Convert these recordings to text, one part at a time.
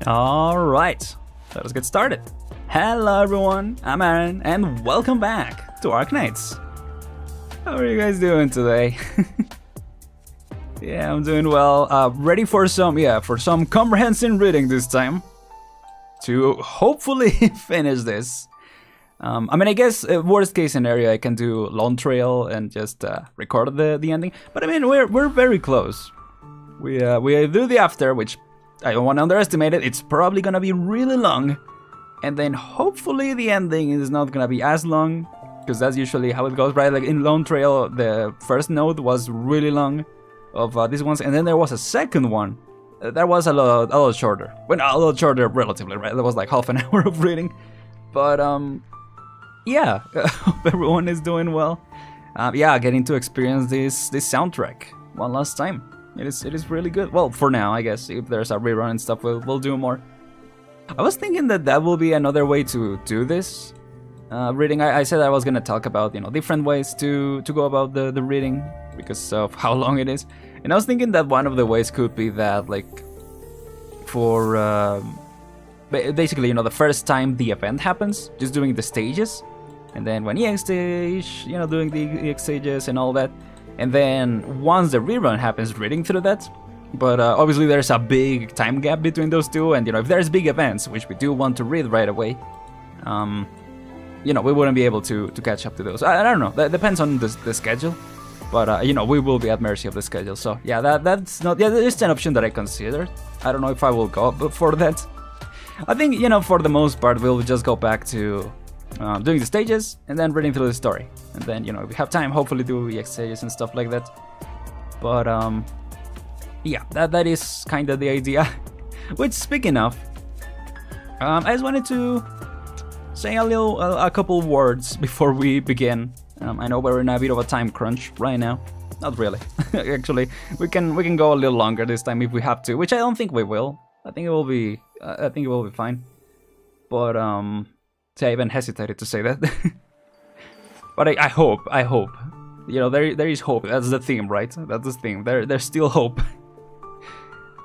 Alright, let us get started. Hello everyone, I'm Aren, and welcome back to Arknights. How are you guys doing today? Yeah, I'm doing well. Ready for some comprehensive reading this time. To hopefully finish this. I guess worst case scenario I can do Lone Trail and just record the ending. But I mean, we're very close. We do the after, which I don't want to underestimate it. It's probably gonna be really long, and then hopefully the ending is not gonna be as long, because that's usually how it goes, right? Like in Lone Trail, the first node was really long of these ones, and then there was a second one that was a lot shorter. Well, not a lot shorter relatively, right? That was like half an hour of reading, but yeah. Hope everyone is doing well. Yeah, getting to experience this soundtrack one last time. It is really good. Well, for now, I guess. If there's a rerun and stuff, we'll do more. I was thinking that will be another way to do this reading. I said I was gonna talk about, different ways to go about the reading because of how long it is. And I was thinking that one of the ways could be that, like, for basically, the first time the event happens, just doing the stages, and then when EX stage, doing the EX stages and all that. And then once the rerun happens, reading through that. But obviously there's a big time gap between those two, and if there's big events, which we do want to read right away, we wouldn't be able to catch up to those. I don't know, that depends on the schedule. But we will be at mercy of the schedule. So yeah, that's not, it's an option that I considered. I don't know if I will go for that. I think, for the most part, we'll just go back to doing the stages and then reading through the story, and then if we have time, hopefully do EX stages and stuff like that. But yeah, that is kind of the idea. Which, speaking of, I just wanted to say a couple words before we begin. I know we're in a bit of a time crunch right now. Not really. Actually, we can go a little longer this time if we have to, which I don't think we will. I think it will be fine. But I even hesitated to say that. But I hope. There is hope. That's the theme, right? That's the theme. There's still hope.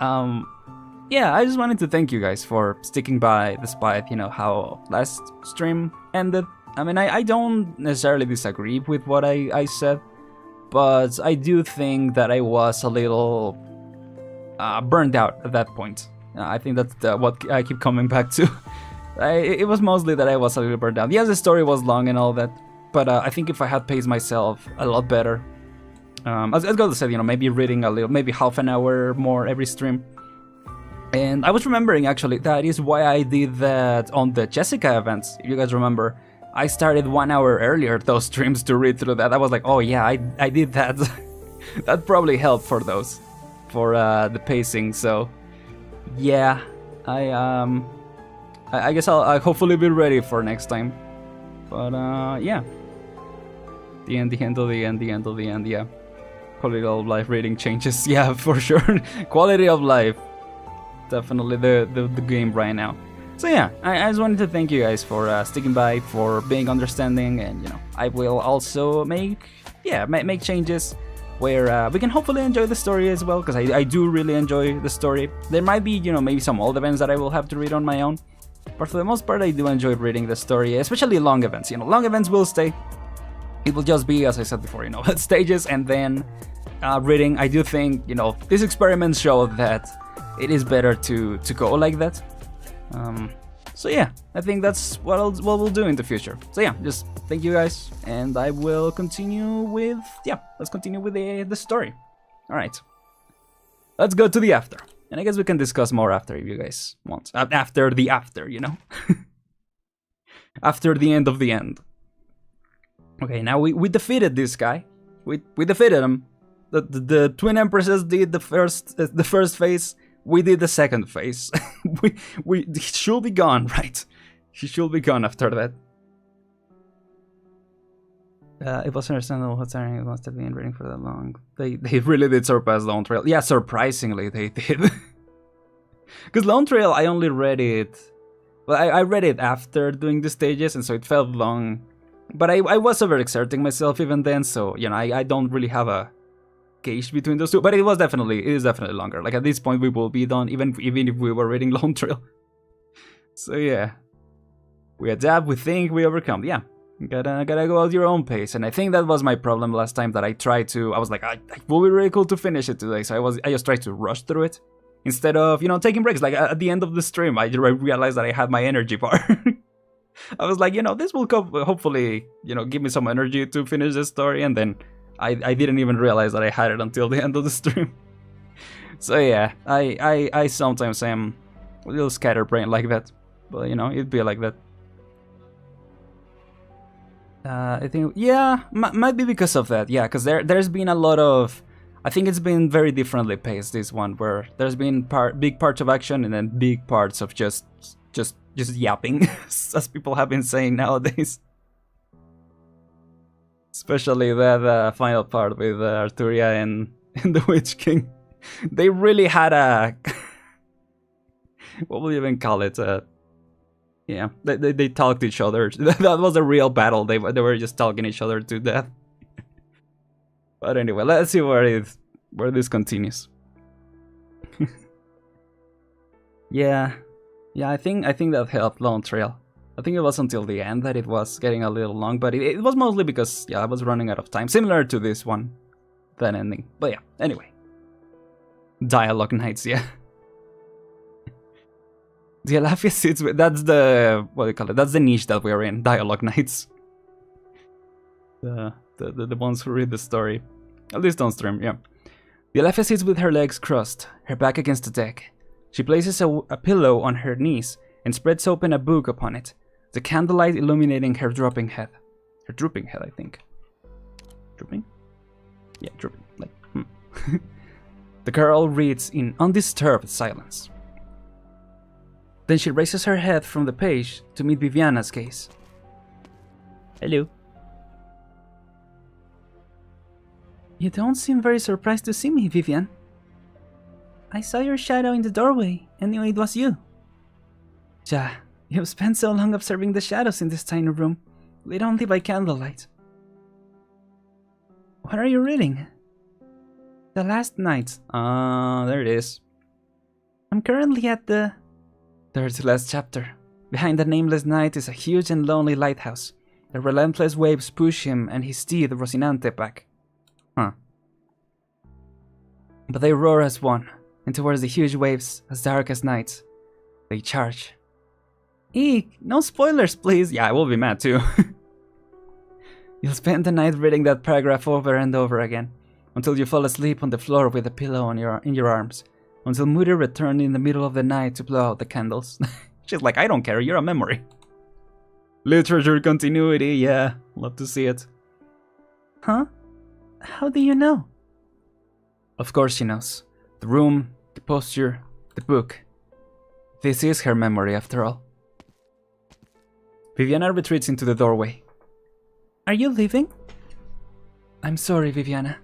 Yeah, I just wanted to thank you guys for sticking by despite, how last stream ended. I mean, I don't necessarily disagree with what I said, but I do think that I was a little burned out at that point. I think that's what I keep coming back to. It was mostly that I was a little burned out. Yes, the story was long and all that, but I think if I had paced myself a lot better, as God said, maybe reading a little, maybe half an hour more every stream. And I was remembering, actually, that is why I did that on the Jessica events. If you guys remember, I started 1 hour earlier those streams to read through that. I was like, oh yeah, I did that. That probably helped for those, for the pacing. So yeah, I guess I'll hopefully be ready for next time. But yeah, the end, yeah. Quality of life rating changes, yeah, for sure. Quality of life, definitely the game right now. So yeah, I just wanted to thank you guys for sticking by, for being understanding, and I will also make changes where we can hopefully enjoy the story as well, because I do really enjoy the story. There might be maybe some old events that I will have to read on my own, but for the most part I do enjoy reading the story, especially long events. Long events will stay. It will just be, as I said before, stages and then reading. I do think these experiments show that it is better to go like that. So yeah, I think that's what we'll do in the future. So yeah, just thank you guys, and I will continue with, let's continue with the story. Alright, let's go to the after, and I guess we can discuss more after if you guys want. After the after, after the end of the end. Okay, now we defeated this guy. We defeated him. The Twin Empresses did the first phase. We did the second phase. He should be gone, right? He should be gone after that. It was understandable what's happening. It must have been reading for that long. They really did surpass Lone Trail. Yeah, surprisingly they did. Because Lone Trail, I only read it. Well, I read it after doing the stages, and so it felt long. But I was overexerting myself even then, so I don't really have a caged between those two, but it is definitely longer. Like at this point we will be done even if we were reading Lone Trail. So yeah, we adapt, we think, we overcome. Yeah, gotta go at your own pace, and I think that was my problem last time, that I was like, it will be really cool to finish it today, so I just tried to rush through it instead of, you know, taking breaks. Like at the end of the stream, I realized that I had my energy bar. I was like, you know, this will hopefully, you know, give me some energy to finish this story, and then I didn't even realize that I had it until the end of the stream. So yeah, I sometimes am a little scatterbrained like that, but you know, it'd be like that. I think, yeah, might be because of that, yeah, because there's been a lot of, I think it's been very differently paced, this one, where there's been big parts of action and then big parts of just yapping, as people have been saying nowadays. Especially that final part with Arturia and the Witch King. They really had a... what will you even call it? Yeah, they talked to each other. That was a real battle. They were just talking each other to death. But anyway, let's see where this continues. Yeah, I think that helped Lone Trail. I think it was until the end that it was getting a little long, but it was mostly because, yeah, I was running out of time. Similar to this one, that ending. But yeah, anyway. Dialogue Nights, yeah. The Alafia sits with, that's the, what do you call it? That's the niche that we're in, Dialogue Nights. The ones who read the story. At least on stream, yeah. The Alafia sits with her legs crossed, her back against the deck. She places a pillow on her knees and spreads open a book upon it, the candlelight illuminating her drooping head. Her drooping head, I think. Drooping? Yeah, drooping. Like, The girl reads in undisturbed silence. Then she raises her head from the page to meet Viviana's gaze. Hello. You don't seem very surprised to see me, Vivian. I saw your shadow in the doorway and knew it was you. Ja, you've spent so long observing the shadows in this tiny room, lit only by candlelight. What are you reading? The Last Night. There it is. I'm currently at the 30th chapter. Behind the nameless night is a huge and lonely lighthouse. The relentless waves push him and his steed Rocinante back. Huh. But they roar as one, and towards the huge waves, as dark as night, they charge. Eek, no spoilers, please. Yeah, I will be mad too. You'll spend the night reading that paragraph over and over again, until you fall asleep on the floor with a pillow in your arms, until Moody returned in the middle of the night to blow out the candles. She's like, I don't care, you're a memory. Literature continuity, yeah, love to see it. Huh? How do you know? Of course she knows. The room, the posture, the book. This is her memory after all. Viviana retreats into the doorway. Are you leaving? I'm sorry, Viviana.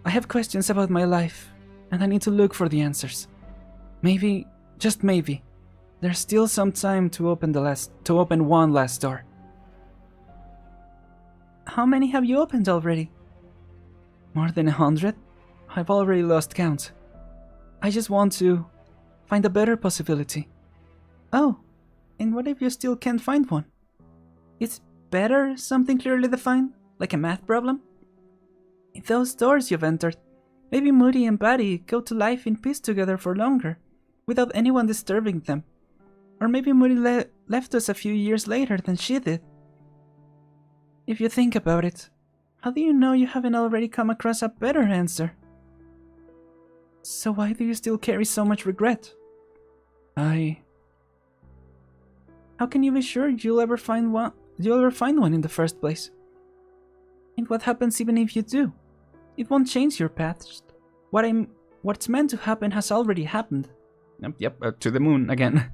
I have questions about my life, and I need to look for the answers. Maybe, just maybe, there's still some time to open one last door. How many have you opened already? More than 100? I've already lost count. I just want to find a better possibility. Oh, and what if you still can't find one? Is better something clearly defined, like a math problem? In those doors you've entered, maybe Moody and Batty go to life in peace together for longer, without anyone disturbing them. Or maybe Moody left us a few years later than she did. If you think about it, how do you know you haven't already come across a better answer? So why do you still carry so much regret? How can you be sure you'll ever find one in the first place? And what happens even if you do? It won't change your path. What's meant to happen has already happened. Yep, to the moon again.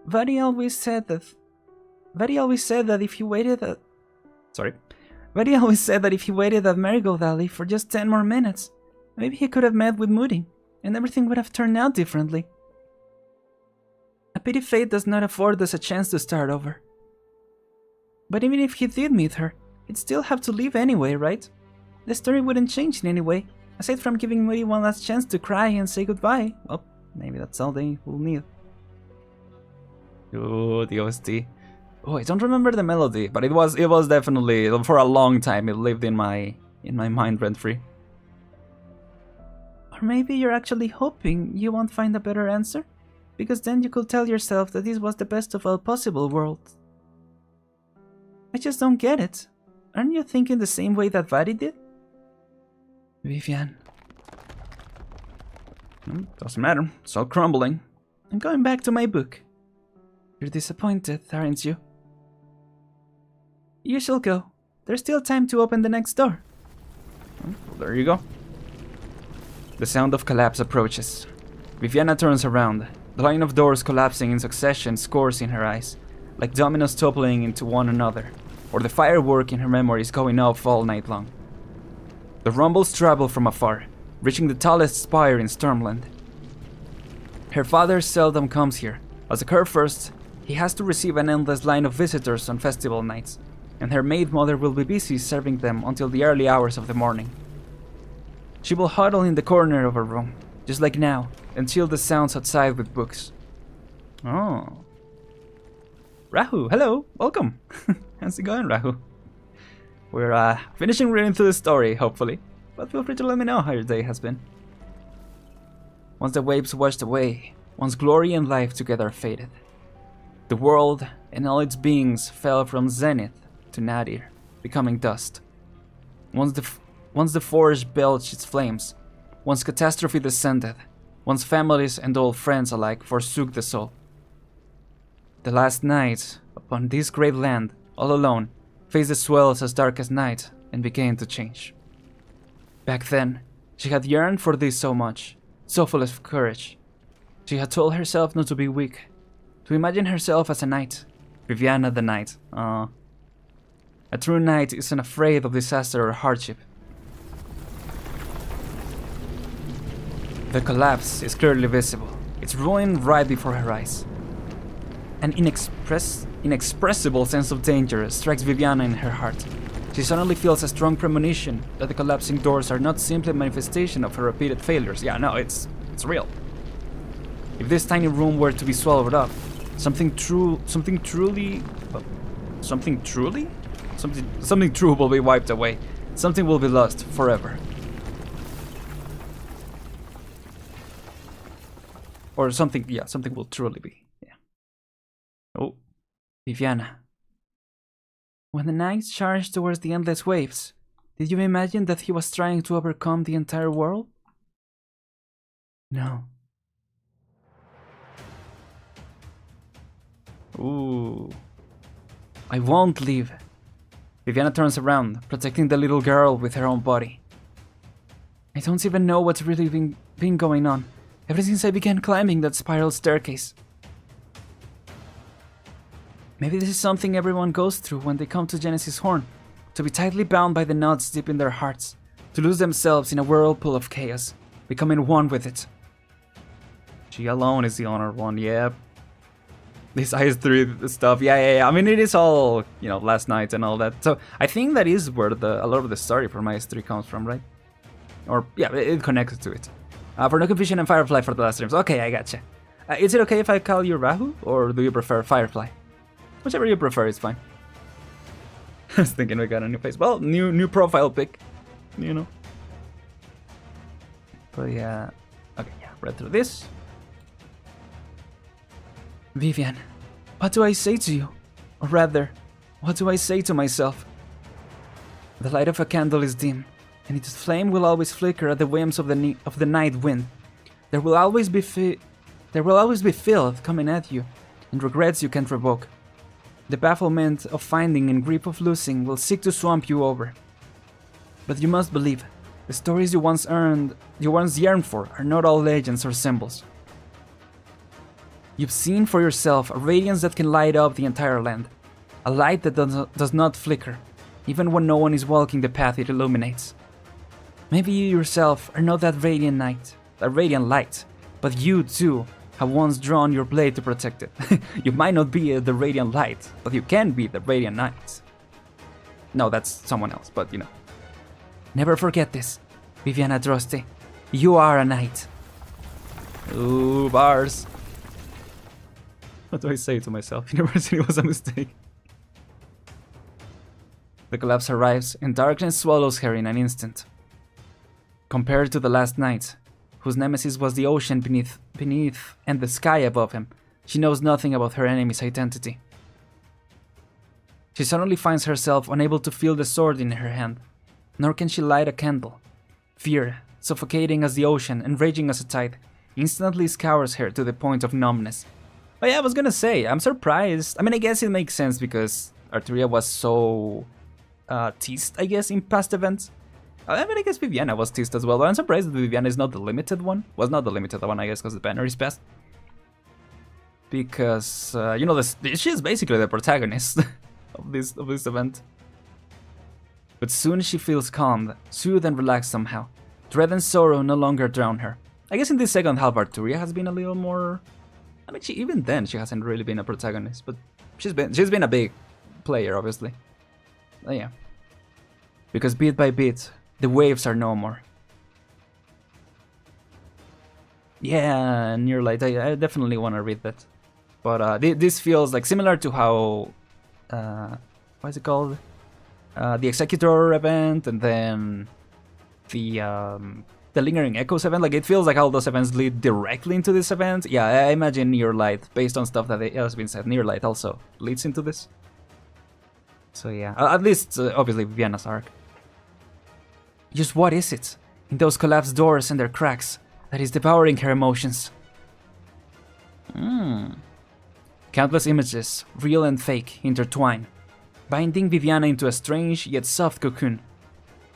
Vadi always said that if he waited at Marigold Alley for just 10 more minutes, maybe he could have met with Moody, and everything would have turned out differently. A pity fate does not afford us a chance to start over. But even if he did meet her, he'd still have to leave anyway, right? The story wouldn't change in any way, aside from giving me one last chance to cry and say goodbye. Well, maybe that's all they will need. Oh, the OST. Oh, I don't remember the melody, but it was definitely, for a long time, it lived in my mind rent-free. Or maybe you're actually hoping you won't find a better answer? Because then you could tell yourself that this was the best of all possible worlds. I just don't get it. Aren't you thinking the same way that Vadi did? Vivian. Doesn't matter, it's all crumbling. I'm going back to my book. You're disappointed, aren't you? You shall go. There's still time to open the next door. Well, there you go. The sound of collapse approaches. Viviana turns around, the line of doors collapsing in succession scores in her eyes, like dominoes toppling into one another, or the firework in her memories going off all night long. The rumbles travel from afar, reaching the tallest spire in Stormland. Her father seldom comes here, as occurred first, he has to receive an endless line of visitors on festival nights, and her maid mother will be busy serving them until the early hours of the morning. She will huddle in the corner of her room, just like now, and chill the sounds outside with books. Oh. Rahu, hello, welcome. How's it going, Rahu? We're finishing reading through the story, hopefully, but feel free to let me know how your day has been. Once the waves washed away, once glory and life together faded, the world and all its beings fell from zenith to nadir, becoming dust. Once the forge belched its flames, once catastrophe descended, once families and old friends alike forsook the soul. The last night, upon this great land, all alone, faced the swells as dark as night and began to change. Back then, she had yearned for this so much, so full of courage. She had told herself not to be weak, to imagine herself as a knight, Viviana the knight. A true knight isn't afraid of disaster or hardship. The collapse is clearly visible, its ruin right before her eyes. An inexpressible sense of danger strikes Viviana in her heart. She suddenly feels a strong premonition that the collapsing doors are not simply a manifestation of her repeated failures. Yeah, no, it's real. If this tiny room were to be swallowed up, something true will be wiped away. Something will be lost forever. Or something will truly be. Yeah. Oh, Viviana. When the knight charged towards the endless waves, did you imagine that he was trying to overcome the entire world? No. Ooh. I won't leave. Viviana turns around, protecting the little girl with her own body. I don't even know what's really been going on, ever since I began climbing that spiral staircase. Maybe this is something everyone goes through when they come to Genesis Horn, to be tightly bound by the knots deep in their hearts, to lose themselves in a whirlpool of chaos, becoming one with it. She alone is the honored one, yeah. This IS3 stuff, yeah. I mean, it is all, last night and all that. So I think that is where a lot of the story from IS3 comes from, right? Or, yeah, it connects to it. For No Confusion and Firefly for the last streams. Okay, I gotcha. Is it okay if I call you Rahu, or do you prefer Firefly? Whichever you prefer is fine. I was thinking we got a new face. Well, new profile pic, But yeah, okay, yeah, read through this. Vivian, what do I say to you? Or rather, what do I say to myself? The light of a candle is dim, and its flame will always flicker at the whims of the night wind. There will always be filth coming at you, and regrets you can't revoke. The bafflement of finding and grief of losing will seek to swamp you over. But you must believe, the stories you once yearned for are not all legends or symbols. You've seen for yourself a radiance that can light up the entire land, a light that does not flicker, even when no one is walking the path it illuminates. Maybe you yourself are not that radiant light, but you too have once drawn your blade to protect it. You might not be the radiant light, but you can be the radiant knight. No, that's someone else, but Never forget this, Viviana Droste. You are a knight. Ooh, bars. What do I say to myself? University was a mistake. The collapse arrives, and darkness swallows her in an instant. Compared to the last knight, whose nemesis was the ocean beneath and the sky above him, she knows nothing about her enemy's identity. She suddenly finds herself unable to feel the sword in her hand, nor can she light a candle. Fear, suffocating as the ocean and raging as a tide, instantly scours her to the point of numbness. Oh yeah, I was gonna say, I'm surprised. I mean, I guess it makes sense because Arturia was so teased, I guess, in past events. I mean, I guess Viviana was teased as well, but I'm surprised that Viviana is not the limited one. Was not the limited one, I guess, because the banner is passed. Because, you know, she's basically the protagonist of this event. But soon she feels calmed, soothed and relaxed somehow. Dread and sorrow no longer drown her. I guess in this second half, Arturia has been a little more... I mean, even then, she hasn't really been a protagonist, but she's been a big player, obviously. Yeah. Because bit by bit, the waves are no more. Yeah, Near Light, I definitely want to read that. But this feels like similar to how... what is it called? The Executor event, and then the Lingering Echoes event. Like, it feels like all those events lead directly into this event. Yeah, I imagine Near Light, based on stuff that has been said, Near Light also leads into this. So yeah, at least, obviously, Viviana's arc. Just what is it, in those collapsed doors and their cracks, that is devouring her emotions? Countless images, real and fake, intertwine, binding Viviana into a strange yet soft cocoon.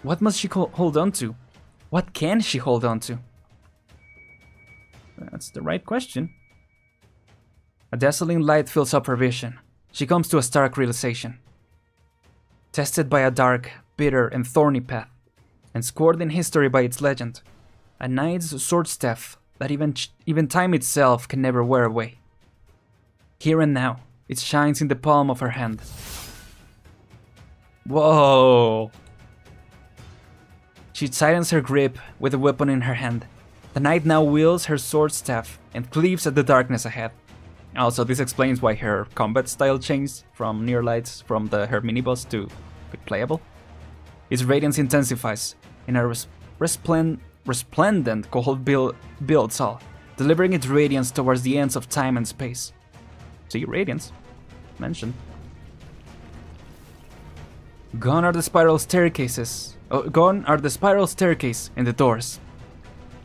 What must she hold on to? What can she hold on to? That's the right question. A dazzling light fills up her vision. She comes to a stark realization. Tested by a dark, bitter, and thorny path, and scored in history by its legend, a knight's sword staff that even time itself can never wear away. Here and now, it shines in the palm of her hand. Whoa! She tightens her grip with the weapon in her hand. The knight now wields her sword staff and cleaves at the darkness ahead. Also, this explains why her combat style changed from Near Lights, from her mini-boss to playable. Its radiance intensifies in a resplendent cold builds all, delivering its radiance towards the ends of time and space. See, radiance. Mentioned. Gone are the spiral staircases. Gone are the spiral staircase and the doors.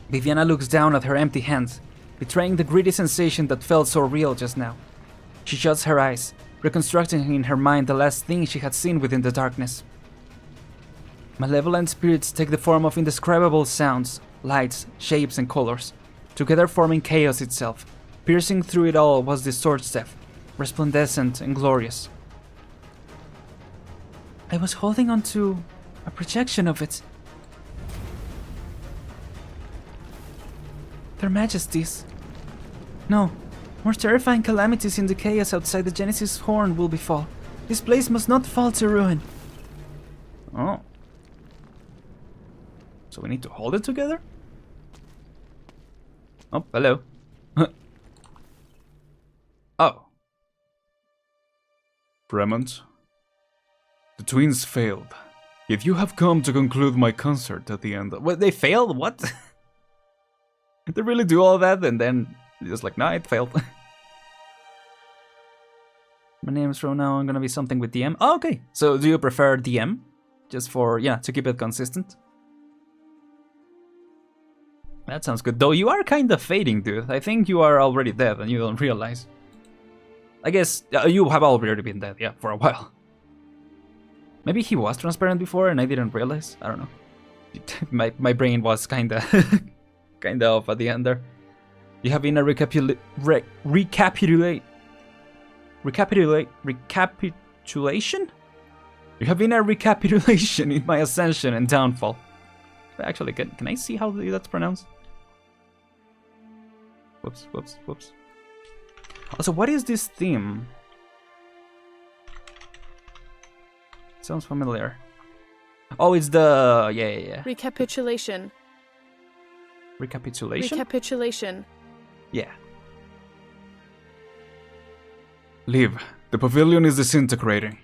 Viviana looks down at her empty hands, betraying the greedy sensation that felt so real just now. She shuts her eyes, reconstructing in her mind the last thing she had seen within the darkness. Malevolent spirits take the form of indescribable sounds, lights, shapes, and colors, together forming chaos itself. Piercing through it all was the sword staff, resplendent and glorious. I was holding on to a projection of it. Their Majesties. No, more terrifying calamities in the chaos outside the Genesis Horn will befall. This place must not fall to ruin. Oh. So we need to hold it together? Oh, hello. Oh. Fremont. The twins failed. If you have come to conclude my concert at the end... What, they failed? What? Did they really do all that and then just like, nah, it failed. My name's from now on gonna be something with DM. Oh, okay. So do you prefer DM? Just for, yeah, to keep it consistent? That sounds good. Though you are kind of fading, dude. I think you are already dead and you don't realize. I guess you have already been dead, yeah, for a while. Maybe he was transparent before and I didn't realize. I don't know. My brain was kinda off at the end there. You have been a recapitulation You have been a recapitulation in my ascension and downfall. Actually, can I see how that's pronounced? Whoops. Also, what is this theme? Sounds familiar. Oh, it's the... yeah. Recapitulation. Recapitulation? Recapitulation. Yeah. Leave. The pavilion is disintegrating.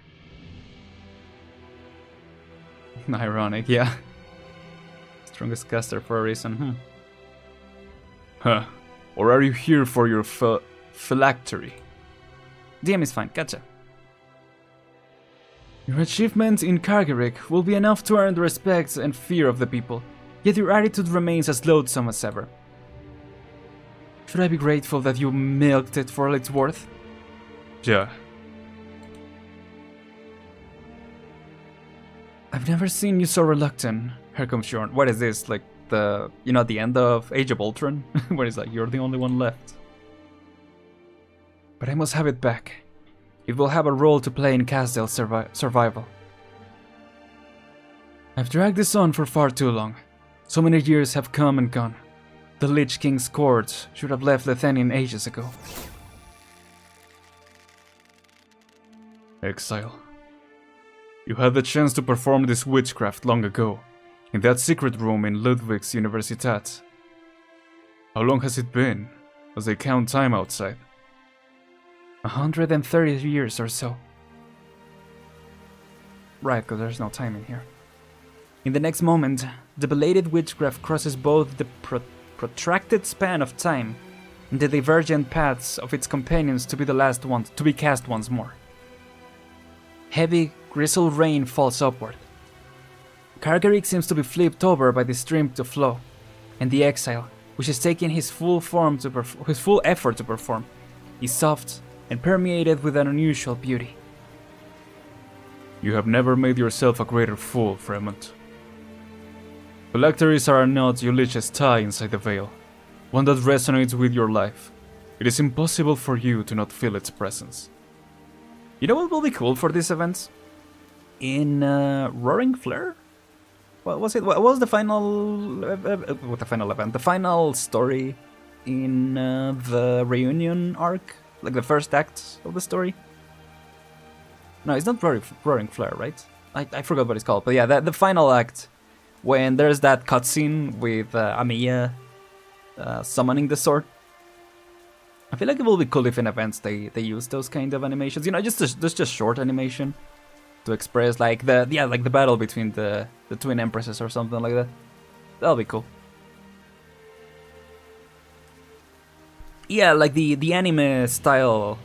Ironic, yeah. Strongest caster for a reason, Huh. Or are you here for your phylactery? DM is fine, gotcha. Your achievement in Kargerik will be enough to earn the respect and fear of the people, yet your attitude remains as loathsome as ever. Should I be grateful that you milked it for all it's worth? Yeah. I've never seen you so reluctant, Herkomshorn. What is this, like the, you know, at the end of Age of Ultron? Where it's like, you're the only one left. But I must have it back. It will have a role to play in Casdale's survival. I've dragged this on for far too long. So many years have come and gone. The Lich King's court should have left Lethanian ages ago. Exile. You had the chance to perform this witchcraft long ago, in that secret room in Ludwig's Universitat. How long has it been, as they count time outside? 130 years or so. Right, because there's no time in here. In the next moment, the belated witchcraft crosses both the protracted span of time and the divergent paths of its companions to be the last ones to be cast once more. Heavy, grizzled rain falls upward. Kargerik seems to be flipped over by the stream to flow, and the exile, which is taking his full effort to perform, is soft and permeated with an unusual beauty. You have never made yourself a greater fool, Fremont. Phylacteries are a knot you liches tie inside the veil, one that resonates with your life. It is impossible for you to not feel its presence. You know what will be cool for these events? In Roaring Flare? What was it? What was the final... event? The final story in the reunion arc? Like the first act of the story? No, it's not Roaring Flare, right? I forgot what it's called, but yeah, the final act, when there's that cutscene with Amiya summoning the sword. I feel like it will be cool if in events they use those kind of animations. You know, just short animation to express like the battle between the twin empresses or something like that. That'll be cool. Yeah, like the anime style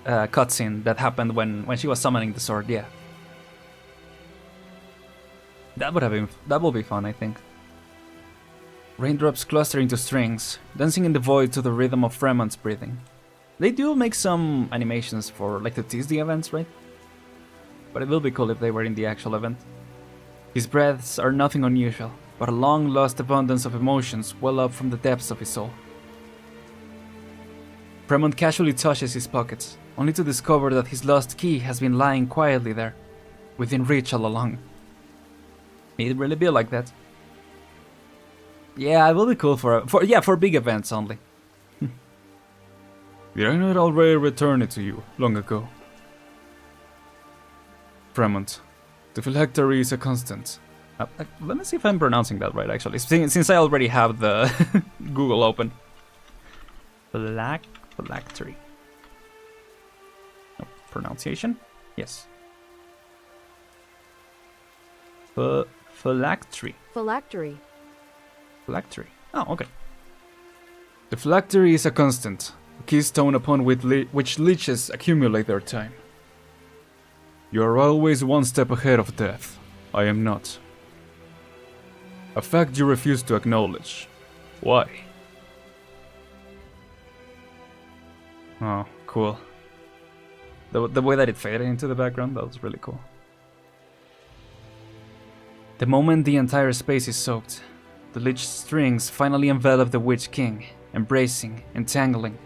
cutscene that happened when she was summoning the sword. Yeah, that will be fun, I think. Raindrops cluster into strings, dancing in the void to the rhythm of Fremont's breathing. They do make some animations for like the TSD events, right? But it will be cool if they were in the actual event. His breaths are nothing unusual, but a long-lost abundance of emotions well up from the depths of his soul. Fremont casually touches his pockets, only to discover that his lost key has been lying quietly there, within reach all along. It'd really be like that. Yeah, it will be cool for big events only. Did I not already return it to you long ago? Fremont, the phylactery is a constant. Let me see if I'm pronouncing that right, actually, since I already have the Google open. Phylactery. Oh, pronunciation? Yes. Phylactery. Phylactery. Phylactery. Oh, okay. The phylactery is a constant, a keystone upon which leeches accumulate their time. You are always one step ahead of death. I am not. A fact you refuse to acknowledge. Why? Oh, cool. The way that it faded into the background, that was really cool. The moment the entire space is soaked, the lich strings finally envelop the Witch King, embracing, entangling,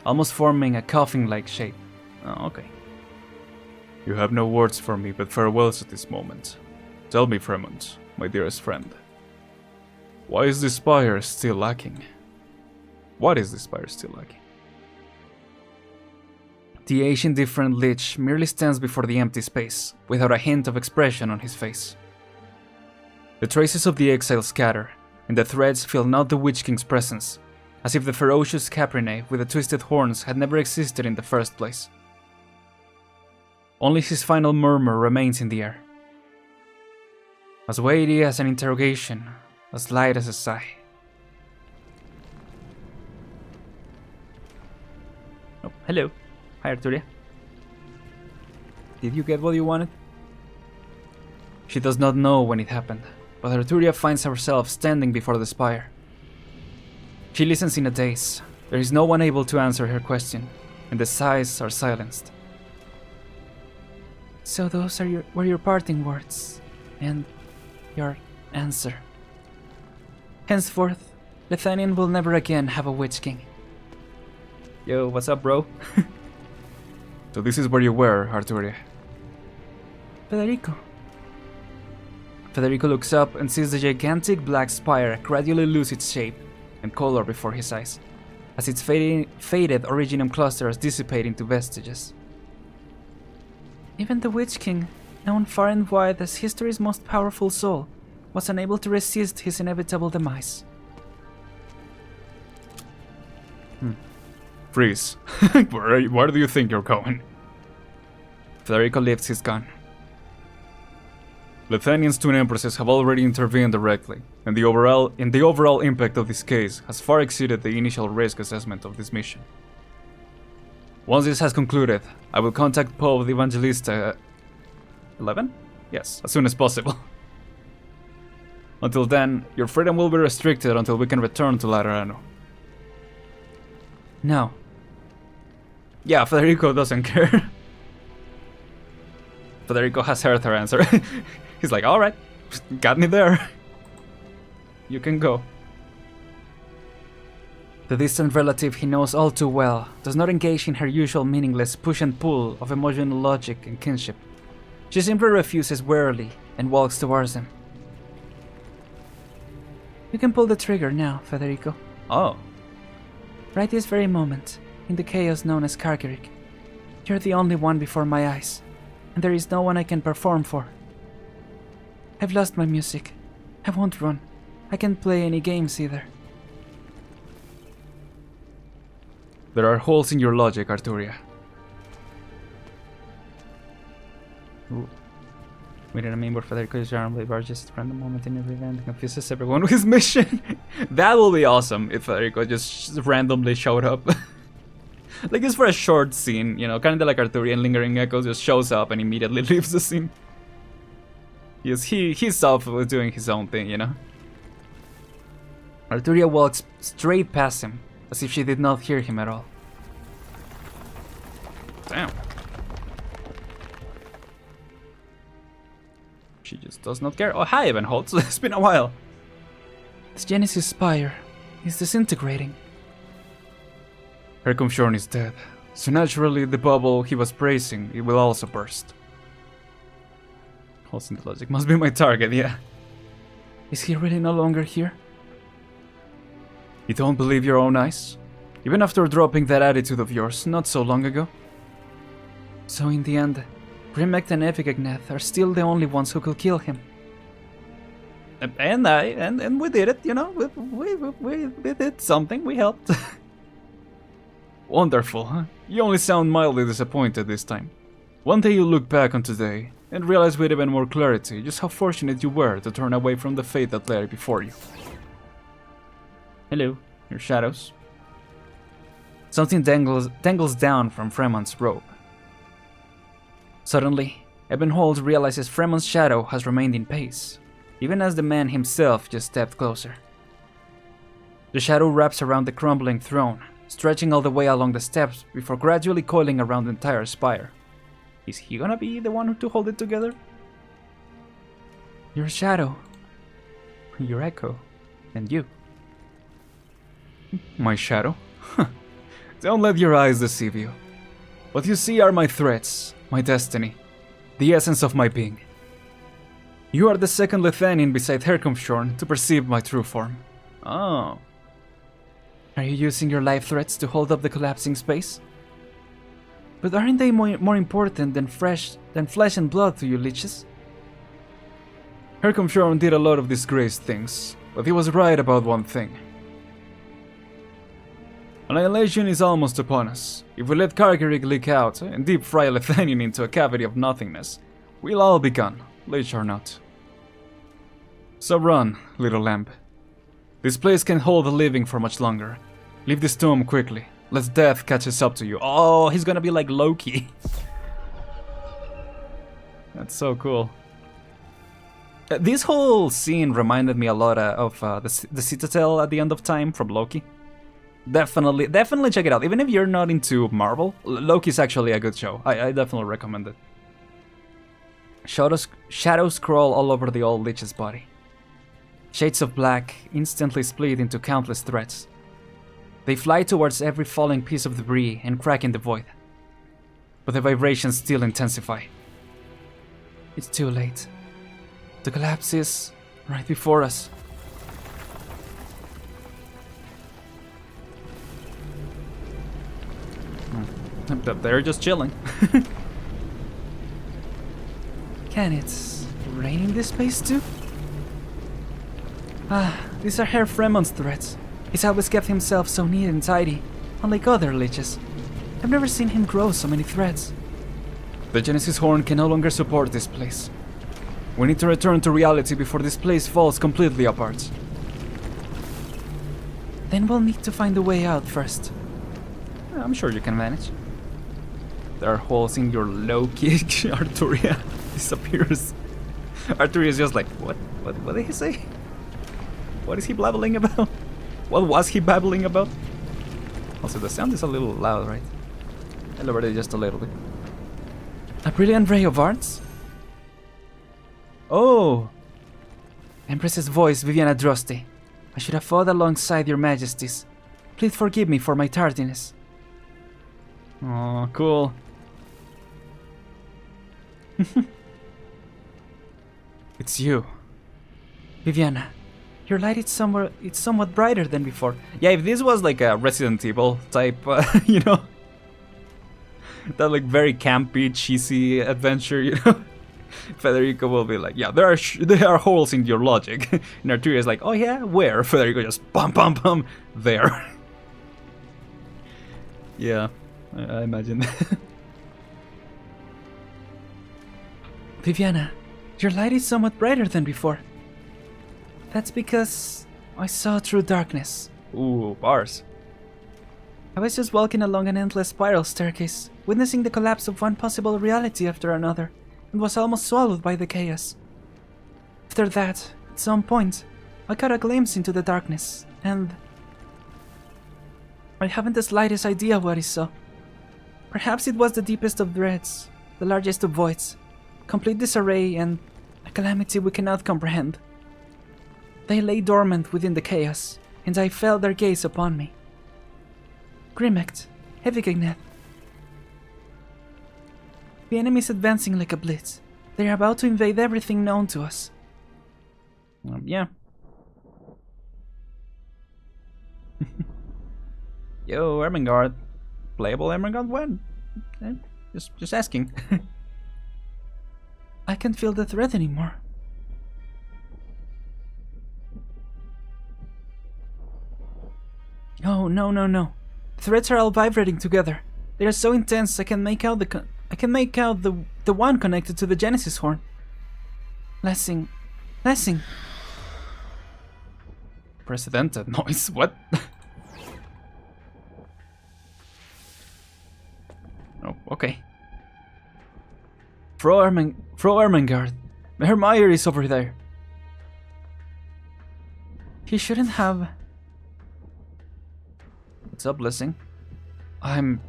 almost forming a coffin-like shape. Oh, okay. You have no words for me but farewells at this moment. Tell me, Fremont, my dearest friend. Why is this spire still lacking? What is this spire still lacking? The age indifferent lich merely stands before the empty space, without a hint of expression on his face. The traces of the exile scatter, and the threads feel not the Witch King's presence, as if the ferocious Caprine with the twisted horns had never existed in the first place. Only his final murmur remains in the air. As weighty as an interrogation, as light as a sigh. Oh, hello. Hi, Arturia. Did you get what you wanted? She does not know when it happened, but Arturia finds herself standing before the spire. She listens in a daze. There is no one able to answer her question, and the sighs are silenced. So those were your parting words, and your answer. Henceforth, Lithanian will never again have a Witch King. Yo, what's up, bro? So this is where you were, Arturia. Federico. Federico looks up and sees the gigantic black spire gradually lose its shape and color before his eyes, as its faded Originum clusters dissipate into vestiges. Even the Witch King, known far and wide as history's most powerful soul, was unable to resist his inevitable demise. Freeze. Where do you think you're going? Federico lifts his gun. Lithanian's twin empresses have already intervened directly, and the overall impact of this case has far exceeded the initial risk assessment of this mission. Once this has concluded, I will contact Pope Evangelista 11? Yes, as soon as possible. Until then, your freedom will be restricted until we can return to Laterano. No. Yeah, Federico doesn't care. Federico has heard her answer. He's like, alright, got me there. You can go. The distant relative he knows all too well does not engage in her usual meaningless push and pull of emotional logic and kinship. She simply refuses wearily and walks towards him. You can pull the trigger now, Federico. Oh. Right this very moment, in the chaos known as Kargerik. You're the only one before my eyes, and there is no one I can perform for. I've lost my music. I won't run. I can't play any games either. There are holes in your logic, Arturia. Ooh. Wait a minute, Federico is armed with just random moment in every event confuses everyone with his mission. That will be awesome if Federico just randomly showed up. Like just for a short scene, you know, kind of like Arturian Lingering Echo just shows up and immediately leaves the scene. Yes, he's off with doing his own thing, you know. Arturia walks straight past him, as if she did not hear him at all. Damn. She just does not care. Oh, hi, Evanholt. It's been a while. The Genesis Spire is disintegrating. Herkomshorn is dead, so naturally the bubble he was praising, it will also burst. Holes in the logic must be my target, yeah. Is he really no longer here? You don't believe your own eyes? Even after dropping that attitude of yours not so long ago? So in the end, Grimect and Evigagneth are still the only ones who could kill him. And we did it, you know, we did something, we helped. Wonderful, huh? You only sound mildly disappointed this time. One day you look back on today and realize with even more clarity just how fortunate you were to turn away from the fate that lay before you. Hello, your shadows. Something dangles down from Fremon's robe. Suddenly, Ebenhold realizes Fremon's shadow has remained in pace, even as the man himself just stepped closer. The shadow wraps around the crumbling throne, stretching all the way along the steps before gradually coiling around the entire spire. Is he gonna be the one to hold it together? Your shadow, your echo, and you. My shadow? Don't let your eyes deceive you. What you see are my threats, my destiny, the essence of my being. You are the second Lithanian beside Herkomshorn to perceive my true form. Oh. Are you using your life threats to hold up the collapsing space? But aren't they more important than flesh and blood to you, leeches? Herkomshorn did a lot of disgraced things, but he was right about one thing. Annihilation is almost upon us. If we let Kargerig leak out and deep fry Lethanian into a cavity of nothingness, we'll all be gone, Lich or not. So run, little lamb. This place can't hold the living for much longer. Leave this tomb quickly, lest death catches up to you. Oh, he's gonna be like Loki. That's so cool. This whole scene reminded me a lot of the Citadel at the end of time from Loki. Definitely check it out. Even if you're not into Marvel, Loki's actually a good show. I definitely recommend it. Shadows crawl all over the old Lich's body. Shades of black instantly split into countless threads. They fly towards every falling piece of debris and crack in the void. But the vibrations still intensify. It's too late. The collapse is right before us. They're just chilling. Can it rain in this space too? Ah, these are Herr Fremon's threads. He's always kept himself so neat and tidy, unlike other liches. I've never seen him grow so many threads. The Genesis Horn can no longer support this place. We need to return to reality before this place falls completely apart. Then we'll need to find a way out first. I'm sure you can manage. There are holes in your low kick. Arturia disappears. Arturia is just like, what did he say? What is he blabbling about? What was he babbling about? Also, the sound is a little loud, right? I lowered it just a little bit. A brilliant ray of arts? Oh! Empress's voice, Viviana Drosti. I should have fought alongside your majesties. Please forgive me for my tardiness. Oh, cool. It's you. Viviana, your light is somewhat brighter than before. Yeah, if this was like a Resident Evil type, you know, that like very campy, cheesy adventure, you know, Federico will be like, yeah, there are holes in your logic. And Arturia is like, oh yeah, where? Federico just bum, there. Yeah, I imagine. Viviana, your light is somewhat brighter than before. That's because I saw through darkness. Ooh, bars. I was just walking along an endless spiral staircase, witnessing the collapse of one possible reality after another, and was almost swallowed by the chaos. After that, at some point, I caught a glimpse into the darkness, and I haven't the slightest idea what I saw. Perhaps it was the deepest of dreads, the largest of voids, complete disarray, and a calamity we cannot comprehend. They lay dormant within the chaos, and I felt their gaze upon me. Grimmect, Heavygignet. The enemy is advancing like a blitz. They are about to invade everything known to us. Yeah. Yo, Ermengarde. Playable Ermengarde when? Just asking. I can't feel the threat anymore. Oh, no. The threads are all vibrating together. They are so intense I can make out the one connected to the Genesis horn. Lessing. Precedented noise, what? Oh, okay. Frau Ermengarde. Herr Meyer is over there. He shouldn't have... What's up, Blessing? I'm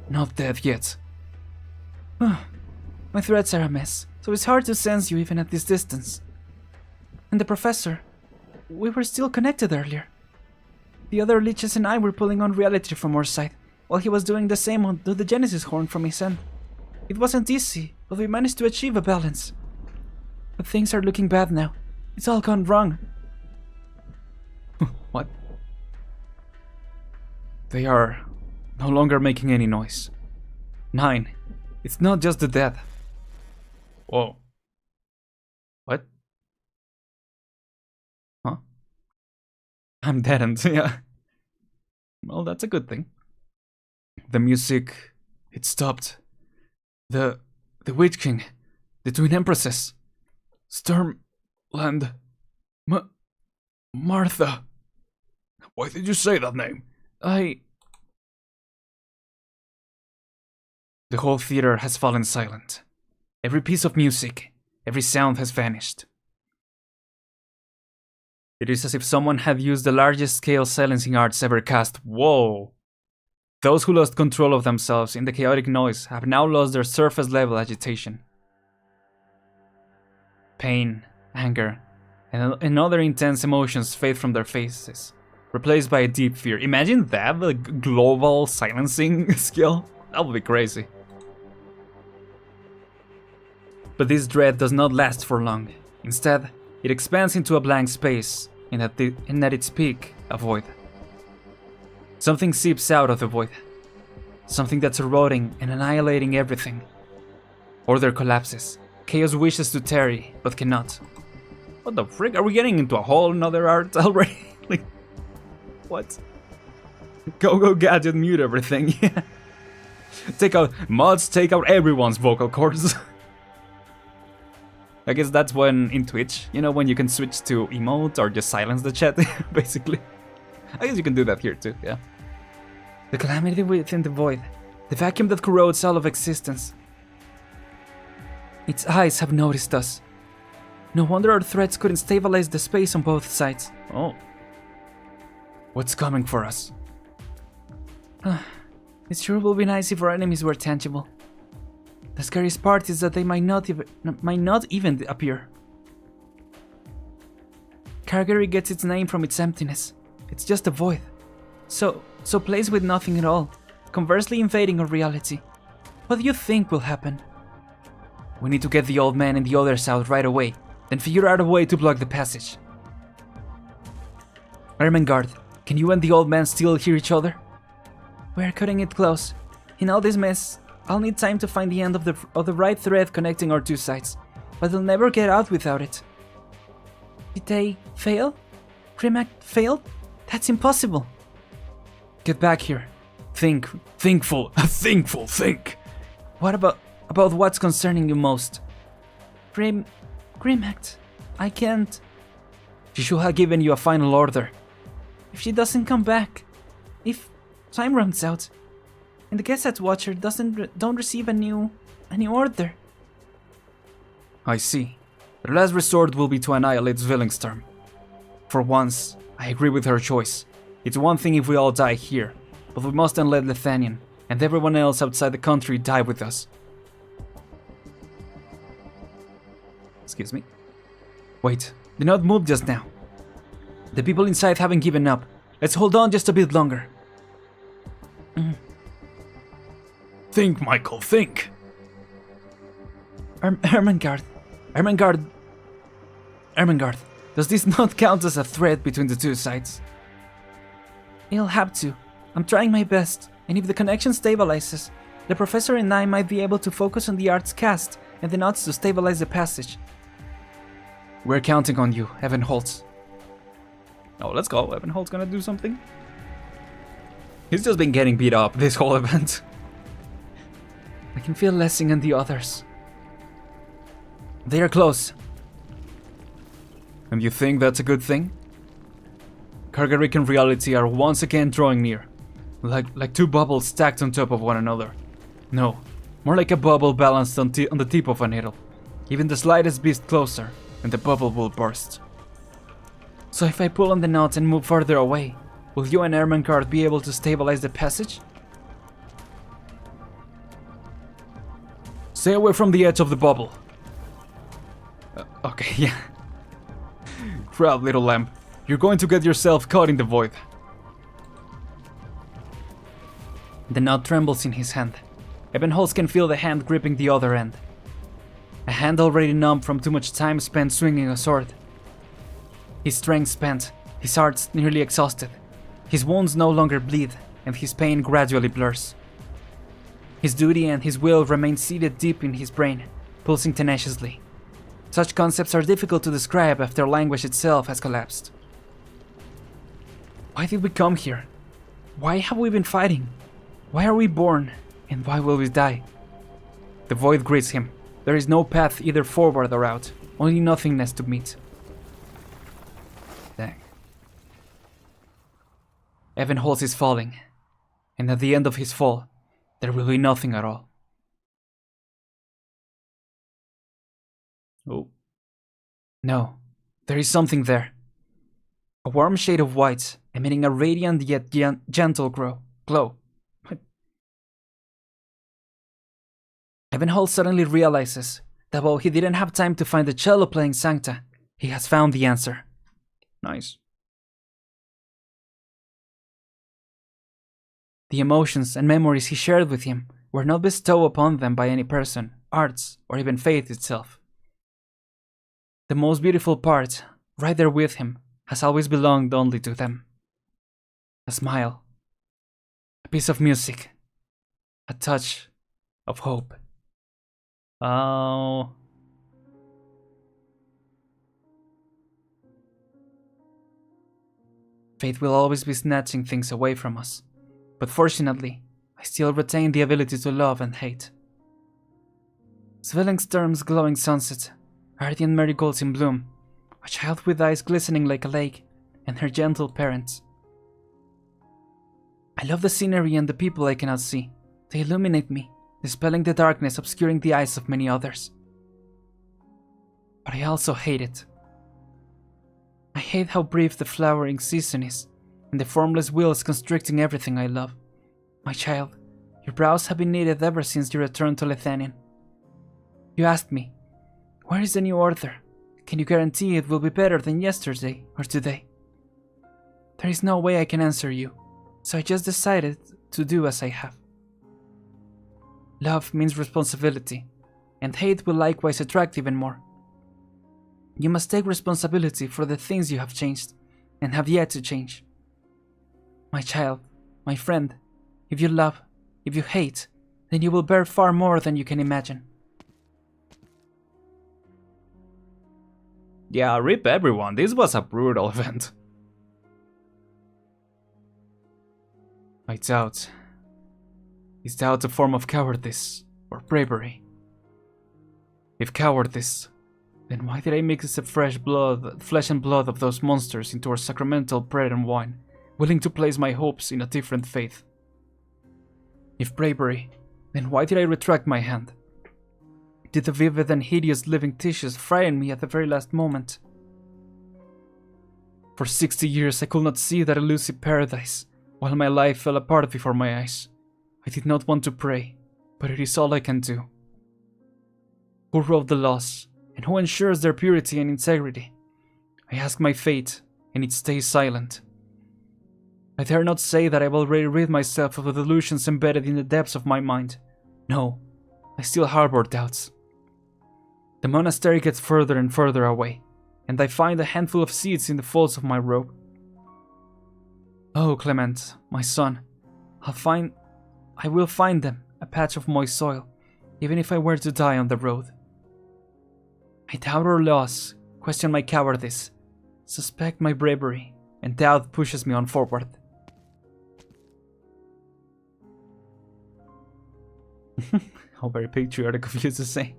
not dead yet. My threads are a mess, so it's hard to sense you even at this distance. And the professor, we were still connected earlier. The other leeches and I were pulling on reality from our side, while he was doing the same to the Genesis horn from his end. It wasn't easy, but we managed to achieve a balance. But things are looking bad now. It's all gone wrong. What? They are no longer making any noise. 9. It's not just the dead. Whoa. What? I'm deadened, yeah. Well, that's a good thing. The music, it stopped. The Witch King, the Twin Empresses, Stormland, Martha. Why did you say that name? The whole theater has fallen silent. Every piece of music, every sound has vanished. It is as if someone had used the largest scale silencing arts ever cast. Whoa! Those who lost control of themselves in the chaotic noise have now lost their surface level agitation. Pain, anger, and other intense emotions fade from their faces, replaced by a deep fear. Imagine that, the global silencing skill. That would be crazy. But this dread does not last for long. Instead, it expands into a blank space, and at its peak, a void. Something seeps out of the void. Something that's eroding and annihilating everything. Order collapses. Chaos wishes to tarry, but cannot. What the frick? Are we getting into a whole nother art already? Like, what? Go gadget, mute everything. Yeah. Take out mods, take out everyone's vocal cords. I guess that's when in Twitch, you know, when you can switch to emote or just silence the chat, basically. I guess you can do that here too, yeah. The calamity within the void, the vacuum that corrodes all of existence. Its eyes have noticed us. No wonder our threats couldn't stabilize the space on both sides. Oh. What's coming for us? It sure will be nice if our enemies were tangible. The scariest part is that they might not even appear. Calgary gets its name from its emptiness. It's just a void. So place with nothing at all, conversely invading our reality. What do you think will happen? We need to get the old man and the others out right away, then figure out a way to block the passage. Ermengarde, can you and the old man still hear each other? We're cutting it close. In all this mess, I'll need time to find the end of the right thread connecting our two sides, but they'll never get out without it. Did they fail? Grimmack failed? That's impossible. Get back here. Think. What about what's concerning you most? Grimmack, I can't. She should have given you a final order. If she doesn't come back, if time runs out, and the Gazette Watcher don't receive a new order. I see. The last resort will be to annihilate Zwillingstürme. For once, I agree with her choice. It's one thing if we all die here, but we mustn't let Lethanian and everyone else outside the country die with us. Excuse me. Wait, do not move just now. The people inside haven't given up. Let's hold on just a bit longer. Think, Michael, think. Ermengarde, does this not count as a threat between the two sides? It'll have to. I'm trying my best, and if the connection stabilizes, the professor and I might be able to focus on the arts cast and the knots to stabilize the passage. We're counting on you, Evan Holtz. Oh, let's go. Evan Holt's gonna do something. He's just been getting beat up this whole event. I can feel Lessing and the others. They are close. And you think that's a good thing? Kargarik and reality are once again drawing near. Like two bubbles stacked on top of one another. No, more like a bubble balanced on the tip of a needle. Even the slightest beast closer, and the bubble will burst. So if I pull on the knot and move further away, will you and Ermengarde be able to stabilize the passage? Stay away from the edge of the bubble. Okay, yeah. Proud little lamb. You're going to get yourself caught in the void. The knot trembles in his hand. Evan Holtz can feel the hand gripping the other end. A hand already numb from too much time spent swinging a sword. His strength spent, his heart nearly exhausted. His wounds no longer bleed, and his pain gradually blurs. His duty and his will remain seated deep in his brain, pulsing tenaciously. Such concepts are difficult to describe after language itself has collapsed. Why did we come here? Why have we been fighting? Why are we born? And why will we die? The void greets him. There is no path either forward or out. Only nothingness to meet. Dang. Evanholz is falling. And at the end of his fall, there will be nothing at all. Oh. No, there is something there. A warm shade of white, emitting a radiant yet gentle glow. Evanholz suddenly realizes that while he didn't have time to find the cello-playing Sancta, he has found the answer. Nice. The emotions and memories he shared with him were not bestowed upon them by any person, arts, or even faith itself. The most beautiful part, right there with him, has always belonged only to them. A smile, a piece of music, a touch of hope. Oh. Fate will always be snatching things away from us, but fortunately, I still retain the ability to love and hate. Zwillingstürme's glowing sunset, radiant marigolds in bloom, a child with eyes glistening like a lake, and her gentle parents. I love the scenery and the people I cannot see. They illuminate me, dispelling the darkness obscuring the eyes of many others. But I also hate it. I hate how brief the flowering season is, and the formless wheels constricting everything I love. My child, your brows have been knitted ever since you returned to Lethanian. You asked me, where is the new order? Can you guarantee it will be better than yesterday or today? There is no way I can answer you, so I just decided to do as I have. Love means responsibility, and hate will likewise attract even more. You must take responsibility for the things you have changed, and have yet to change. My child, my friend, if you love, if you hate, then you will bear far more than you can imagine. Yeah, rip everyone, this was a brutal event. I doubt. Is doubt a form of cowardice or bravery? If cowardice, then why did I mix the flesh and blood of those monsters into our sacramental bread and wine, willing to place my hopes in a different faith? If bravery, then why did I retract my hand? Did the vivid and hideous living tissues frighten me at the very last moment? For 60 years I could not see that elusive paradise, while my life fell apart before my eyes. I did not want to pray, but it is all I can do. Who wrote the laws, and who ensures their purity and integrity? I ask my fate, and it stays silent. I dare not say that I have already rid myself of the delusions embedded in the depths of my mind. No, I still harbor doubts. The monastery gets further and further away, and I find a handful of seeds in the folds of my robe. Oh, Clement, my son, I will find them, a patch of moist soil, even if I were to die on the road. I doubt our laws, question my cowardice, suspect my bravery, and doubt pushes me on forward. How very patriotic of you to say.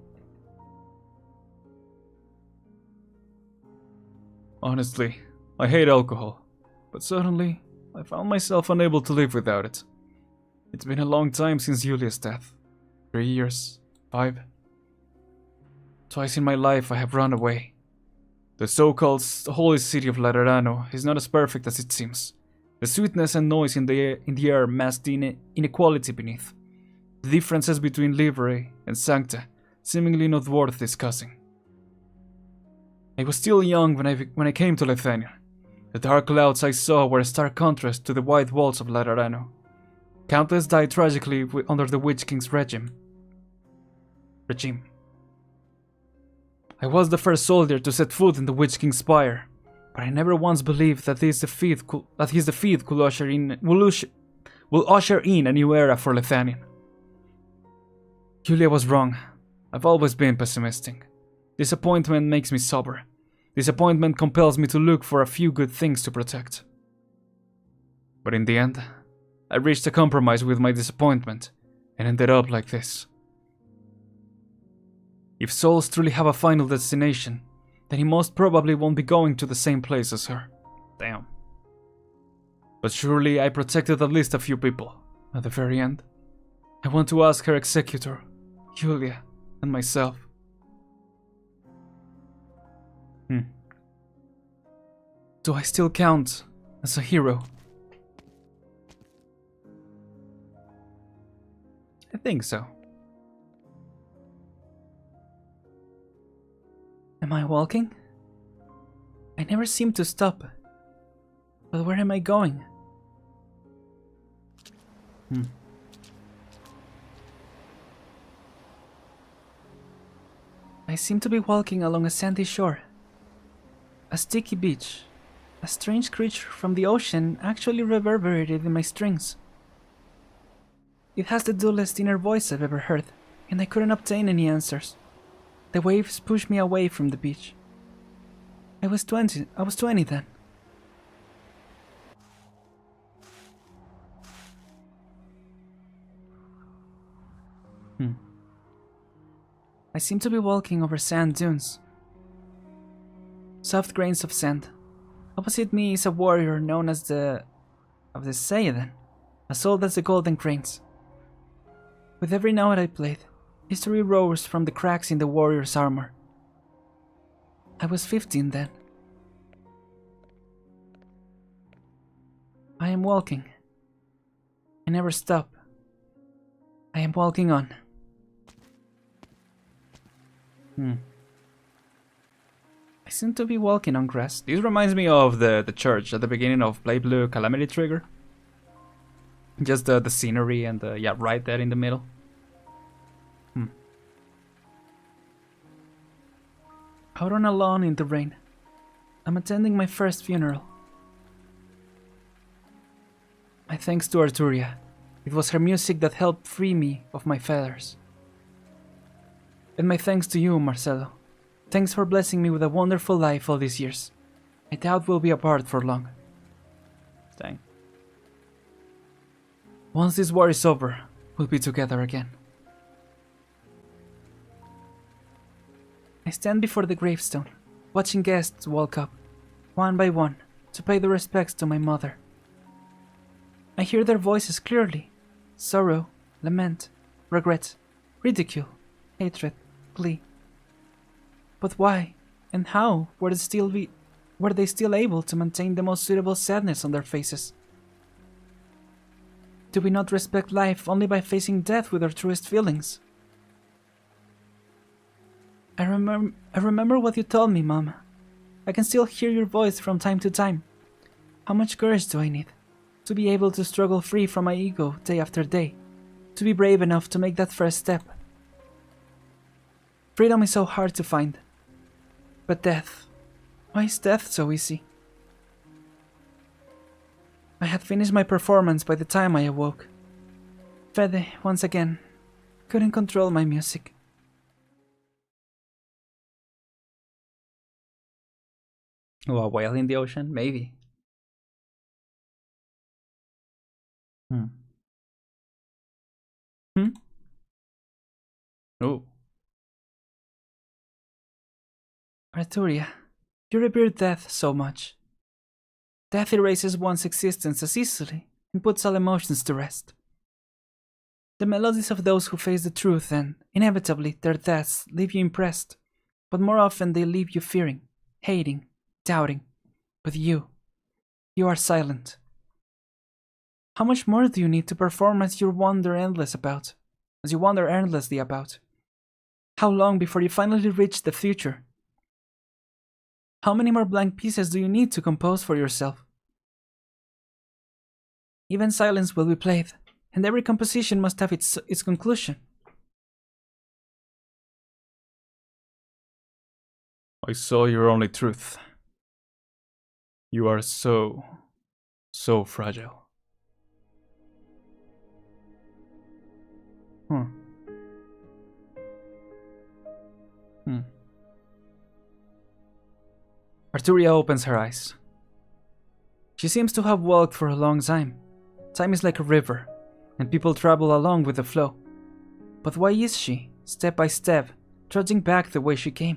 Honestly, I hate alcohol, but suddenly I found myself unable to live without it. It's been a long time since Julia's death. 3 years, 5. Twice in my life I have run away. The so-called holy city of Laterano is not as perfect as it seems. The sweetness and noise in the air mask the inequality beneath. The differences between Livery and Sancta seemingly not worth discussing. I was still young when I came to Lethania. The dark clouds I saw were a stark contrast to the white walls of Laterano. Countless died tragically under the Witch King's regime. I was the first soldier to set foot in the Witch King's spire, but I never once believed that his defeat will usher in a new era for Lethanian. Julia was wrong. I've always been pessimistic. Disappointment makes me sober. Disappointment compels me to look for a few good things to protect. But in the end, I reached a compromise with my disappointment and ended up like this. If souls truly have a final destination, then he most probably won't be going to the same place as her. Damn. But surely I protected at least a few people. At the very end, I want to ask her executor, Julia, and myself. Do I still count as a hero? I think so. Am I walking? I never seem to stop. But where am I going? I seem to be walking along a sandy shore. A sticky beach. A strange creature from the ocean actually reverberated in my strings. It has the dullest inner voice I've ever heard, and I couldn't obtain any answers. The waves pushed me away from the beach. I was 20 then. I seem to be walking over sand dunes. Soft grains of sand. Opposite me is a warrior known as the Seidan, a soul that's the golden grains. With every note I played, history rose from the cracks in the warrior's armor. I was 15 then. I am walking. I never stop. I am walking on. I seem to be walking on grass. This reminds me of the church at the beginning of Play Blue Calamity Trigger. Just the scenery and yeah, right there in the middle. Out on a lawn in the rain. I'm attending my first funeral. My thanks to Arturia. It was her music that helped free me of my feathers. And my thanks to you, Marcelo. Thanks for blessing me with a wonderful life all these years. I doubt we'll be apart for long. Dang. Once this war is over, we'll be together again. I stand before the gravestone, watching guests walk up, one by one, to pay their respects to my mother. I hear their voices clearly. Sorrow, lament, regret, ridicule, hatred, glee. But why and how were they still able to maintain the most suitable sadness on their faces? Do we not respect life only by facing death with our truest feelings? I remember what you told me, Mom. I can still hear your voice from time to time. How much courage do I need to be able to struggle free from my ego day after day, to be brave enough to make that first step? Freedom is so hard to find. But death, why is death so easy? I had finished my performance by the time I awoke. Fede, once again, couldn't control my music. Oh, a whale in the ocean? Maybe. Oh. Arturia, you revere death so much. Death erases one's existence as easily and puts all emotions to rest. The melodies of those who face the truth and, inevitably, their deaths leave you impressed, but more often they leave you fearing, hating, doubting. But you are silent. How much more do you need to perform as you wander endlessly about? How long before you finally reach the future? How many more blank pieces do you need to compose for yourself? Even silence will be played, and every composition must have its conclusion. I saw your only truth. You are so fragile. Arturia opens her eyes. She seems to have walked for a long time. Time is like a river, and people travel along with the flow. But why is she, step by step, trudging back the way she came?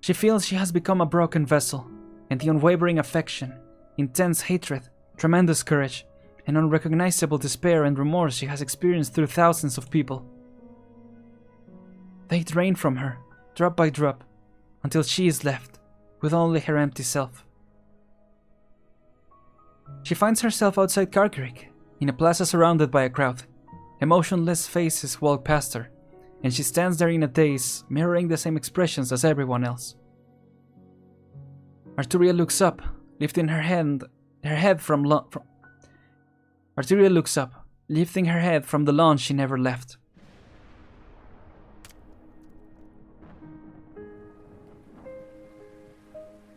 She feels she has become a broken vessel, and the unwavering affection, intense hatred, tremendous courage, and unrecognizable despair and remorse she has experienced through thousands of people. They drain from her, drop by drop, until she is left, with only her empty self. She finds herself outside Karkarik, in a plaza surrounded by a crowd. Emotionless faces walk past her, and she stands there in a daze, mirroring the same expressions as everyone else. Arturia looks up, lifting her head from Arturia looks up, lifting her head from the lawn she never left.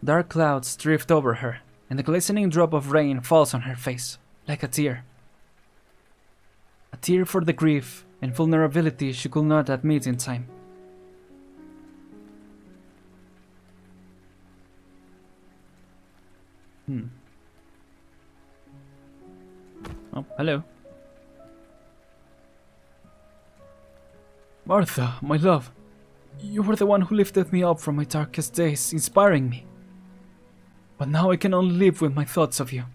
Dark clouds drift over her, and a glistening drop of rain falls on her face, like a tear. A tear for the grief and vulnerability she could not admit in time. Oh, hello. Martha, my love. You were the one who lifted me up from my darkest days, inspiring me. But now I can only live with my thoughts of you.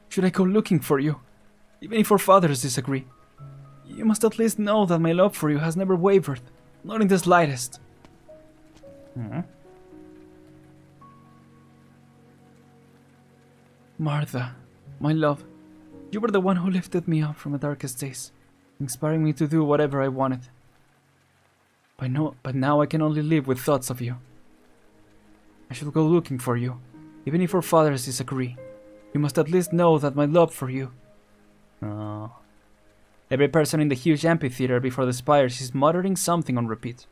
Should I go looking for you? Even if our fathers disagree. You must at least know that my love for you has never wavered, not in the slightest. Martha, my love, you were the one who lifted me up from the darkest days, inspiring me to do whatever I wanted. But now I can only live with thoughts of you. I should go looking for you, even if our fathers disagree. You must at least know that my love for you. Oh. Every person in the huge amphitheater before the spires is muttering something on repeat.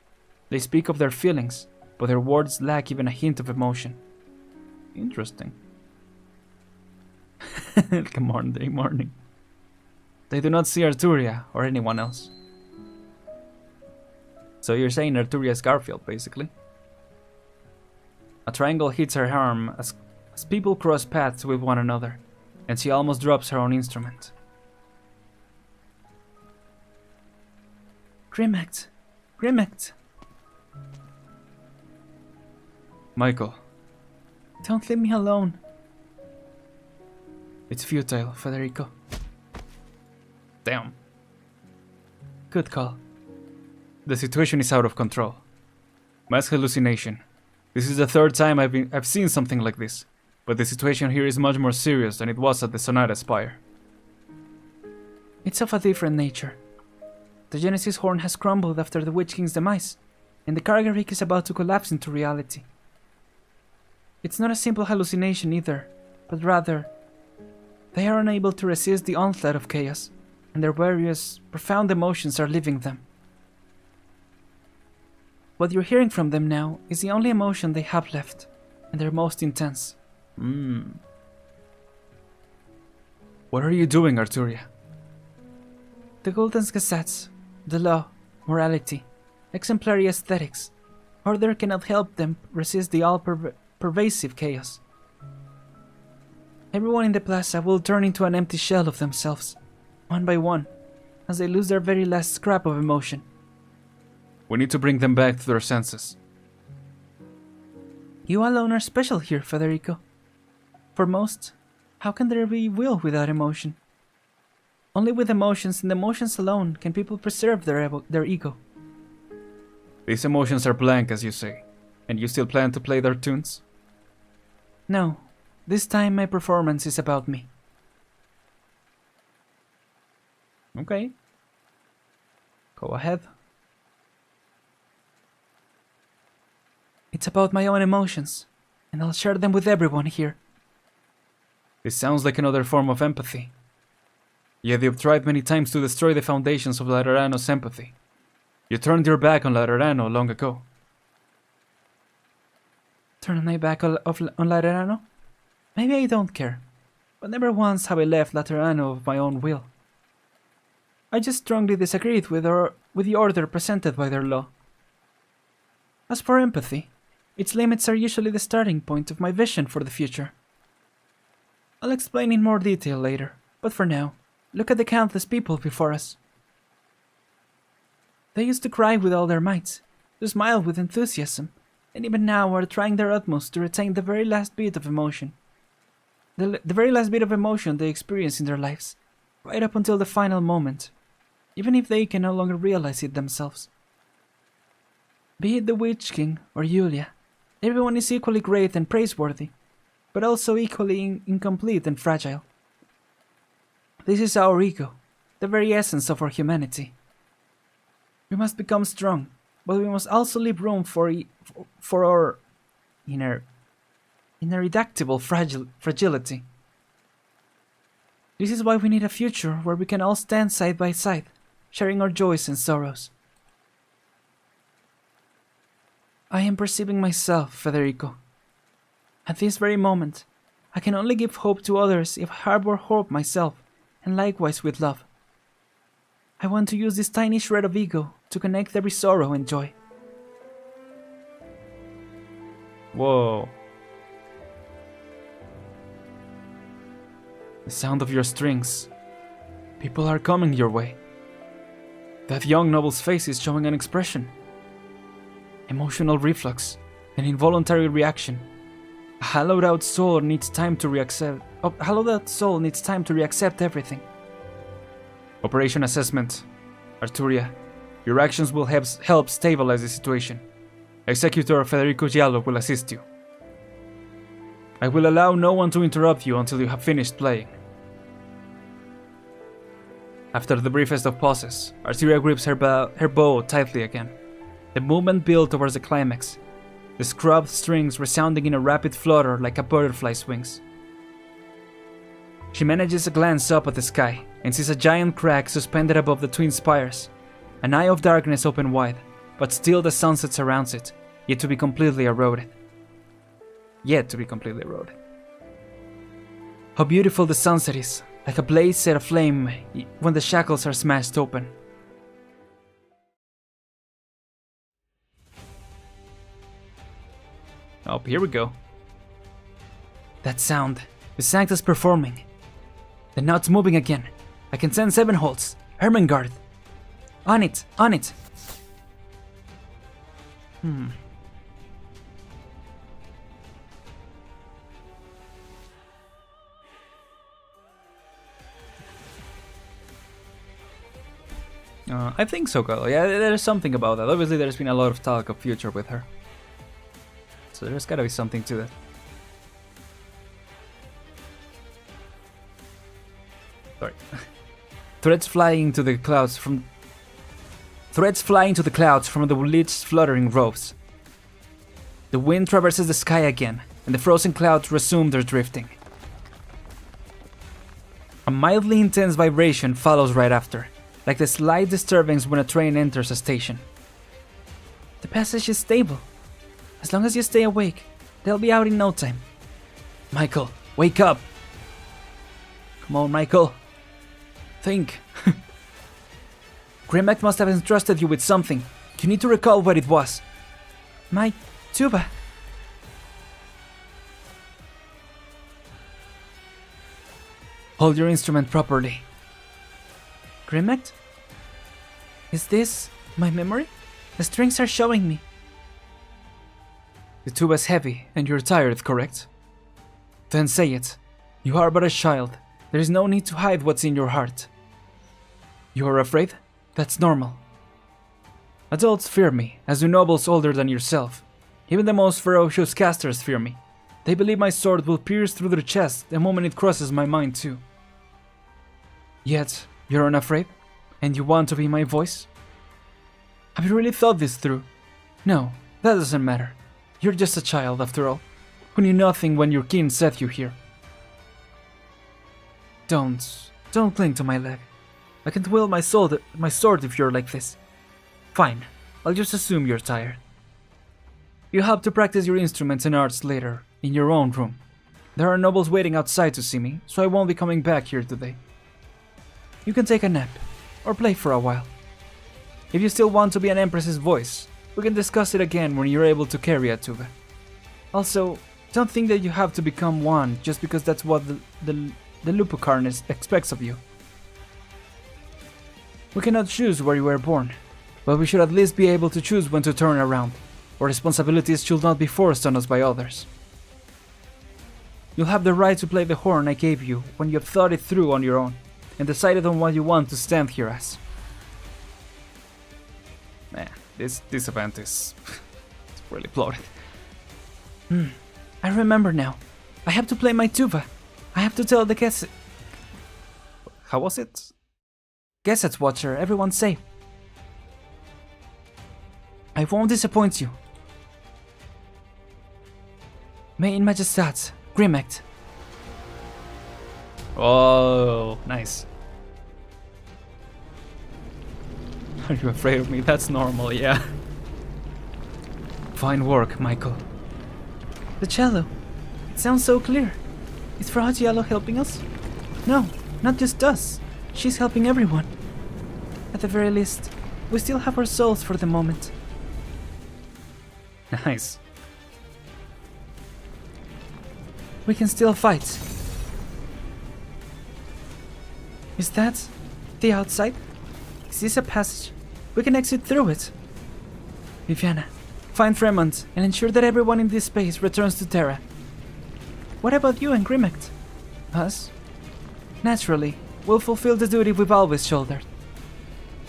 They speak of their feelings, but their words lack even a hint of emotion. Interesting. Like a Monday morning. They do not see Arturia or anyone else. So you're saying Arturia's Garfield, basically. A triangle hits her arm as people cross paths with one another, and she almost drops her own instrument. Grimmett! Grimmett! Michael. Don't leave me alone. It's futile, Federico. Damn. Good call. The situation is out of control. Mass hallucination. This is the third time I've seen something like this, but the situation here is much more serious than it was at the Sonata Spire. It's of a different nature. The Genesis Horn has crumbled after the Witch King's demise, and the Kargarik is about to collapse into reality. It's not a simple hallucination either, but rather, they are unable to resist the onslaught of chaos, and their various, profound emotions are leaving them. What you're hearing from them now is the only emotion they have left, and their most intense. What are you doing, Arturia? The Golden Gazettes, the law, morality, exemplary aesthetics, order cannot help them resist the all-pervasive chaos. Everyone in the plaza will turn into an empty shell of themselves, one by one, as they lose their very last scrap of emotion. We need to bring them back to their senses. You alone are special here, Federico. For most, how can there be will without emotion? Only with emotions and emotions alone can people preserve their ego. These emotions are blank, as you say, and you still plan to play their tunes? No, this time my performance is about me. Okay. Go ahead. It's about my own emotions, and I'll share them with everyone here. This sounds like another form of empathy. Yet you've tried many times to destroy the foundations of Laterano's empathy. You turned your back on Laterano long ago. Turn my back on Laterano? Maybe I don't care, but never once have I left Laterano of my own will. I just strongly disagreed with the order presented by their law. As for empathy, Its limits are usually the starting point of my vision for the future. I'll explain in more detail later, but for now, look at the countless people before us. They used to cry with all their might, to smile with enthusiasm, and even now are trying their utmost to retain the very last bit of emotion. The very last bit of emotion they experience in their lives, right up until the final moment, even if they can no longer realize it themselves. Be it the Witch King or Yulia, everyone is equally great and praiseworthy, but also equally incomplete and fragile. This is our ego, the very essence of our humanity. We must become strong, but we must also leave room for our irreducible fragility. This is why we need a future where we can all stand side by side, sharing our joys and sorrows. I am perceiving myself, Federico. At this very moment, I can only give hope to others if I harbor hope myself, and likewise with love. I want to use this tiny shred of ego to connect every sorrow and joy. Whoa. The sound of your strings. People are coming your way. That young noble's face is showing an expression. Emotional reflux, an involuntary reaction. A hallowed out soul needs time to reaccept everything. Operation assessment. Arturia, your actions will help stabilize the situation. Executor Federico Giallo will assist you. I will allow no one to interrupt you until you have finished playing. After the briefest of pauses, Arturia grips her bow tightly again. The movement built towards the climax, the scrubbed strings resounding in a rapid flutter like a butterfly's wings. She manages a glance up at the sky and sees a giant crack suspended above the twin spires, an eye of darkness open wide, but still the sunset surrounds it, yet to be completely eroded. How beautiful the sunset is, like a blaze set aflame when the shackles are smashed open. Oh, here we go. That sound, the Sanctus performing. The knot's moving again. I can sense 7 holds. Ermengarde. On it. I think so, Carlo. Yeah, there's something about that. Obviously, there's been a lot of talk of future with her. So there's gotta be something to that. Sorry. Threads flying to the clouds from the bleached fluttering ropes. The wind traverses the sky again, and the frozen clouds resume their drifting. A mildly intense vibration follows right after, like the slight disturbance when a train enters a station. The passage is stable. As long as you stay awake, they'll be out in no time. Michael, wake up! Come on, Michael. Think. Grimmack must have entrusted you with something. You need to recall what it was. My tuba. Hold your instrument properly. Grimmack? Is this my memory? The strings are showing me. The tuba's heavy and you're tired, correct? Then say it. You are but a child. There is no need to hide what's in your heart. You are afraid? That's normal. Adults fear me, as do nobles older than yourself. Even the most ferocious casters fear me. They believe my sword will pierce through their chest the moment it crosses my mind too. Yet, you're unafraid? And you want to be my voice? Have you really thought this through? No, that doesn't matter. You're just a child, after all, who knew nothing when your kin set you here. Don't cling to my leg. I can't wield my sword if you're like this. Fine, I'll just assume you're tired. You'll have to practice your instruments and arts later, in your own room. There are nobles waiting outside to see me, so I won't be coming back here today. You can take a nap, or play for a while. If you still want to be an empress's voice, we can discuss it again when you're able to carry a tuba. Also, don't think that you have to become one just because that's what the Lupukarn expects of you. We cannot choose where you were born, but we should at least be able to choose when to turn around. Our responsibilities should not be forced on us by others. You'll have the right to play the horn I gave you when you have thought it through on your own and decided on what you want to stand here as. Man, this event is it's really plotted. I remember now. I have to play my tuba. I have to tell the guests. How was it? Guests Watcher, everyone's safe. I won't disappoint you. May in Majestat, Grimmect. Oh, nice. Are you afraid of me? That's normal, yeah. Fine work, Michael. The cello. It sounds so clear. Is Fraggiello helping us? No, not just us. She's helping everyone. At the very least, we still have our souls for the moment. Nice. We can still fight. Is that the outside? Is this a passage? We can exit through it. Viviana, find Fremont and ensure that everyone in this space returns to Terra. What about you and Grimmect? Us? Naturally, we'll fulfill the duty we've always shouldered.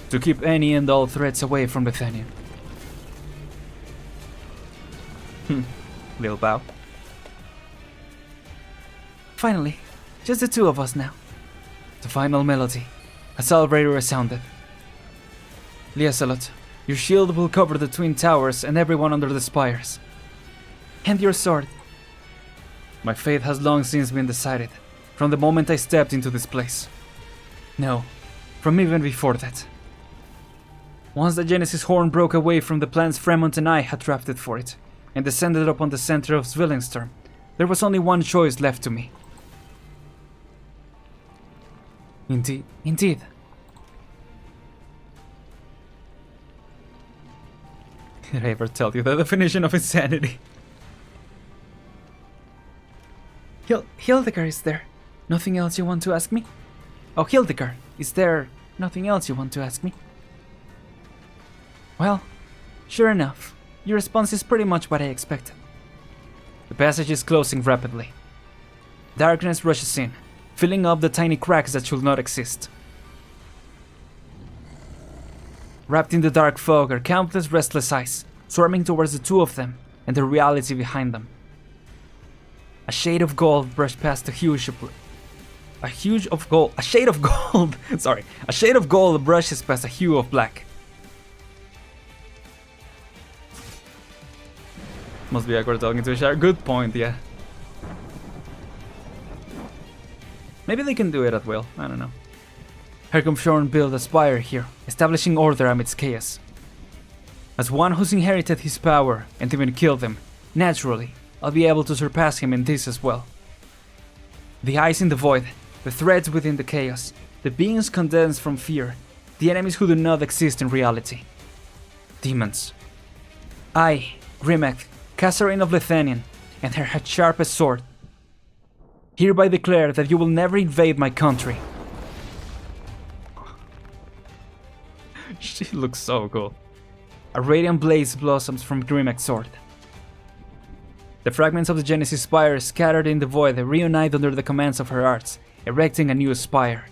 To keep any and all threats away from Bethania. Little bow. Finally, just the two of us now. The final melody, a salvator resounded. Lieselot, your shield will cover the twin towers and everyone under the spires. Hand your sword. My fate has long since been decided, from the moment I stepped into this place. No, from even before that. Once the Genesis horn broke away from the plans Fremont and I had drafted for it, and descended upon the center of Zwillingstürme, there was only one choice left to me. Indeed. Did I ever tell you the definition of insanity? Hildegard is there. Nothing else you want to ask me? Oh, Hildegard, is there nothing else you want to ask me? Well, sure enough, your response is pretty much what I expected. The passage is closing rapidly. Darkness rushes in, filling up the tiny cracks that should not exist. Wrapped in the dark fog are countless restless eyes, swarming towards the two of them and the reality behind them. A shade of gold brushed past a shade of gold brushes past a hue of black. Must be awkward talking to a shark. Good point, yeah. Maybe they can do it at will, I don't know. Hercomshorn built a spire here, establishing order amidst chaos. As one who's inherited his power and even killed him, naturally, I'll be able to surpass him in this as well. The eyes in the void, the threads within the chaos, the beings condensed from fear, the enemies who do not exist in reality. Demons. I, Grimmect, Kasserine of Lethanian, and her sharpest sword, hereby declare that you will never invade my country. She looks so cool. A radiant blaze blossoms from Grimmect's sword. The fragments of the Genesis spire scattered in the void reunite under the commands of her arts, erecting a new spire.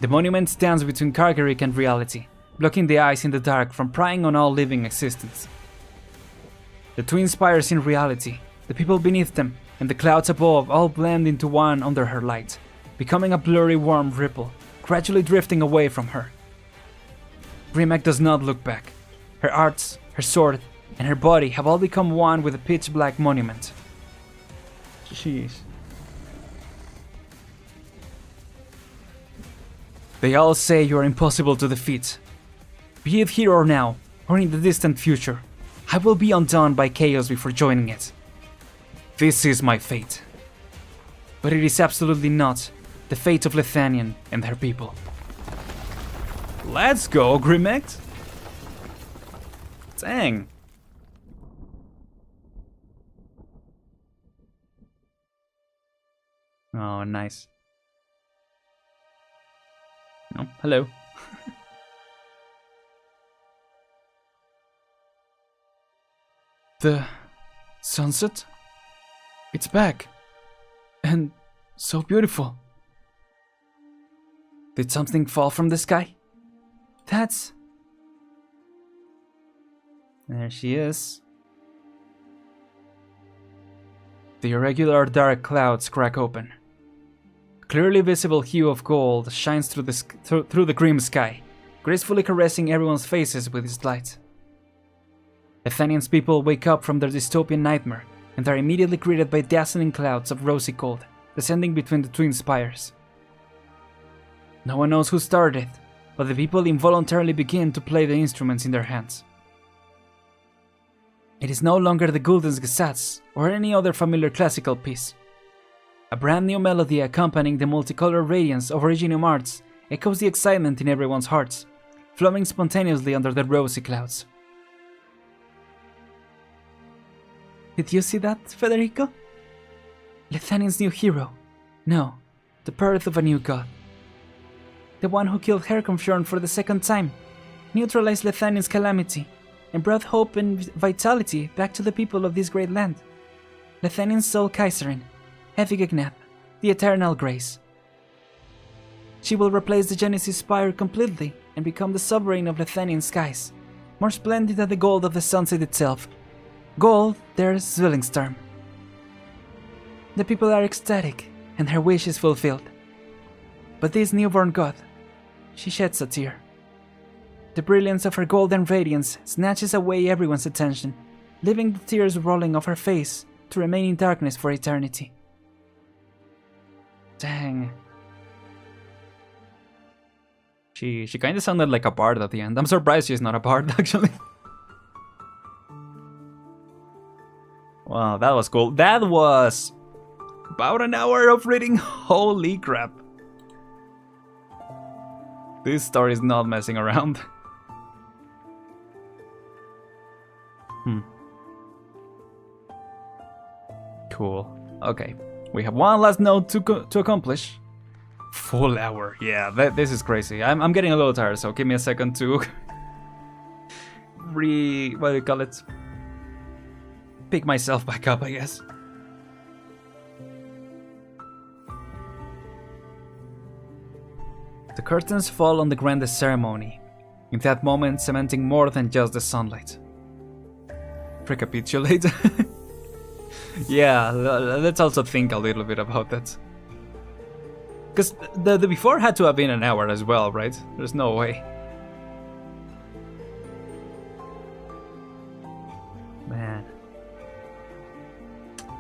The monument stands between Kargerik and reality, blocking the eyes in the dark from prying on all living existence. The twin spires in reality, the people beneath them, and the clouds above all blend into one under her light, becoming a blurry warm ripple, gradually drifting away from her. Grimmect does not look back. Her arts, her sword, and her body have all become one with the pitch-black monument. Jeez. They all say you are impossible to defeat. Be it here or now, or in the distant future, I will be undone by chaos before joining it. This is my fate. But it is absolutely not the fate of Lethanian and her people. Let's go, Grimmect! Dang. Oh, nice. Oh, hello. The sunset? It's back. And so beautiful. Did something fall from the sky? That's... There she is. The irregular dark clouds crack open. A clearly visible hue of gold shines through the grim sky, gracefully caressing everyone's faces with its light. Athenian's people wake up from their dystopian nightmare and are immediately greeted by dazzling clouds of rosy gold descending between the twin spires. No one knows who started it, but the people involuntarily begin to play the instruments in their hands. It is no longer the Gulden's Gesetz or any other familiar classical piece. A brand new melody accompanying the multicolored radiance of Originium Arts echoes the excitement in everyone's hearts, flowing spontaneously under the rosy clouds. Did you see that, Federico? Lethanian's new hero. No, the birth of a new god. The one who killed Herkomfjorn for the second time, neutralized Lethanian's calamity, and brought hope and vitality back to the people of this great land. Lethanian's sole Kaiserin, Evigagnap, the Eternal Grace. She will replace the Genesis Spire completely and become the sovereign of Lethanian skies, more splendid than the gold of the sunset itself. Gold, there's Zwillingstürme. The people are ecstatic, and her wish is fulfilled. But this newborn god, she sheds a tear. The brilliance of her golden radiance snatches away everyone's attention, leaving the tears rolling off her face to remain in darkness for eternity. Dang. She kinda sounded like a bard at the end. I'm surprised she's not a bard, actually. Wow, that was cool. That was about an hour of reading. Holy crap. This story is not messing around. Cool. Okay. We have one last note to accomplish. Full hour. Yeah, this is crazy. I'm getting a little tired, so give me a second to what do you call it? Pick myself back up, I guess. The curtains fall on the grandest ceremony, in that moment cementing more than just the sunlight. Recapitulate. Yeah, let's also think a little bit about that. Because the before had to have been an hour as well, right? There's no way. Man.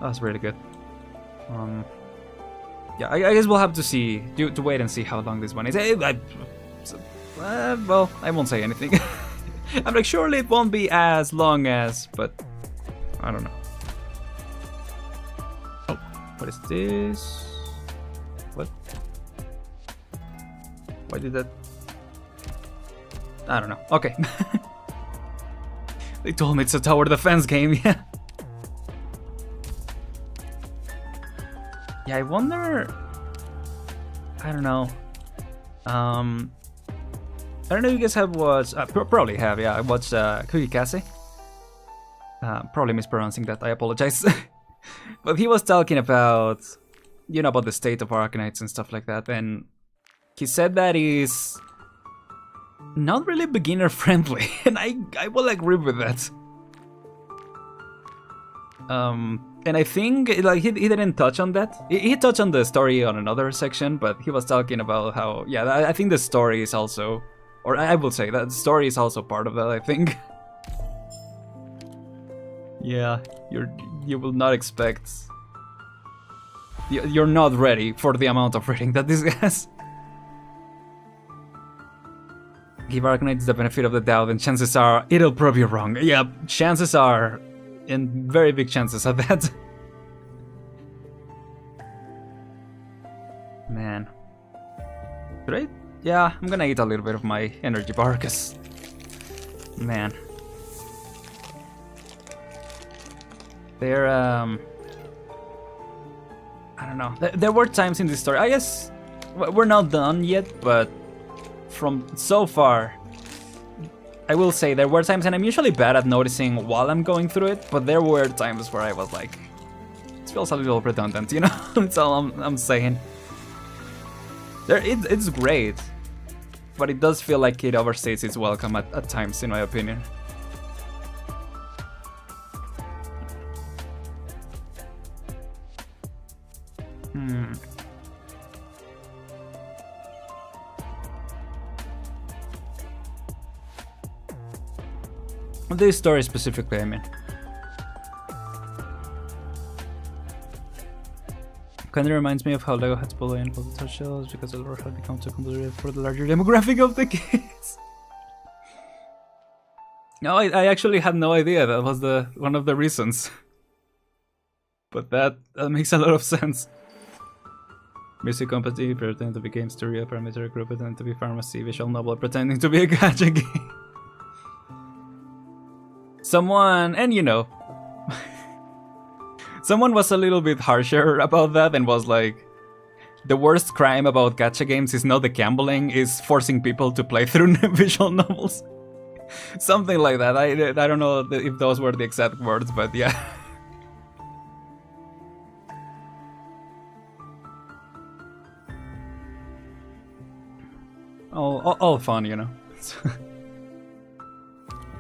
That was really good. Yeah, I guess we'll have to see, to wait and see how long this one is. Well, I won't say anything. I'm like, surely it won't be as long as, but I don't know. Oh, what is this? What? Why did that? I don't know. Okay. They told me it's a tower defense game, yeah. Yeah, I wonder... I don't know. I don't know if you guys have watched... probably have, yeah. I watched Kugikase. Probably mispronouncing that, I apologize. But he was talking about... You know, about the state of Arknights and stuff like that. And he said that is... not really beginner friendly. And I will agree with that. And I think like he didn't touch on that. He touched on the story on another section, but he was talking about how, yeah, I think the story is also, or I will say that the story is also part of that, I think. Yeah, you will not expect, you're not ready for the amount of reading that this has. Give Arknights the benefit of the doubt, and chances are it'll prove you wrong. Yeah, chances are. And very big chances of that. Man. Right? Yeah, I'm gonna eat a little bit of my energy bar, cause... Man. They're, I don't don't know. There were times in this story, I guess we're not done yet, but from so far, I will say there were times, and I'm usually bad at noticing while I'm going through it, but there were times where I was like, it feels a little redundant, you know? That's all I'm saying. It's great, but it does feel like it overstays its welcome at times, in my opinion. This story specifically, I mean. Kinda reminds me of how LEGO had to pull in both shells because the lore had become too competitive for the larger demographic of the kids. No, I actually had no idea that was one of the reasons. But that makes a lot of sense. Music company pretending to be game studio, paramilitary group pretending to be pharmacy, visual novel pretending to be a gacha game. Someone, and you know, someone was a little bit harsher about that and was like, the worst crime about gacha games is not the gambling, is forcing people to play through visual novels. Something like that. I don't know if those were the exact words, but yeah. All fun, you know.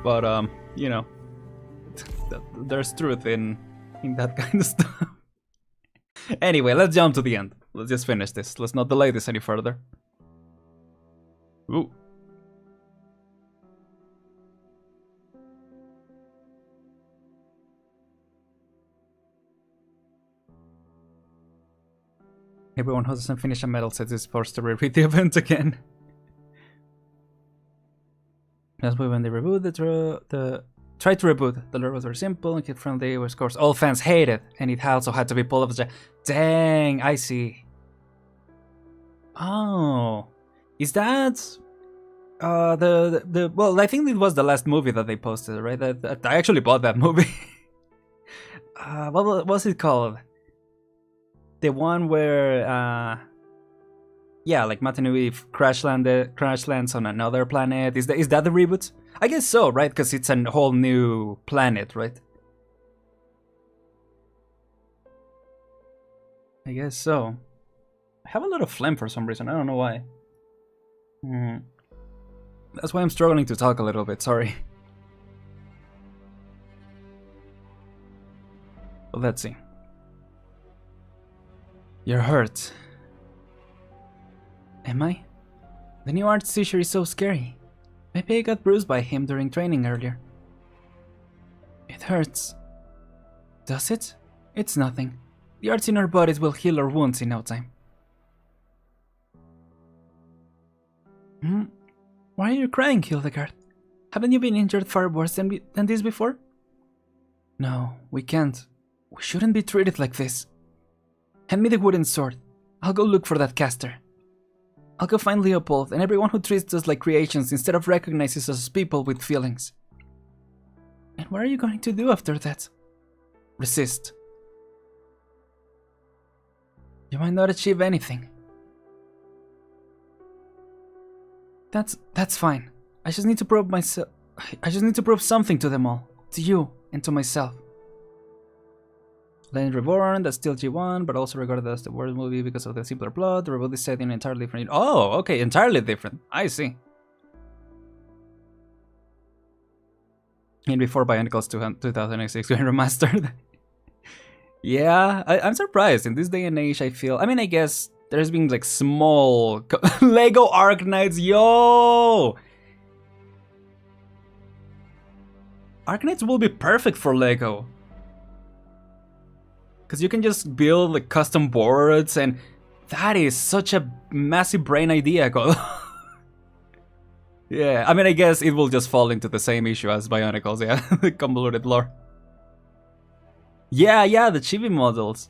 But you know, there's truth in that kind of stuff. Anyway, let's jump to the end. Let's just finish this. Let's not delay this any further. Ooh. Everyone who doesn't finish a medal set is forced to repeat the event again. That's why when they reboot try to reboot, the lure was very simple and kid-friendly, which of course all fans hated, and it also had to be pulled off. Dang, I see. Oh, is that well, I think it was the last movie that they posted, right? I actually bought that movie. What was it called? The one where yeah, like Matanui crash lands on another planet. Is that the reboot? I guess so, right? Because it's a whole new planet, right? I guess so. I have a lot of phlegm for some reason. I don't know why. That's why I'm struggling to talk a little bit. Sorry. Well, let's see. You're hurt. Am I? The new art teacher is so scary. Maybe I got bruised by him during training earlier. It hurts. Does it? It's nothing. The arts in our bodies will heal our wounds in no time. Why are you crying, Hildegard? Haven't you been injured far worse than this before? No, we can't. We shouldn't be treated like this. Hand me the wooden sword. I'll go look for that caster. I'll go find Leopold and everyone who treats us like creations instead of recognizes us as people with feelings. And what are you going to do after that? Resist. You might not achieve anything. That's fine. I just need to prove myself. I just need to prove something to them all. To you and to myself. Legend Reborn, that's still G1, but also regarded as the worst movie because of the simpler plot. The reboot is set in an entirely different... Oh, okay, entirely different. I see. And before Bionicles 2006 when remastered. Yeah, I'm surprised. In this day and age, I feel... I mean, I guess there's been like small... Lego Arknights, yo! Arknights will be perfect for Lego. Because you can just build like custom boards, and that is such a massive brain idea. Yeah, I mean, I guess it will just fall into the same issue as Bionicles, yeah, the convoluted lore. Yeah, the chibi models.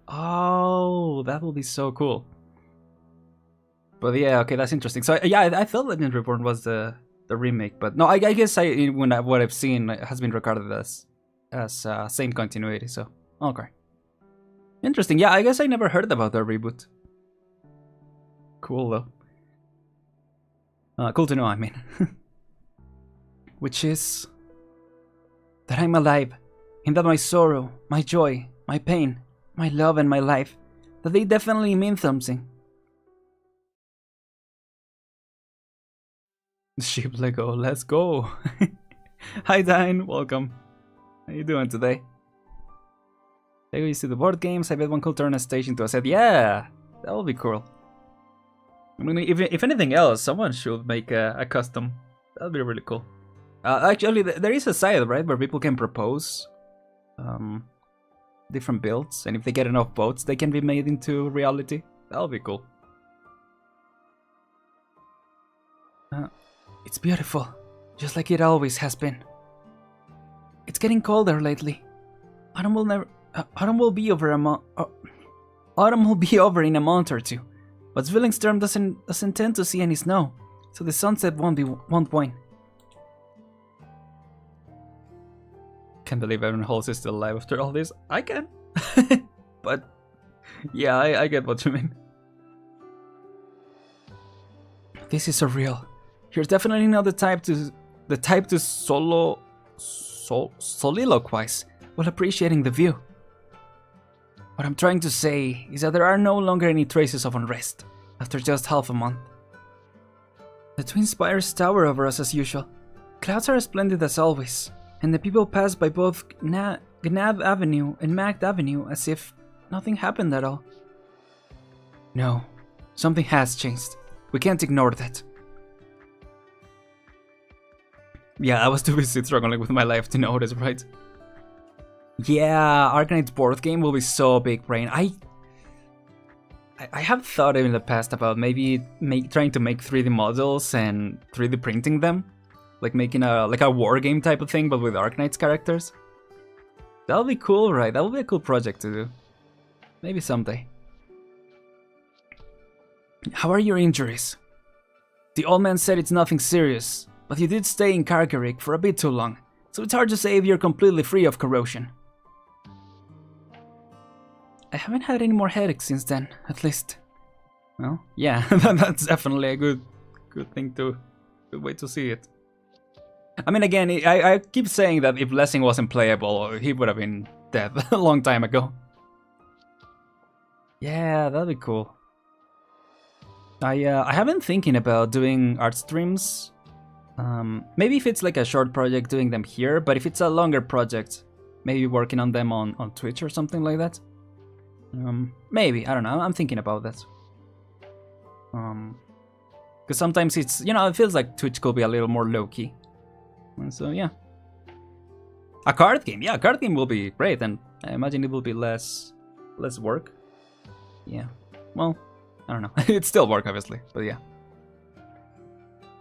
Oh, that will be so cool. But yeah, okay, that's interesting. So yeah, I thought Legend Reborn was the remake, but no, I guess what I've seen has been regarded as same continuity. So okay. Interesting. Yeah, I guess I never heard about their reboot. Cool though. Cool to know, I mean. Which is that I'm alive, and that my sorrow, my joy, my pain, my love and my life, that they definitely mean something. Sheep Lego, let's go. Hi Dine, welcome. How you doing today? Lego, you see the board games, I bet one could turn a stage into a set. Yeah, that would be cool. I mean, if anything else, someone should make a custom. That would be really cool. Actually, there is a site, right, where people can propose different builds, and if they get enough votes, they can be made into reality. That'll be cool. It's beautiful, just like it always has been. It's getting colder lately. Autumn will be over in a month or two, but Zwillingstürme doesn't tend to see any snow, so the sunset won't wane. Can't believe Aren L2D is still alive after all this. I can, but yeah, I get what you mean. This is surreal. You're definitely not the type to soliloquize while appreciating the view. What I'm trying to say is that there are no longer any traces of unrest after just half a month. The twin spires tower over us as usual. Clouds are as splendid as always, and the people pass by both Gnab Avenue and Magd Avenue as if nothing happened at all. No, something has changed. We can't ignore that. Yeah, I was too busy struggling with my life to notice, right? Yeah, Arknights board game will be so big brain. I have thought in the past about maybe trying to make 3D models and 3D printing them. Like making a war game type of thing, but with Arknights characters. That'll be cool, right? That would be a cool project to do. Maybe someday. How are your injuries? The old man said it's nothing serious, but you did stay in Karkarik for a bit too long, so it's hard to say if you're completely free of corrosion. I haven't had any more headaches since then, at least. Well, yeah, that's definitely a good thing to, good way to see it. I mean, again, I keep saying that if Lessing wasn't playable, he would have been dead a long time ago. Yeah, that'd be cool. I have been thinking about doing art streams. Maybe if it's like a short project, doing them here, but if it's a longer project, maybe working on them on Twitch or something like that. Maybe, I don't know, I'm thinking about that. Because sometimes it's, you know, it feels like Twitch could be a little more low-key. And so, yeah. A card game, yeah, a card game will be great, and I imagine it will be less work. Yeah, well, I don't know, it's still work, obviously, but yeah.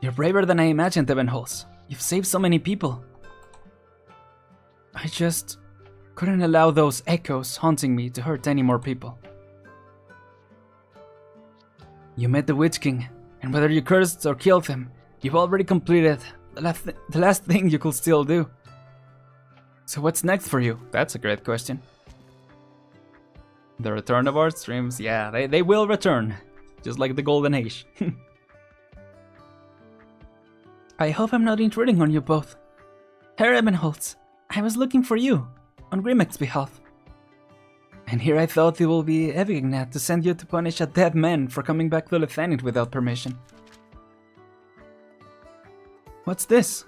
You're braver than I imagined, Ebenholz. You've saved so many people. I just couldn't allow those echoes haunting me to hurt any more people. You met the Witch King, and whether you cursed or killed him, you've already completed the last thing you could still do. So what's next for you? That's a great question. The return of art streams, yeah, they will return. Just like the Golden Age. I hope I'm not intruding on you both. Herr Ebenholz, I was looking for you, on Grimek's behalf. And here I thought it would be Evignat to send you to punish a dead man for coming back to Lefanian without permission. What's this?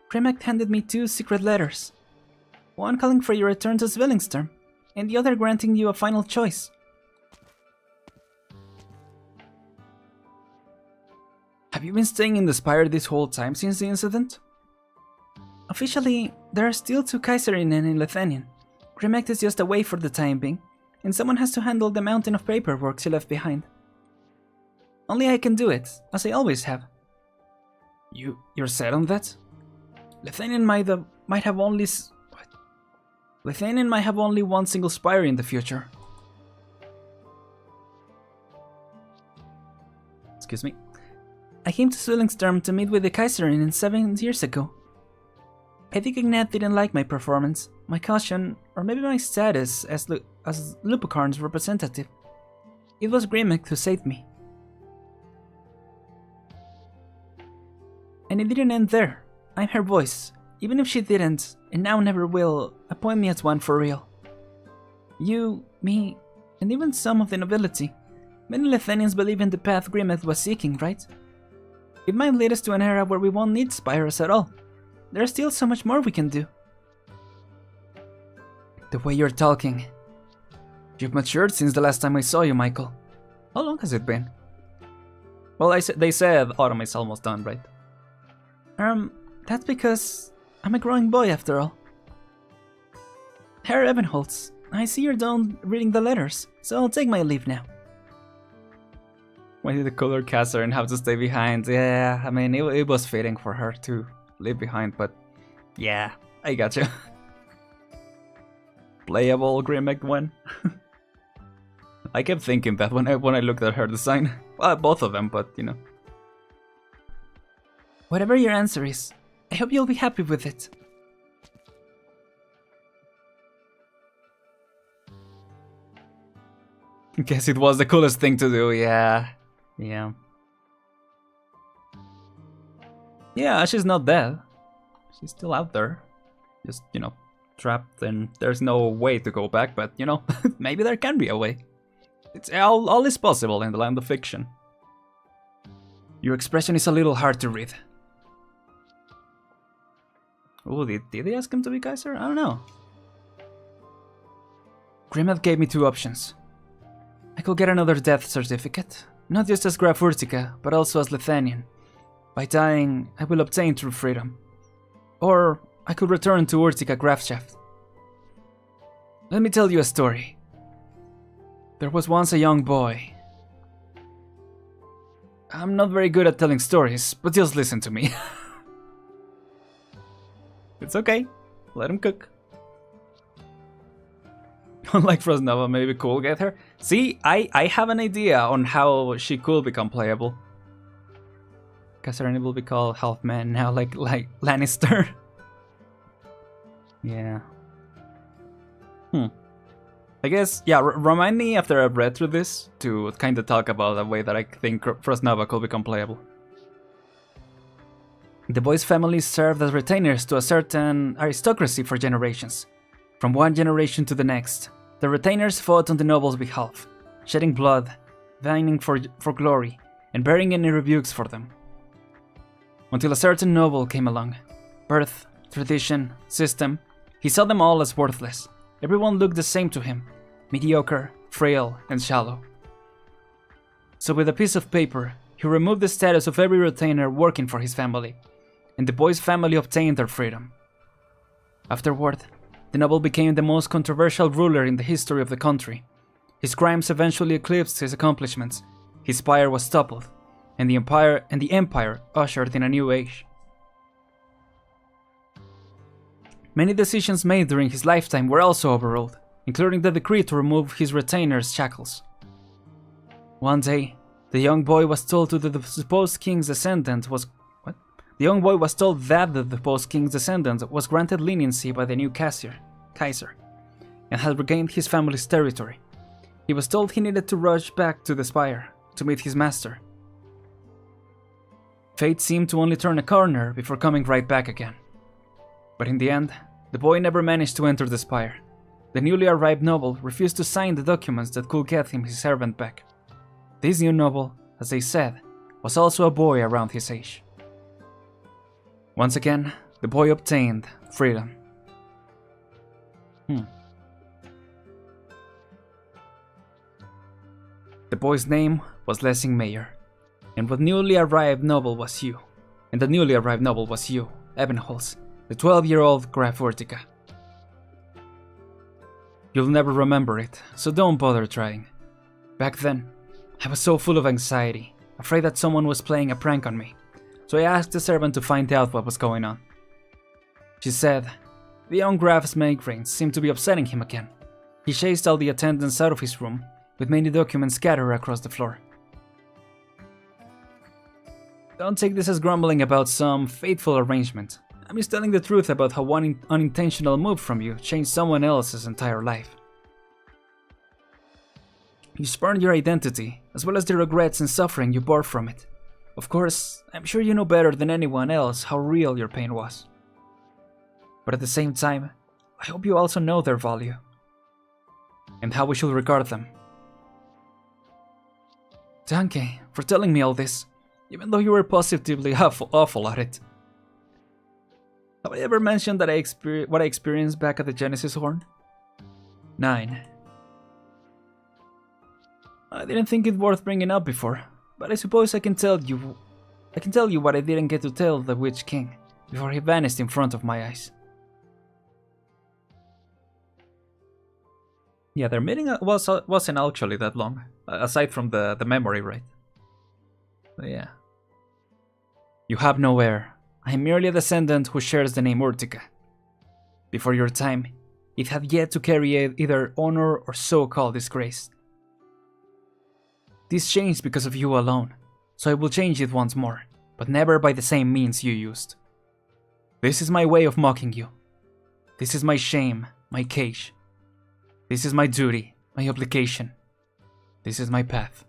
Grimek handed me 2 secret letters. One calling for your return to Zwillingstürme, and the other granting you a final choice. Have you been staying in the Spire this whole time since the incident? Officially, there are still 2 Kaiserinnen in Lefanian. Grimek is just away for the time being, and someone has to handle the mountain of paperwork she left behind. Only I can do it, as I always have. You're set on that? Lefanian might have only Lefanian might have only one single spire in the future. Excuse me. I came to Zwillingstürme to meet with the Kaiserinnen 7 years ago. I think Ignat didn't like my performance, my caution, or maybe my status as Lupicarn's representative. It was Grimmick who saved me. And it didn't end there. I'm her voice, even if she didn't, and now never will, appoint me as one for real. You, me, and even some of the nobility. Many Lethanians believe in the path Grimmick was seeking, right? It might lead us to an era where we won't need spires at all. There's still so much more we can do. The way you're talking. You've matured since the last time I saw you, Michael. How long has it been? Well, they said autumn is almost done, right? That's because I'm a growing boy after all. Herr Ebenholz, I see you're done reading the letters, so I'll take my leave now. Why did the color caster and have to stay behind? Yeah, I mean, it was fitting for her to leave behind, but yeah, I gotcha. Playable Grimmick one. I kept thinking that when I looked at her design. Well, both of them, but you know. Whatever your answer is, I hope you'll be happy with it. Guess it was the coolest thing to do, yeah. Yeah. Yeah, she's not dead. She's still out there. Just, you know, trapped and there's no way to go back, but, you know, maybe there can be a way. It's all is possible in the land of fiction. Your expression is a little hard to read. Oh, did they ask him to be Kaiser? I don't know. Grimmath gave me two options. I could get another death certificate, not just as Graf Urtica, but also as Lethanian. By dying, I will obtain true freedom. Or I could return to Urtica Grafschaft. Let me tell you a story. There was once a young boy. I'm not very good at telling stories, but just listen to me. It's okay, let him cook. Unlike Frostnova, maybe cool get her. See, I have an idea on how she could become playable. Kasserine will be called half man now, like Lannister. Yeah. I guess, yeah, remind me after I've read through this to kind of talk about the way that I think Frostnova could become playable. The boys' families served as retainers to a certain aristocracy for generations. From one generation to the next, the retainers fought on the nobles' behalf, shedding blood, vying for glory, and bearing any rebukes for them. Until a certain noble came along. Birth, tradition, system, he saw them all as worthless. Everyone looked the same to him, mediocre, frail, and shallow. So with a piece of paper, he removed the status of every retainer working for his family, and the boys' family obtained their freedom. Afterward, the noble became the most controversial ruler in the history of the country. His crimes eventually eclipsed his accomplishments, his spire was toppled, and the empire ushered in a new age. Many decisions made during his lifetime were also overruled, including the decree to remove his retainer's shackles. One day, the young boy was told that the supposed king's descendant was granted leniency by the new Kaiser, and had regained his family's territory. He was told he needed to rush back to the spire to meet his master. Fate seemed to only turn a corner before coming right back again. But in the end, the boy never managed to enter the spire. The newly arrived noble refused to sign the documents that could get him his servant back. This new noble, as they said, was also a boy around his age. Once again, the boy obtained freedom. The boy's name was Lessing Mayer, and the newly arrived noble was you, Ebenholz, the 12-year-old Graf Urtica. You'll never remember it, so don't bother trying. Back then, I was so full of anxiety, afraid that someone was playing a prank on me, so I asked the servant to find out what was going on. She said, the young Graf's migraines seemed to be upsetting him again. He chased all the attendants out of his room, with many documents scattered across the floor. Don't take this as grumbling about some fateful arrangement. I'm just telling the truth about how one unintentional move from you changed someone else's entire life. You spurned your identity, as well as the regrets and suffering you bore from it. Of course, I'm sure you know better than anyone else how real your pain was. But at the same time, I hope you also know their value. And how we should regard them. Danke for telling me all this, even though you were positively awful at it. Have I ever mentioned that what I experienced back at the Genesis Horn? 9. I didn't think it worth bringing up before, but I suppose I can tell you what I didn't get to tell the Witch King before he vanished in front of my eyes. Yeah, their meeting wasn't actually that long, aside from the memory, right? So yeah. You have no heir. I am merely a descendant who shares the name Urtica. Before your time, it had yet to carry either honor or so-called disgrace. This changed because of you alone, so I will change it once more, but never by the same means you used. This is my way of mocking you. This is my shame, my cage. This is my duty, my obligation. This is my path.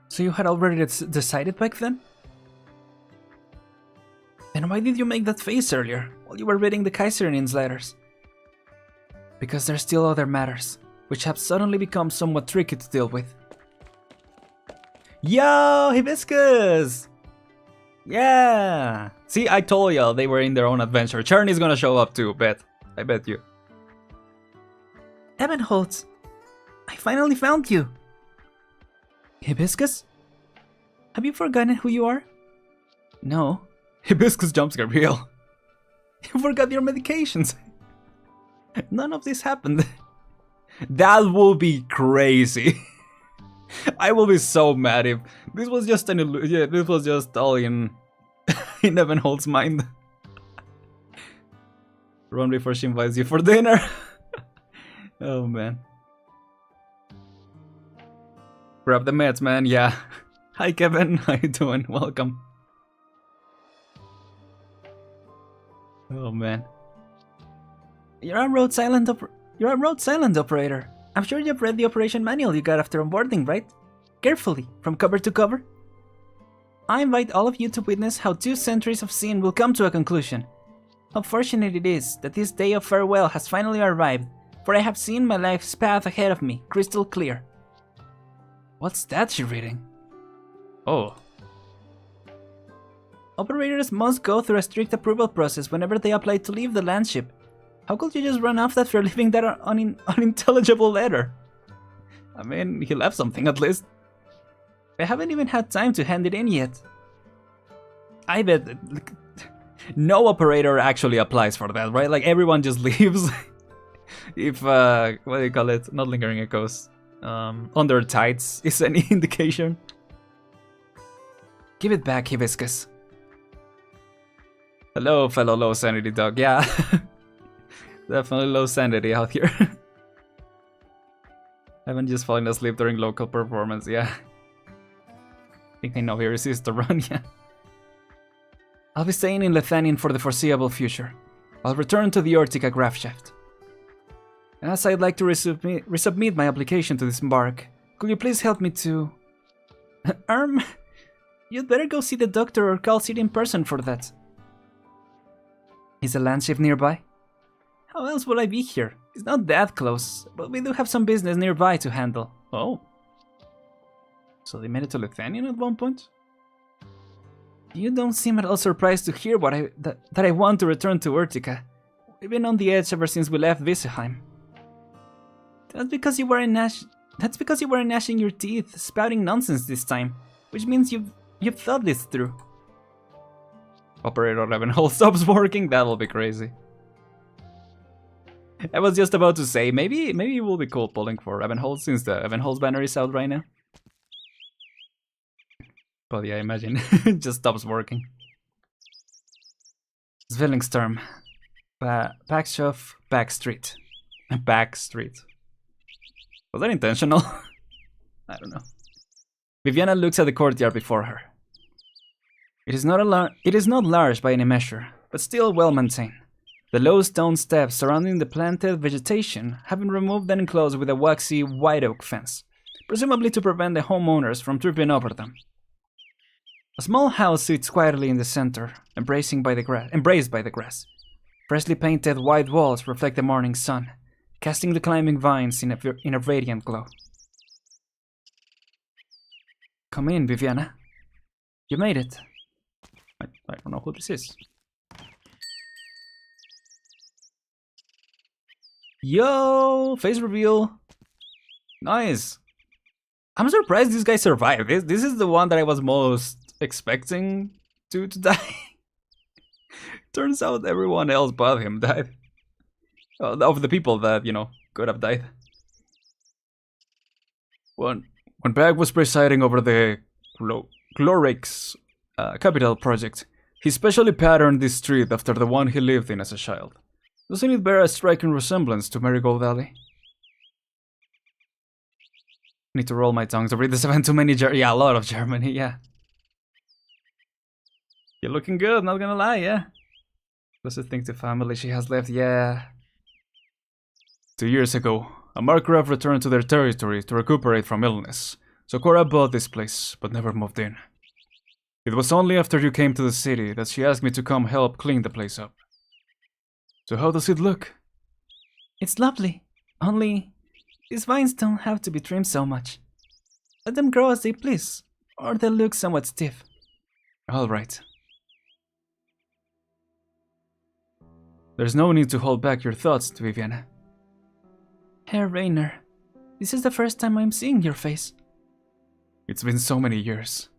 So you had already decided back then? Then why did you make that face earlier, while you were reading the Kaiserin's letters? Because there's still other matters, which have suddenly become somewhat tricky to deal with. Yo, Hibiscus! Yeah! See, I told y'all they were in their own adventure. Charney's gonna show up too, I bet you. Ebenholz, I finally found you! Hibiscus? Have you forgotten who you are? No. Hibiscus jumpscare real. You forgot your medications. None of this happened. That will be crazy. I will be so mad if this was just an illusion. Yeah, this was just all in Ebenholz's mind. Run before she invites you for dinner. Oh man. Grab the meds, man. Yeah. Hi Kevin, how you doing? Welcome. Oh man. You're a road silent operator. I'm sure you've read the operation manual you got after onboarding, right? Carefully, from cover to cover. I invite all of you to witness how 2 centuries of sin will come to a conclusion. How fortunate it is that this day of farewell has finally arrived, for I have seen my life's path ahead of me, crystal clear. What's that she's reading? Oh. Operators must go through a strict approval process whenever they apply to leave the landship. How could you just run off after leaving that unintelligible letter? I mean, he left something at least. I haven't even had time to hand it in yet. I bet no operator actually applies for that, right? Like everyone just leaves. If, what do you call it? Not lingering echoes. Under tights is any indication. Give it back, Hibiscus. Hello, fellow low sanity dog. Yeah. Definitely low sanity out here. Haven't just fallen asleep during local performance, yeah. I think I know he resists the run, yeah. I'll be staying in Lethanian for the foreseeable future. I'll return to the Ortica graph shaft. As I'd like to resubmit my application to disembark, could you please help me to... You'd better go see the doctor or call Sid in person for that. Is the landship nearby? How else would I be here? It's not that close, but we do have some business nearby to handle. Oh. So they made it to Lethanian at one point? You don't seem at all surprised to hear that I want to return to Urtica. We've been on the edge ever since we left Visheim. That's because you weren't gnashing your teeth, spouting nonsense this time, which means you've thought this through. Operator 11 hole stops working. That'll be crazy. I was just about to say, maybe it will be cool pulling for Ebenholz since the Ebenholz banner is out right now. But yeah, imagine it just stops working. Zwillingstürme. Backshove, back street. Back street. Was that intentional? I don't know. Viviana looks at the courtyard before her. It is not large by any measure, but still well maintained. The low stone steps surrounding the planted vegetation have been removed and enclosed with a waxy white oak fence, presumably to prevent the homeowners from tripping over them. A small house sits quietly in the center, embraced by the grass. Freshly painted white walls reflect the morning sun, casting the climbing vines in a radiant glow. Come in, Viviana. You made it. I don't know who this is. Yo! Face reveal! Nice! I'm surprised this guy survived. This is the one that I was most expecting to die. Turns out everyone else but him died. Of the people that, could have died. When Bag was presiding over the Glorix capital project, he specially patterned this street after the one he lived in as a child. Doesn't it bear a striking resemblance to Marigold Alley? Need to roll my tongue to read this event. Too many yeah, a lot of Germany, yeah. You're looking good, not gonna lie, yeah. Closest thing to family she has left, yeah. 2 years ago, a Markgraf returned to their territory to recuperate from illness, so Cora bought this place, but never moved in. It was only after you came to the city that she asked me to come help clean the place up. So how does it look? It's lovely, only these vines don't have to be trimmed so much. Let them grow as they please, or they'll look somewhat stiff. Alright. There's no need to hold back your thoughts, Viviana. Herr Rainer, this is the first time I'm seeing your face. It's been so many years.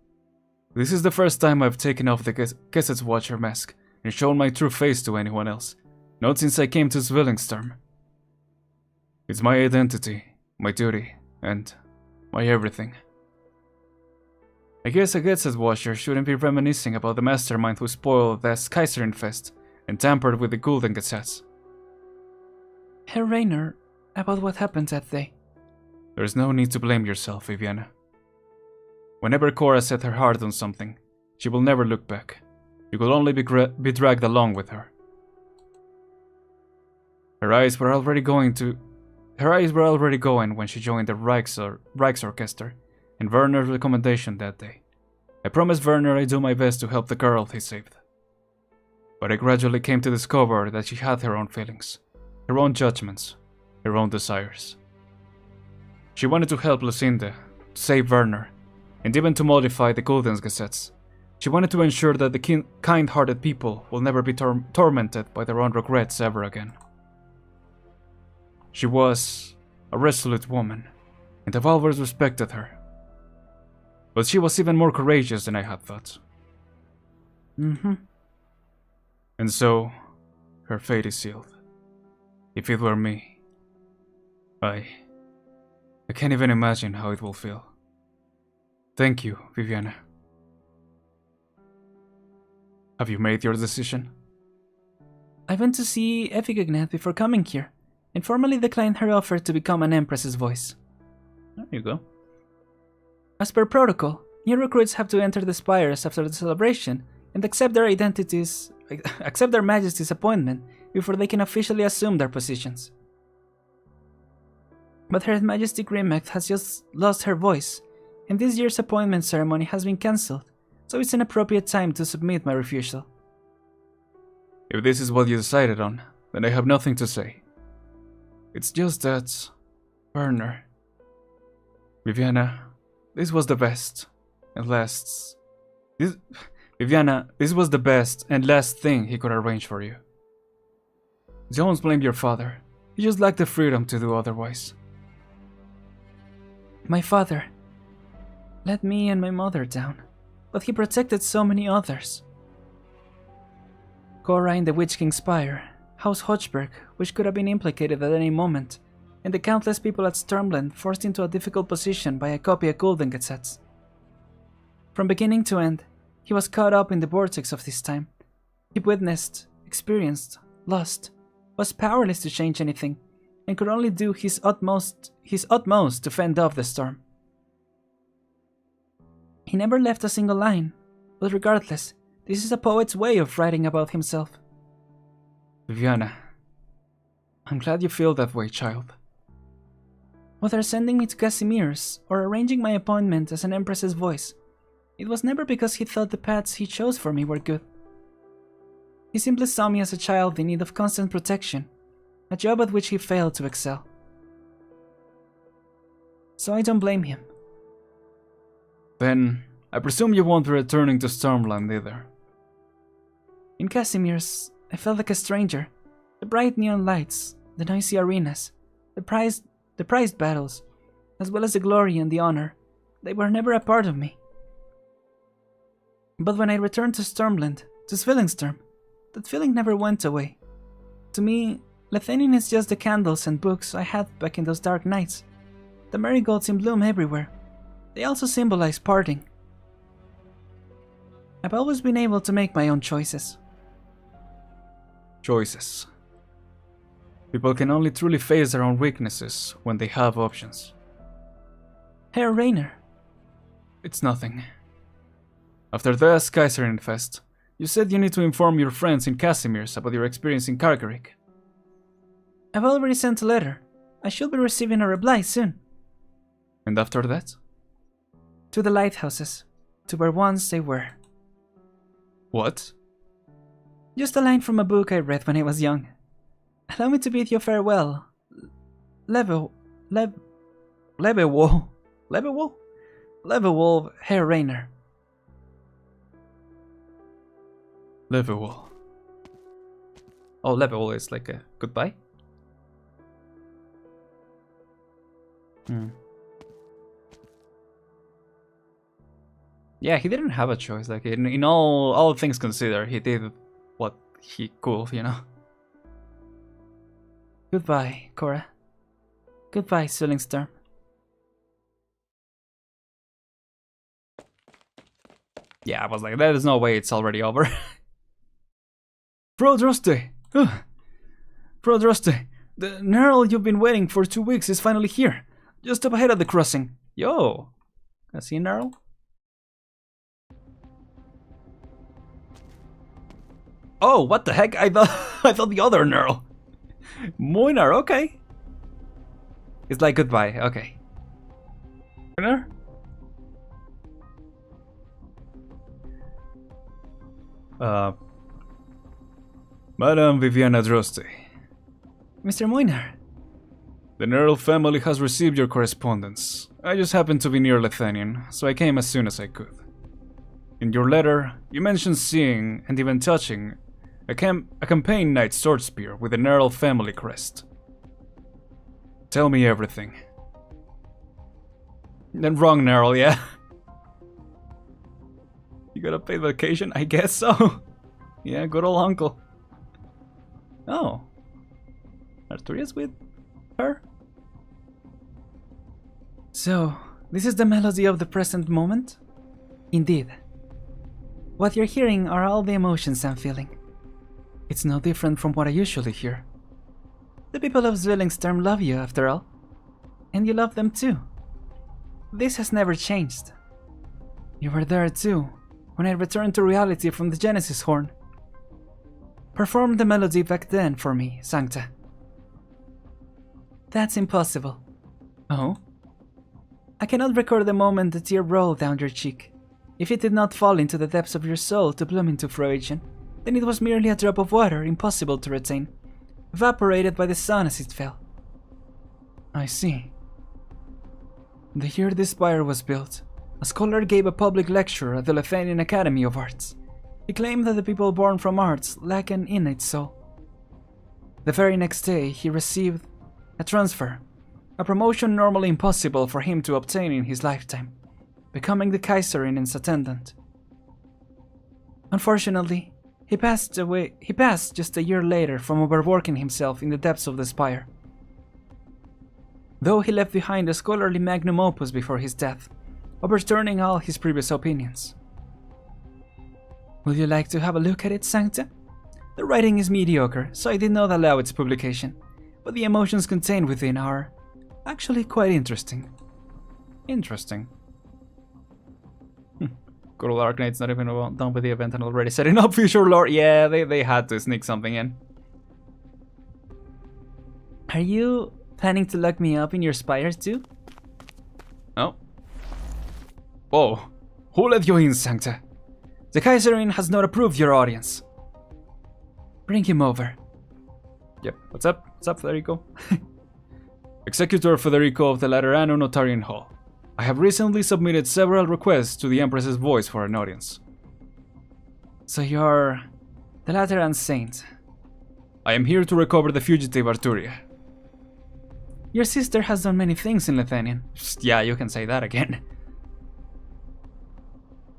This is the first time I've taken off the Gesetz Watcher mask and shown my true face to anyone else, not since I came to Zwillingstürme. It's my identity, my duty, and my everything. I guess a Gesetz Watcher shouldn't be reminiscing about the mastermind who spoiled the Kaiserin and tampered with the Gulden Gesetz. Herr Rainer, about what happened that day. There's no need to blame yourself, Viviana. Whenever Cora set her heart on something, she will never look back. You will only be dragged along with her. Her eyes were already going when she joined the Reichsorchester and Werner's recommendation that day. I promised Werner I'd do my best to help the girl he saved. But I gradually came to discover that she had her own feelings, her own judgments, her own desires. She wanted to help Lucinda, to save Werner, and even to modify the Gulden's Gesetz. She wanted to ensure that the kind-hearted people will never be tormented by their own regrets ever again. She was a resolute woman, and I've always respected her. But she was even more courageous than I had thought. And so, her fate is sealed. If it were me, I can't even imagine how it will feel. Thank you, Viviana. Have you made your decision? I went to see Evigignath before coming here, and formally declined her offer to become an Empress's voice. There you go. As per protocol, new recruits have to enter the spires after the celebration and accept their Majesty's appointment before they can officially assume their positions. But Her Majesty Grimmack has just lost her voice, and this year's appointment ceremony has been cancelled, so it's an appropriate time to submit my refusal. If this is what you decided on, then I have nothing to say. It's just that, Werner, Viviana, this was the best and last. Viviana, this was the best and last thing he could arrange for you. Don't blame your father. He just lacked the freedom to do otherwise. My father let me and my mother down, but he protected so many others. Cora in the Witch King's Spire, House Hochberg, which could have been implicated at any moment, and the countless people at Stormland forced into a difficult position by a copy of Gulden Gesetz. From beginning to end, he was caught up in the vortex of this time. He witnessed, experienced, lost, was powerless to change anything, and could only do his utmost to fend off the storm. He never left a single line, but regardless, this is a poet's way of writing about himself. Viviana, I'm glad you feel that way, child. Whether sending me to Casimir's or arranging my appointment as an Empress's voice, it was never because he thought the paths he chose for me were good. He simply saw me as a child in need of constant protection, a job at which he failed to excel. So I don't blame him. Then, I presume you won't be returning to Stormland either. In Casimir's, I felt like a stranger. The bright neon lights, the noisy arenas, the prized battles, as well as the glory and the honor, they were never a part of me. But when I returned to Stormland, to Zwillingstürme, that feeling never went away. To me, Lethanian is just the candles and books I had back in those dark nights. The marigolds in bloom everywhere. They also symbolize parting. I've always been able to make my own choices. Choices. People can only truly face their own weaknesses when they have options. Herr Rainer. It's nothing. After the Kaiserin Fest, you said you need to inform your friends in Casimir's about your experience in Karkarik. I've already sent a letter. I should be receiving a reply soon. And after that? To the lighthouses, to where once they were. What? Just a line from a book I read when I was young. Allow me to bid you farewell. Lebewohl, Herr Rainer. Lebewohl. Oh, Lebewohl is like a goodbye? Yeah, he didn't have a choice. Like in all things considered, he did what he could, you know. Goodbye, Cora. Goodbye, Zwillingstürme. Yeah, I was like, there is no way it's already over. Prodroste! Prodroste! The Nerl you've been waiting for 2 weeks is finally here. Just up ahead of the crossing. Yo! Can I see Nerl? Oh, what the heck? I thought the other Nerl. Moinar, okay. It's like goodbye, okay. Moinar? Madame Viviana Droste. Mr. Moinar. The Nerl family has received your correspondence. I just happened to be near Lethanian, so I came as soon as I could. In your letter, you mentioned seeing, and even touching, a campaign knight sword spear with the Nerl family crest. Tell me everything. Then wrong Nerl, yeah. You got a paid vacation? I guess so. Yeah, good old uncle. Oh. Arturia's with her? So, this is the melody of the present moment? Indeed. What you're hearing are all the emotions I'm feeling. It's no different from what I usually hear. The people of Zwillingstürme love you, after all. And you love them too. This has never changed. You were there too, when I returned to reality from the Genesis Horn. Perform the melody back then for me, Sancta. That's impossible. Oh? I cannot record the moment the tear rolled down your cheek. If it did not fall into the depths of your soul to bloom into fruition, then it was merely a drop of water impossible to retain, evaporated by the sun as it fell. I see. The year this spire was built, a scholar gave a public lecture at the Lethanian Academy of Arts. He claimed that the people born from arts lack an innate soul. The very next day, he received a transfer, a promotion normally impossible for him to obtain in his lifetime, becoming the Kaiserin its attendant. Unfortunately, he passed just a year later from overworking himself in the depths of the spire. Though he left behind a scholarly magnum opus before his death, overturning all his previous opinions. Would you like to have a look at it, Sancta? The writing is mediocre, so I did not allow its publication, but the emotions contained within are actually quite interesting. Interesting. Good old Arknights not even done with the event and already setting up future lore. Yeah, they had to sneak something in. Are you planning to lock me up in your spires too? Oh. Whoa. Who let you in, Sancta? The Kaiserin has not approved your audience. Bring him over. Yep. What's up? What's up, Federico? Executor Federico of the Laterano Notarian Hall. I have recently submitted several requests to the Empress's voice for an audience. So you're the Lateran Saint. I am here to recover the fugitive Arturia. Your sister has done many things in Lethanian. Yeah, you can say that again.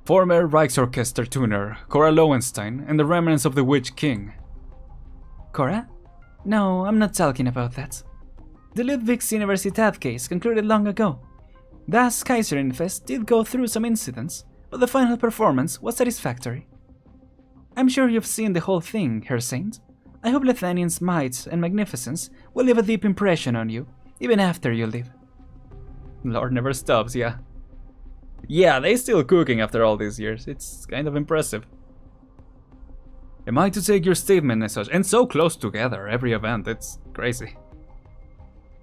Former Reichsorchester tuner, Cora Lowenstein, and the remnants of the Witch King. Cora? No, I'm not talking about that. The Ludwigs Universität case concluded long ago. Das Kaiserinfest did go through some incidents, but the final performance was satisfactory. I'm sure you've seen the whole thing, Herr Saint. I hope Lethanian's might and magnificence will leave a deep impression on you, even after you leave. Lord never stops, yeah. Yeah, they still cooking after all these years. It's kind of impressive. Am I to take your statement as such? And so close together, every event, it's crazy.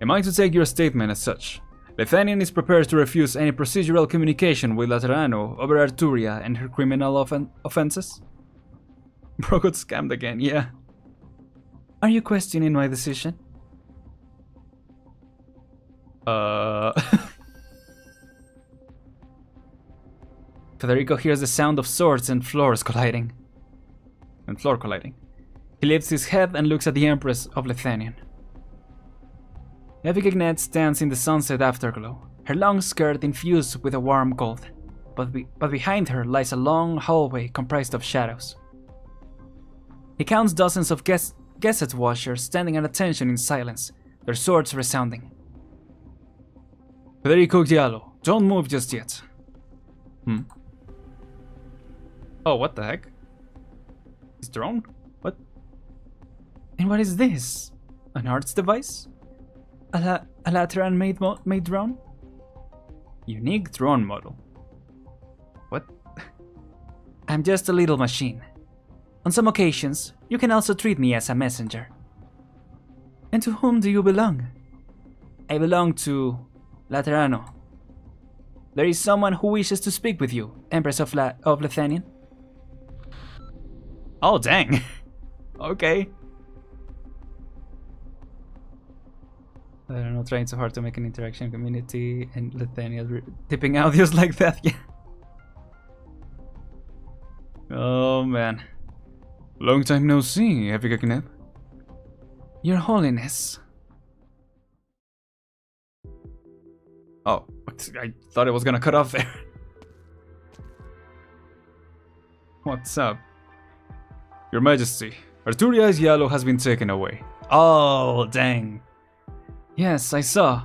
Am I to take your statement as such? Lethanian is prepared to refuse any procedural communication with Laterano over Arturia and her criminal offenses? Bro got scammed again, yeah. Are you questioning my decision? Federico hears the sound of swords and floors colliding. Floor colliding. He lifts his head and looks at the Empress of Lethanian. Evigignet stands in the sunset afterglow, her long skirt infused with a warm gold, but behind her lies a long hallway comprised of shadows. He counts dozens of Gesset washers standing at attention in silence, their swords resounding. Federico Giallo, don't move just yet. Oh, what the heck? His drone? What? And what is this? An arts device? A Lateran made drone? Unique drone model. What? I'm just a little machine. On some occasions, you can also treat me as a messenger. And to whom do you belong? I belong to Laterano. There is someone who wishes to speak with you, Empress of Lethanian. Oh, dang. Okay. I don't know, trying so hard to make an interaction community and Lethania tipping audios like that, yeah. Oh, man. Long time no see, Evigignet. Your Holiness. Oh, I thought it was gonna cut off there. What's up? Your Majesty, Arturia Giallo has been taken away. Oh, dang. Yes, I saw.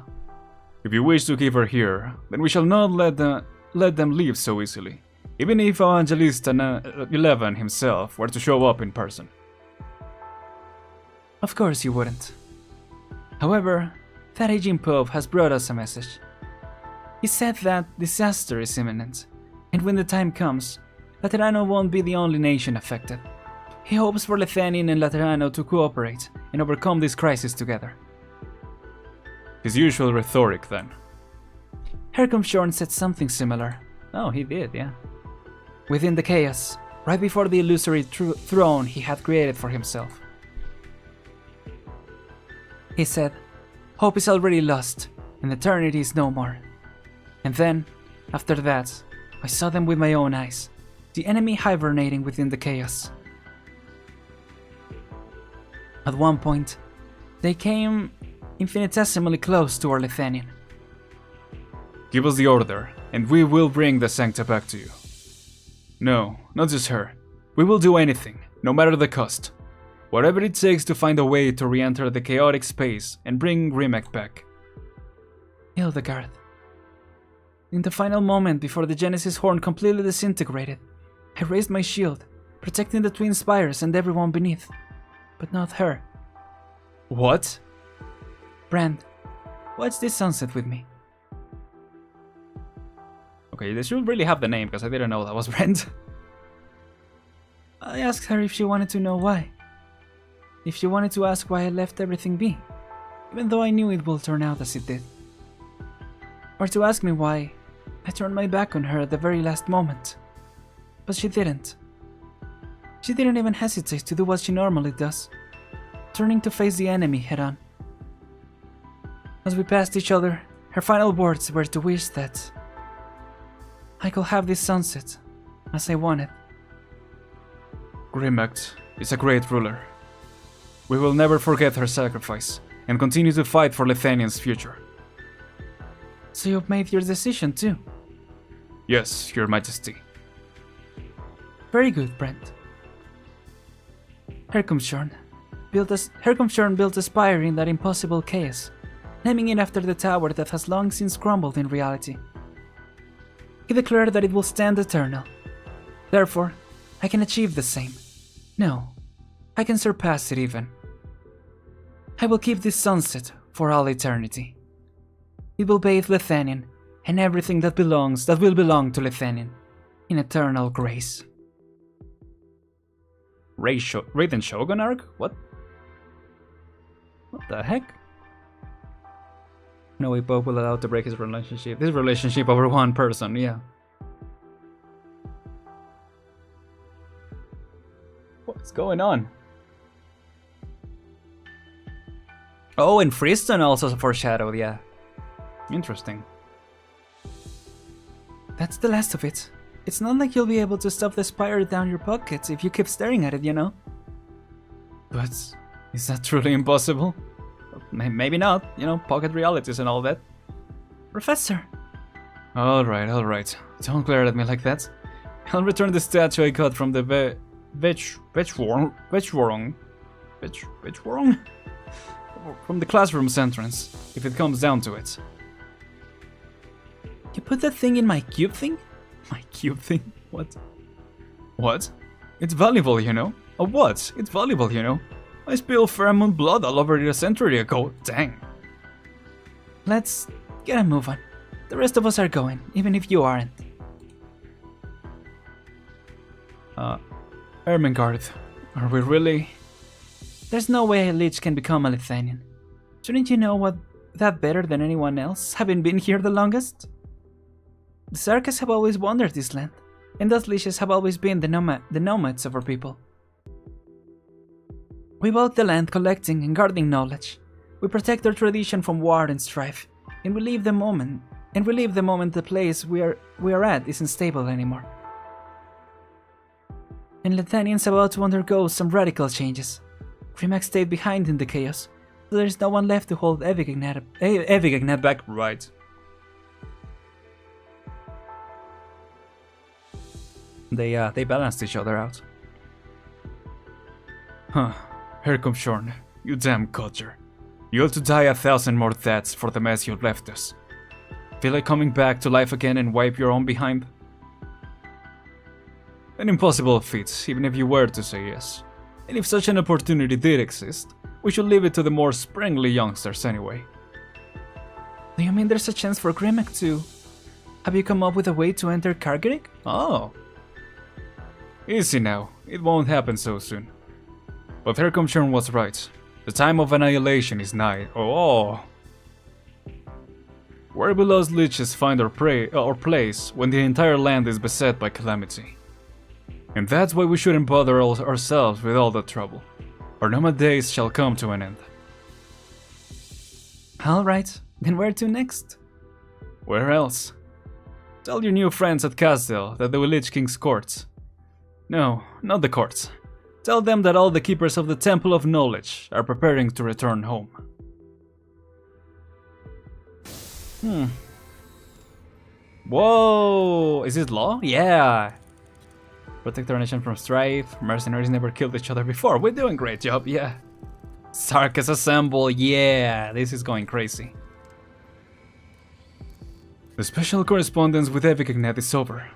If you wish to keep her here, then we shall not let them leave so easily, even if Evangelista 11 himself were to show up in person. Of course you wouldn't. However, that aging Pope has brought us a message. He said that disaster is imminent, and when the time comes, Laterano won't be the only nation affected. He hopes for Lethanian and Laterano to cooperate and overcome this crisis together. His usual rhetoric, then. Herkomshorn said something similar. Oh, he did, yeah. Within the chaos, right before the illusory throne he had created for himself. He said, hope is already lost, and eternity is no more. And then, after that, I saw them with my own eyes, the enemy hibernating within the chaos. At one point, they came infinitesimally close to our Lethanian. Give us the order, and we will bring the Sancta back to you. No, not just her. We will do anything, no matter the cost. Whatever it takes to find a way to re-enter the chaotic space and bring Rimek back. Hildegard. In the final moment before the Genesis horn completely disintegrated, I raised my shield, protecting the twin spires and everyone beneath. But not her. What? Brand, watch this sunset with me. Okay, they should really have the name, because I didn't know that was Brent. I asked her if she wanted to know why. If she wanted to ask why I left everything be, even though I knew it would turn out as it did. Or to ask me why I turned my back on her at the very last moment. But she didn't. She didn't even hesitate to do what she normally does, turning to face the enemy head-on. As we passed each other, her final words were to wish that I could have this sunset as I wanted. Grimmact is a great ruler. We will never forget her sacrifice and continue to fight for Lithanian's future. So you've made your decision too? Yes, Your Majesty. Very good, Brent. Herkomshorn built a spire in that impossible chaos, naming it after the tower that has long since crumbled in reality. He declared that it will stand eternal. Therefore, I can achieve the same. No, I can surpass it even. I will keep this sunset for all eternity. It will bathe Lithanian and everything that will belong to Lithanian in eternal grace. Raiden Shogun arc? What? What the heck? No way Pope will allow to break his relationship. This relationship over one person, yeah. What's going on? Oh, and Freestone also foreshadowed, yeah. Interesting. That's the last of it. It's not like you'll be able to stuff the spire down your pockets if you keep staring at it, you know? But is that truly impossible? Maybe not, you know, pocket realities and all that. Professor! Alright. Don't glare at me like that. I'll return the statue I got from the Vtubers? From the classroom's entrance, if it comes down to it. You put that thing in my cube thing? My cube thing? What? What? It's valuable, you know? A what? It's valuable, you know? I spilled Pheromone blood all over it a century ago. Dang. Let's get a move on. The rest of us are going, even if you aren't. Ermengarde, are we really? There's no way a lich can become a Lithanian. Shouldn't you know that better than anyone else, having been here the longest? The Sarkas have always wandered this land, and those liches have always been the nomads of our people. We walk the land collecting and guarding knowledge. We protect our tradition from war and strife, and we leave the moment the place we are at isn't stable anymore. And Lithanian's about to undergo some radical changes. Grimmact stayed behind in the chaos, so there's no one left to hold Evigagnat back. Right. They balanced each other out. Huh. Herkomshorn, you damn codger. You ought to die 1,000 more deaths for the mess you left us. Feel like coming back to life again and wipe your own behind? An impossible feat, even if you were to say yes. And if such an opportunity did exist, we should leave it to the more springly youngsters anyway. Do you mean there's a chance for Grimmact to... Have you come up with a way to enter Kargerik? Oh. Easy now, it won't happen so soon. But Herkomshorn was right. The time of annihilation is nigh. Oh. Where will those liches find our place when the entire land is beset by calamity? And that's why we shouldn't bother ourselves with all that trouble. Our nomad days shall come to an end. Alright, then where to next? Where else? Tell your new friends at Casdale that the Lich King's courts. No, not the courts. Tell them that all the keepers of the Temple of Knowledge are preparing to return home. Whoa! Is it law? Yeah! Protect our nation from strife. Mercenaries never killed each other before. We're doing a great job, yeah. Sarkas assemble, yeah! This is going crazy. The special correspondence with Evigagnat is over.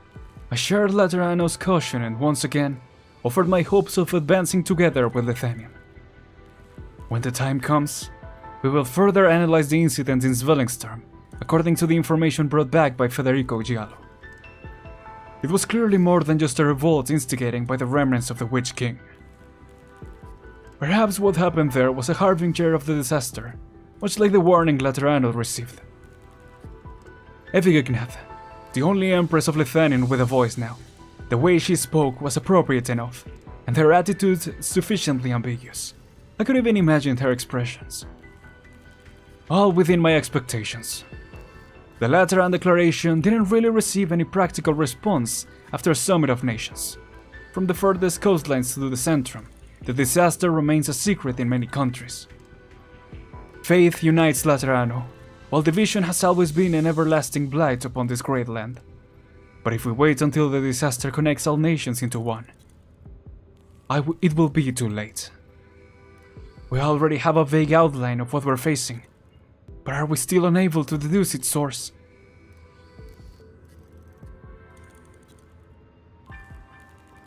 I shared Laterano's caution and once again offered my hopes of advancing together with Lithanian. When the time comes, We will further analyze the incident in Zwillingstürme, according to the information brought back by Federico Giallo. It was clearly more than just a revolt instigated by the remnants of the Witch King. Perhaps what happened there was a harbinger of the disaster, much like the warning Laterano received. Evigignath, the only Empress of Lithanian with a voice now, the way she spoke was appropriate enough, and her attitude sufficiently ambiguous. I could even imagine her expressions. All within my expectations. The Lateran Declaration didn't really receive any practical response after Summit of Nations. From the furthest coastlines to the Centrum, the disaster remains a secret in many countries. Faith unites Laterano, while division has always been an everlasting blight upon this great land. But if we wait until the disaster connects all nations into one, it will be too late. We already have a vague outline of what we're facing, but are we still unable to deduce its source?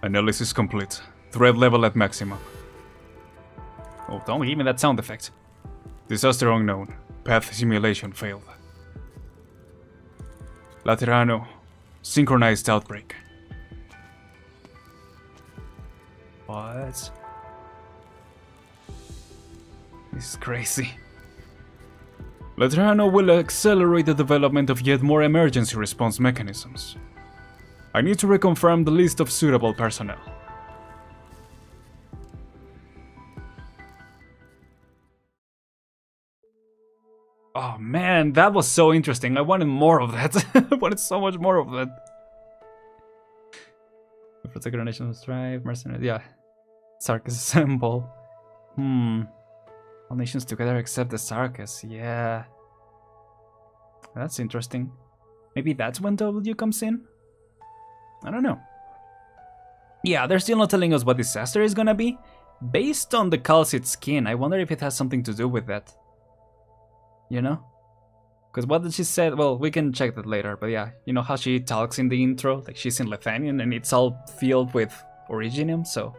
Analysis complete. Threat level at maximum. Oh, don't give me that sound effect. Disaster unknown. Path simulation failed. Laterano. Synchronized outbreak. What? This is crazy. Laterano will accelerate the development of yet more emergency response mechanisms. I need to reconfirm the list of suitable personnel. Oh man, that was so interesting. I wanted more of that. I wanted so much more of that. Protect our national strive, mercenaries, yeah. Sarkis symbol. All nations together except the Sarkis, yeah. That's interesting. Maybe that's when W comes in? I don't know. Yeah, they're still not telling us what disaster is gonna be. Based on the calcite skin, I wonder if it has something to do with that. You know? Because what did she say? Well, we can check that later, but yeah. You know how she talks in the intro? Like she's in Lithanian and it's all filled with Originium, so...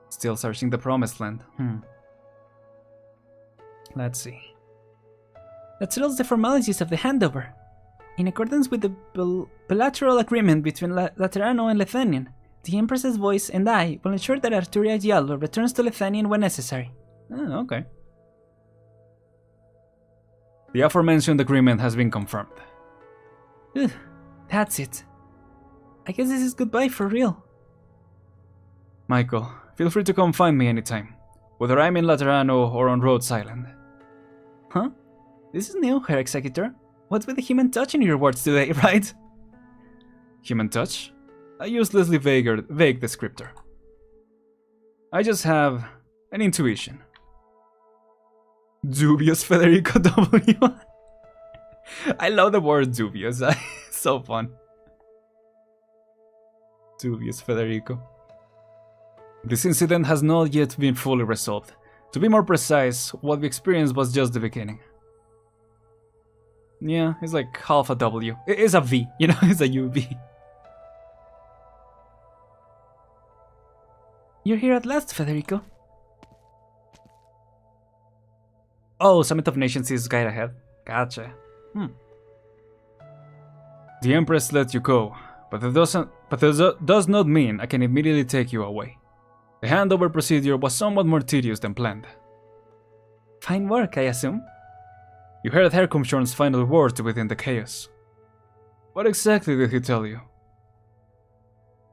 Still searching the Promised Land. Let's see. That settles the formalities of the handover. In accordance with the bilateral agreement between Laterano and Lithanian, the Empress's voice and I will ensure that Arturia Giallo returns to Lithanian when necessary. Oh, okay. The aforementioned agreement has been confirmed. That's it. I guess this is goodbye for real. Michael, feel free to come find me anytime, whether I'm in Laterano or on Rhodes Island. Huh? This is new, Herr Executor. What's with the human touch in your words today, right? Human touch? A uselessly vague descriptor. I just have an intuition. Dubious Federico W. I love the word dubious. It's so fun. Dubious Federico. This incident has not yet been fully resolved. To be more precise, what we experienced was just the beginning. Yeah, it's like half a W. It's a V, you know, it's a UV. You're here at last, Federico. Oh, Summit of Nations is guide ahead. Gotcha. The Empress let you go, but that does not mean I can immediately take you away. The handover procedure was somewhat more tedious than planned. Fine work, I assume? You heard Herkomshorn's final words within the chaos. What exactly did he tell you?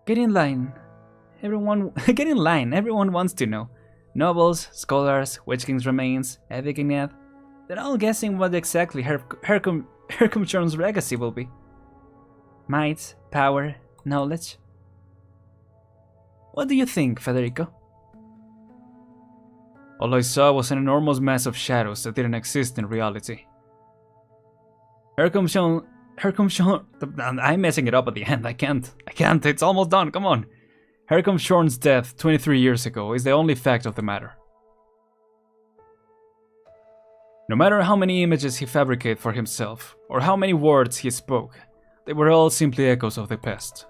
Get in line. Get in line, everyone wants to know. Nobles, scholars, Witch King's remains, Evigignath. They're all guessing what exactly Herkomshorn's legacy will be. Might, power, knowledge. What do you think, Federico? All I saw was an enormous mass of shadows that didn't exist in reality. Herkomshorn... I'm messing it up at the end, I can't, it's almost done, come on. Herkomshorn's death 23 years ago is the only fact of the matter. No matter how many images he fabricated for himself, or how many words he spoke, they were all simply echoes of the past.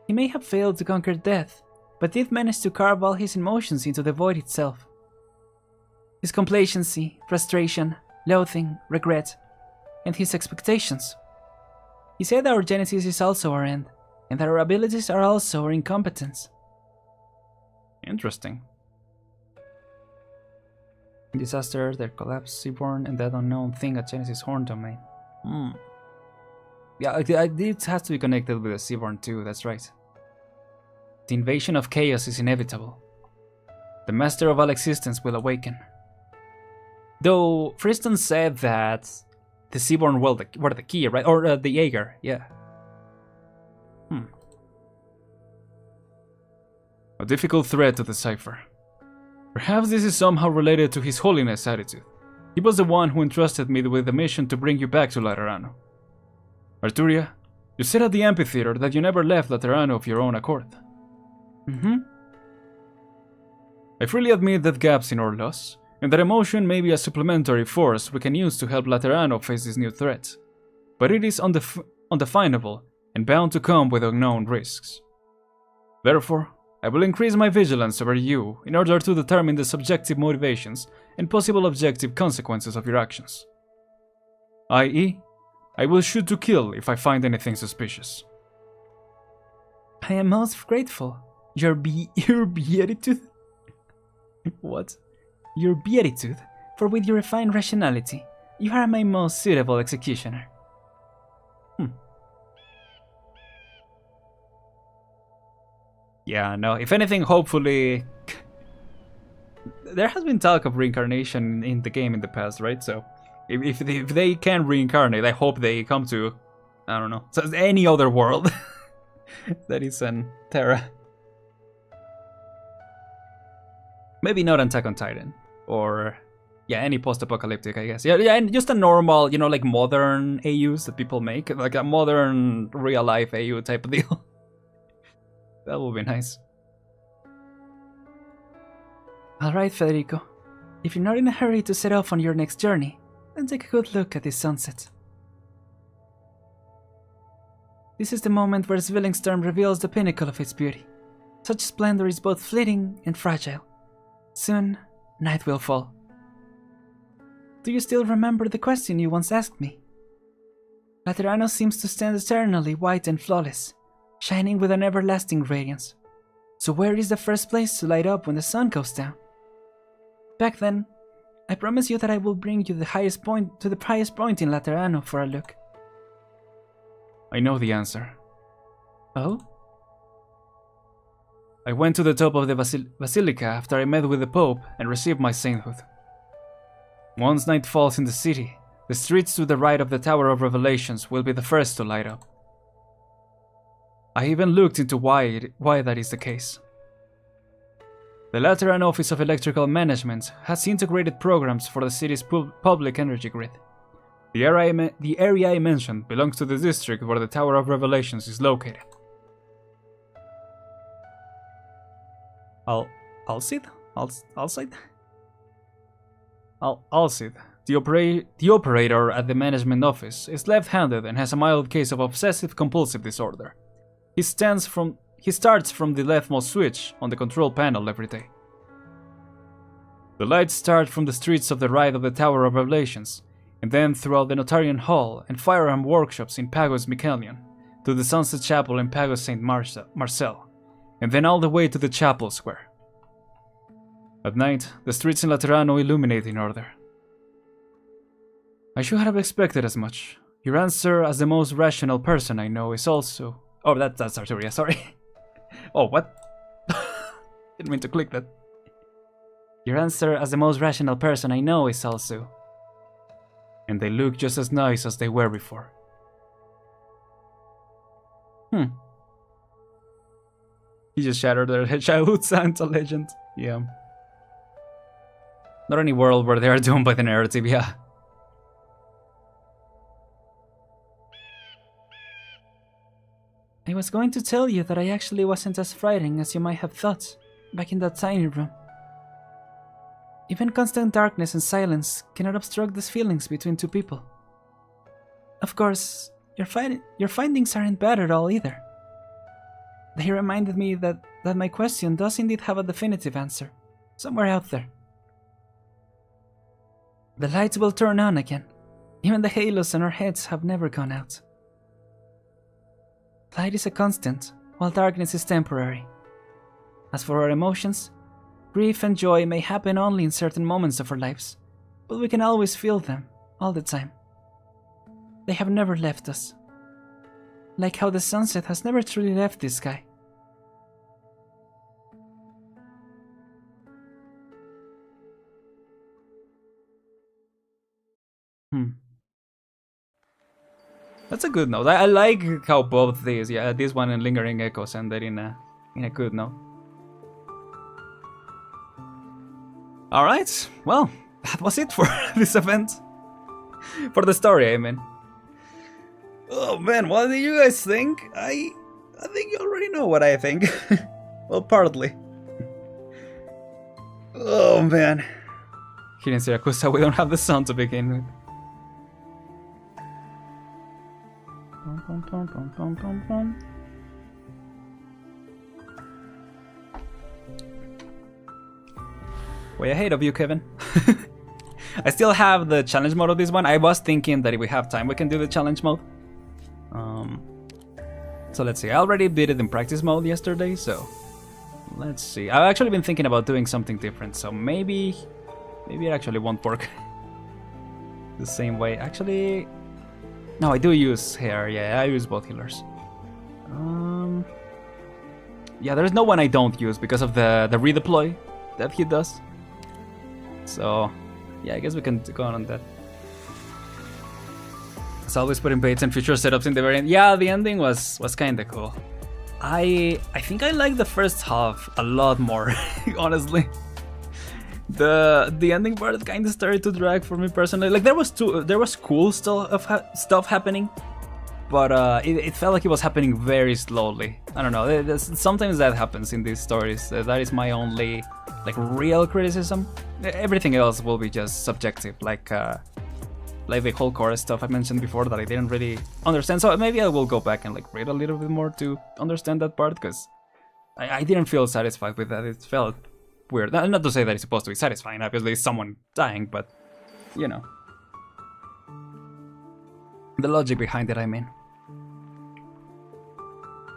He may have failed to conquer death, but did manage to carve all his emotions into the void itself. His complacency, frustration, loathing, regret, and his expectations. He said our genesis is also our end, and that our abilities are also our incompetence. Interesting. Disaster, their collapse, Seaborn, and that unknown thing at Genesis Horn domain. Yeah, it has to be connected with the Seaborn too, that's right. The invasion of chaos is inevitable. The master of all existence will awaken. Though Friston said that the Seaborn were the key, right? Or the Jaeger, yeah. A difficult thread to decipher. Perhaps this is somehow related to his holiness attitude. He was the one who entrusted me with the mission to bring you back to Laterano. Arturia, you said at the amphitheater that you never left Laterano of your own accord. I freely admit that gaps in our laws, and that emotion may be a supplementary force we can use to help Laterano face this new threat. But it is undefinable and bound to come with unknown risks. Therefore, I will increase my vigilance over you in order to determine the subjective motivations and possible objective consequences of your actions. I.e., I will shoot to kill if I find anything suspicious. I am most grateful. Your beatitude? What? Your beatitude, for with your refined rationality, you are my most suitable executioner. Yeah, no, if anything, hopefully... There has been talk of reincarnation in the game in the past, right? So, if they can reincarnate, I hope they come to, I don't know, so any other world that is an Terra. Maybe not Attack on Titan, or, yeah, any post-apocalyptic, I guess. Yeah, and just a normal, you know, like modern AUs that people make, like a modern real-life AU type of deal. That would be nice. Alright, Federico. If you're not in a hurry to set off on your next journey, then take a good look at this sunset. This is the moment where Zwillingstürme reveals the pinnacle of its beauty. Such splendor is both fleeting and fragile. Soon, night will fall. Do you still remember the question you once asked me? Laterano seems to stand eternally white and flawless, shining with an everlasting radiance. So where is the first place to light up when the sun goes down? Back then, I promise you that I will bring you to the highest point in Laterano for a look. I know the answer. Oh? I went to the top of the Basilica after I met with the Pope and received my sainthood. Once night falls in the city, the streets to the right of the Tower of Revelations will be the first to light up. I even looked into why that is the case. The Lateran Office of Electrical Management has integrated programs for the city's public energy grid. The area I mentioned belongs to the district where the Tower of Revelations is located. Alcid, the operator at the management office, is left-handed and has a mild case of obsessive-compulsive disorder. He starts from the leftmost switch on the control panel every day. The lights start from the streets of the right of the Tower of Revelations, and then throughout the Notarian Hall and firearm workshops in Pagos Michelion, to the Sunset Chapel in Pagos St. Marcel, and then all the way to the Chapel Square. At night, the streets in Laterano illuminate in order. I should have expected as much. Your answer as the most rational person I know is also... Oh, that's Arturia, sorry. Oh, what? Didn't mean to click that. Your answer as the most rational person I know is also... And they look just as nice as they were before. He just shattered their childhood Santa legend. Yeah. Not any world where they are doomed by the narrative, yeah. I was going to tell you that I actually wasn't as frightening as you might have thought, back in that tiny room. Even constant darkness and silence cannot obstruct these feelings between two people. Of course, your findings aren't bad at all either. They reminded me that my question does indeed have a definitive answer, somewhere out there. The lights will turn on again. Even the halos on our heads have never gone out. Light is a constant, while darkness is temporary. As for our emotions, grief and joy may happen only in certain moments of our lives, but we can always feel them, all the time. They have never left us. Like how the sunset has never truly left this sky. That's a good note. I like how both these, this one and Lingering Echoes ended in a good note. Alright, well, that was it for this event. For the story, I mean. Oh man, what do you guys think? I think you already know what I think. Well, partly. Oh man. Here in Siracusa, we don't have the sun to begin with. Way ahead of you, Kevin. I still have the challenge mode of this one. I was thinking that if we have time, we can do the challenge mode. So let's see. I already did it in practice mode yesterday, so let's see. I've actually been thinking about doing something different, so maybe it actually won't work the same way. Actually, no, I do use hair. Yeah, I use both healers. Yeah, there's no one I don't use because of the redeploy that he does. So yeah, I guess we can go on that. As always, putting baits and future setups in the very end. Yeah, the ending was kinda cool. I think I like the first half a lot more, honestly. The ending part kinda started to drag for me personally. Like there was cool stuff happening, but it felt like it was happening very slowly. I don't know. Sometimes that happens in these stories. That is my only like real criticism. Everything else will be just subjective, like the whole chorus stuff I mentioned before that I didn't really understand. So maybe I will go back and like read a little bit more to understand that part, because I didn't feel satisfied with that. It felt weird. Not to say that it's supposed to be satisfying. Obviously, it's someone dying, but you know, the logic behind it, I mean.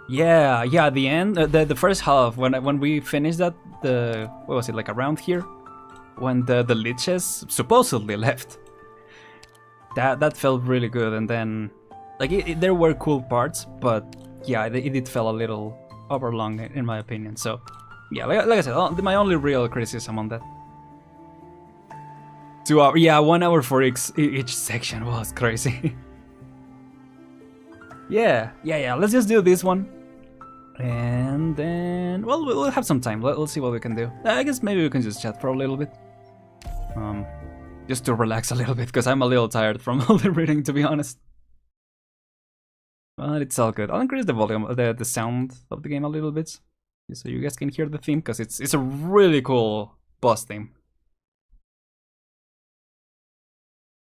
Yeah, the end, the first half, when we finished that, what was it, like around here, when the liches supposedly left. That felt really good, and then like there were cool parts, but yeah, it did feel a little overlong in my opinion. So yeah, like I said, my only real criticism on that. 2 hours, yeah, 1 hour for each section was crazy. yeah. Let's just do this one, and then well, we'll have some time. Let's see what we can do. I guess maybe we can just chat for a little bit. Just to relax a little bit, because I'm a little tired from all the reading, to be honest. But it's all good. I'll increase the volume, the sound of the game a little bit, so you guys can hear the theme, because it's a really cool boss theme.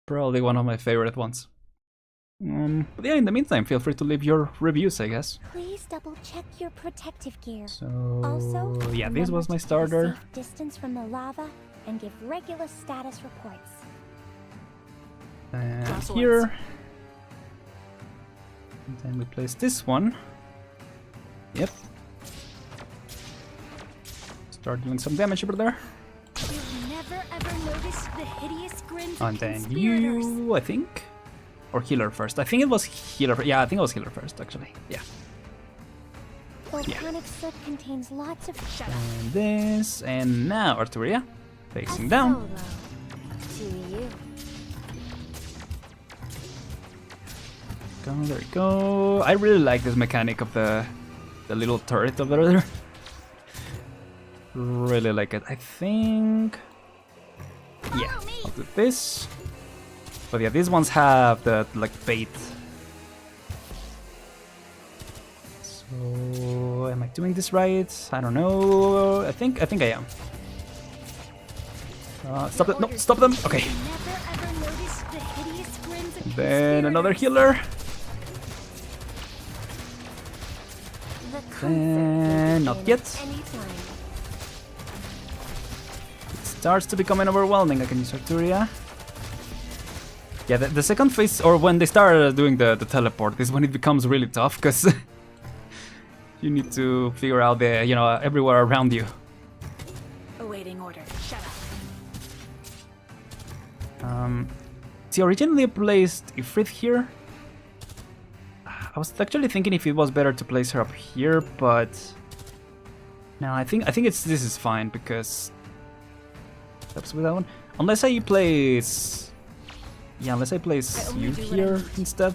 Probably one of my favorite ones. But yeah, in the meantime, feel free to leave your reviews, I guess. Please double check your protective gear. So Also, yeah, this was my keep a starter. safe distance from the lava and give regular status reports. And here, and then we place this one. Yep. Start doing some damage over there. You've never ever noticed the hideous grins And of then conspirators. you, I think, or healer first. I think it was healer. Yeah, I think it was healer first, actually. Yeah. Volcanic soot contains lots of And this, and now Arturia, facing down. To you. There we go. I really like this mechanic of the little turret over there. Really like it. I think, yeah, I'll do this. But yeah, these ones have the like bait. So am I doing this right? I don't know. I think I am. Stop it! No, stop them! Okay. Then another healer. Not yet. It starts to becoming overwhelming. I can use Arturia. Yeah, the second phase, or when they start doing the teleport, is when it becomes really tough, because you need to figure out the, you know, everywhere around you. Awaiting order. Shut up. See, originally I placed Ifrit here. I was actually thinking if it was better to place her up here, but no, I think this is fine because helps with that one. Unless I place. Yeah, unless I place you here instead.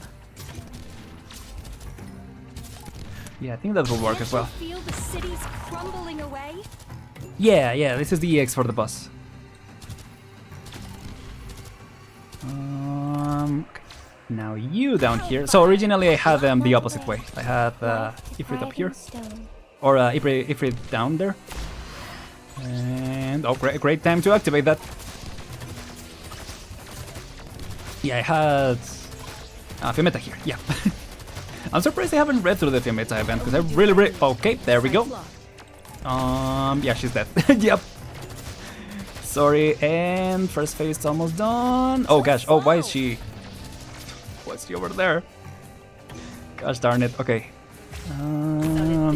Yeah, I think that will work as well. Feel the city's crumbling away? Yeah, this is the EX for the bus. Okay. Now you down here. So originally I had them the opposite way. I had Ifrit up here, or Ifrit down there. And oh, great time to activate that. Yeah, I had Fiametta here, yeah. I'm surprised I haven't read through the Fiametta event, because I really... Okay, there we go. Yeah, she's dead. Yep. Sorry, and first phase almost done. Oh gosh, oh, why is she... What's she over there? Gosh darn it, okay.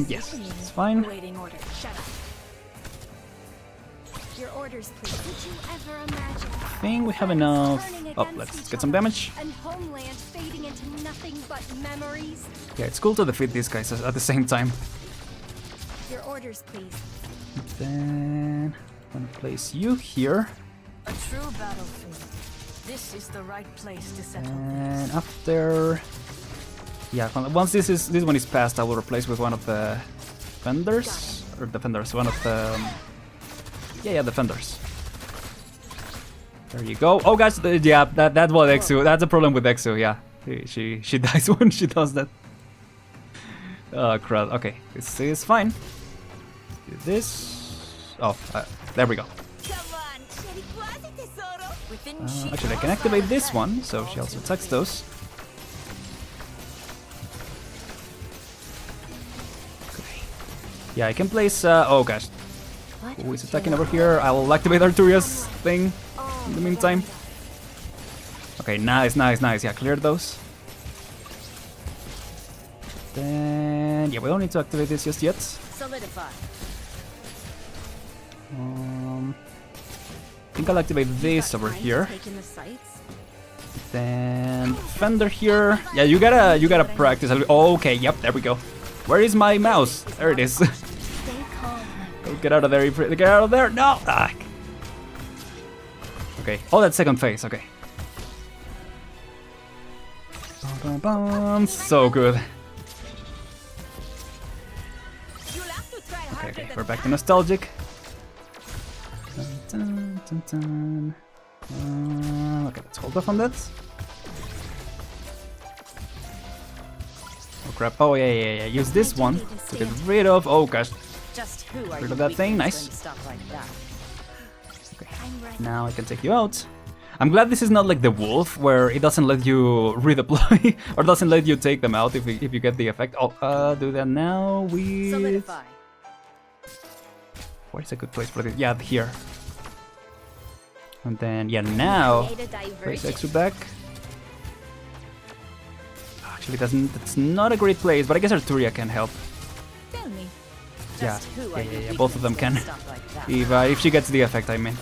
Yes, it's fine. Awaiting order. Shut up. Your orders, please. Did you ever imagine? I think we have enough. Oh, let's get some damage. And homeland fading into nothing but memories. Yeah, it's cool to defeat these guys at the same time. Your orders, please. Then I'm gonna place you here. A true battlefield. This is the right place to settle. And after, yeah, once this one is passed, I will replace with one of the defenders, or defenders, one of the, yeah, defenders. There you go. Oh gosh, yeah, that's what Exu. That's a problem with Exu. Yeah, she dies when she does that. Oh crap. Okay, this is fine. Do this. Oh, there we go. Actually, I can activate this one, so she also attacks those. Okay. Yeah, I can place. Oh gosh, who is attacking over here? I will activate Arturia's thing in the meantime. Okay, nice. Yeah, clear those. Then, yeah, we don't need to activate this just yet. Solidify. I think I'll activate this over here. Then Fender here. Yeah, you gotta practice. Oh, okay, yep, there we go. Where is my mouse? There it is. Oh, get out of there! Get out of there! No! Ah. Okay. Oh, that's second phase. Okay. So good. Okay, we're back to nostalgic. Okay, let's hold off on that. Oh crap! Oh yeah. Use this one to get rid of. Oh gosh. Get rid of that thing. Nice. Okay. Now I can take you out. I'm glad this is not like the wolf, where it doesn't let you redeploy or doesn't let you take them out if you get the effect. Oh, do that now with. Solidify. Where's a good place for this? Yeah, here. And then, yeah, now place Exu back. Actually, that's not a great place, but I guess Arturia can help. Yeah, both of them can. If she gets the effect, I mean.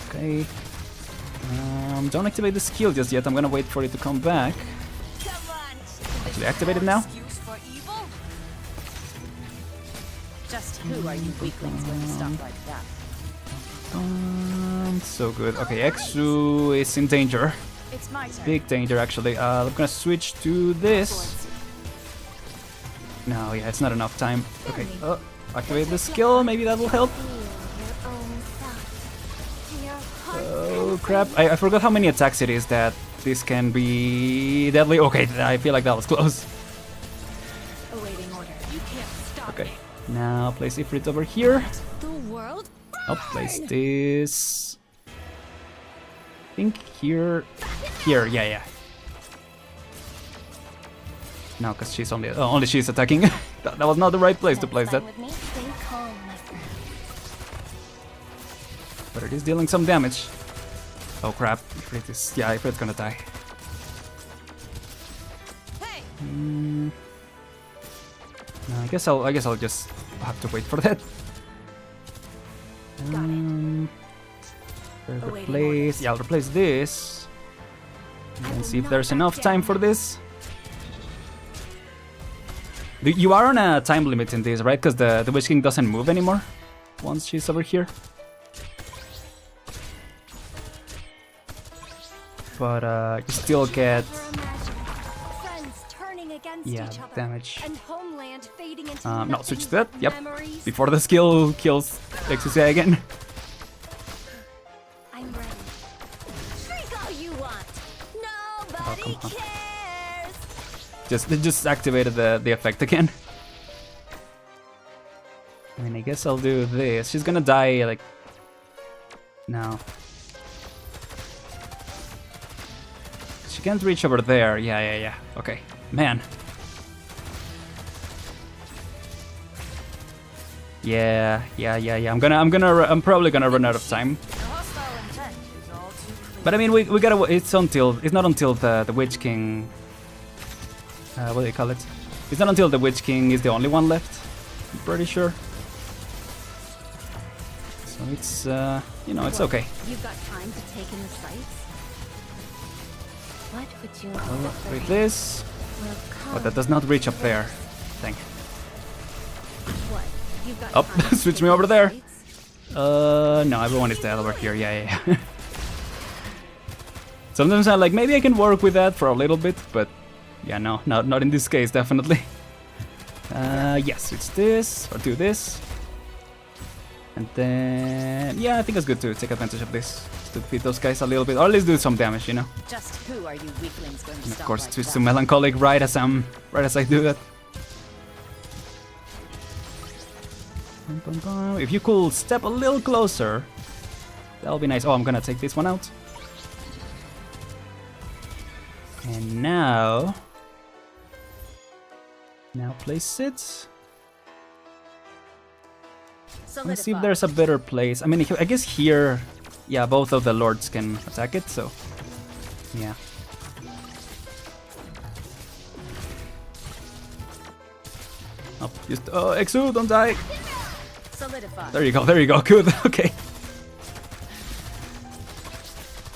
Okay. Don't activate the skill just yet. I'm gonna wait for it to come back. Actually, activate it now. Just who are you weaklings going to stop like that? So good. Okay, Exu is in danger. It's my turn. Big danger, actually. I'm gonna switch to this. No, yeah, it's not enough time. Okay, activate the skill. Maybe that will help. Oh crap! I forgot how many attacks it is that this can be deadly. Okay, I feel like that was close. Awaiting order. You can't stop. Okay, now place Ifrit over here. The world? I'll place this. I think here. Here, yeah. No, because she's only she's attacking. That was not the right place to place that. With me, stay calm, my friend. But it is dealing some damage. Oh crap! Ifrit is, yeah, Ifrit's gonna die. Hey! No, I guess I'll just have to wait for that. Replace. Yeah, I'll replace this. And see if there's enough time for this. You are on a time limit in this, right? Because the Witch King doesn't move anymore once she's over here. But you still get damage. No, switch to that. Yep. Before the skill kills XCI again. I'm ready. Drink all you want. Nobody cares. Just activated the effect again. I mean, I guess I'll do this. She's gonna die like now. She can't reach over there. Yeah. Okay, man. Yeah. I'm probably gonna run out of time. But I mean, we gotta. It's not until the Witch King. What do you call it? It's not until the Witch King is the only one left. I'm pretty sure. So it's it's okay. You've got time to take in the sights. What would you With this, but that does not reach up there. Thank. Up, switch me over there. No, everyone is dead over here. Yeah. Sometimes I'm like, maybe I can work with that for a little bit, but yeah, no, not in this case, definitely. Yes, it's this, or do this. And then, yeah, I think it's good to take advantage of this, just to defeat those guys a little bit, or at least do some damage, you know. Just who are you weaklings going to And of stop course, like switch that? to melancholic right as I do that. If you could step a little closer, that'll be nice. Oh, I'm gonna take this one out. And now place it. Let's see if there's a better place. I mean, I guess here, yeah, both of the lords can attack it, so yeah. Oh, just Exu, don't die. Solidify. There you go, good, okay.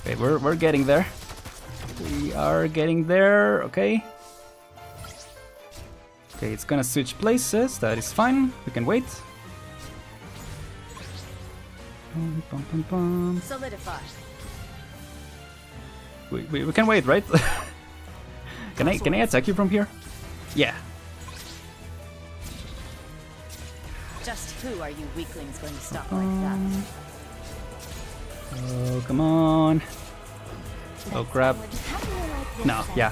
Okay, we're getting there. We are getting there, okay. Okay, it's gonna switch places, that is fine, we can wait. Solidify. We can wait, right? Can I attack you from here? Yeah. Just who are you weaklings going to stop like that? Oh, come on. Oh crap. No, yeah.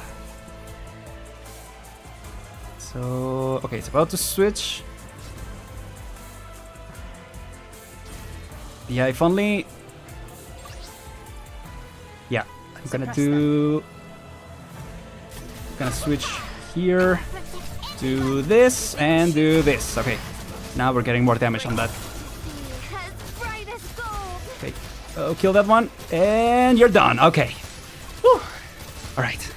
So, okay, it's about to switch. Yeah, if only... Yeah, I'm gonna switch here, do this, and do this. Okay, now we're getting more damage on that. Okay, oh, kill that one, and you're done. Okay. Whew. All right.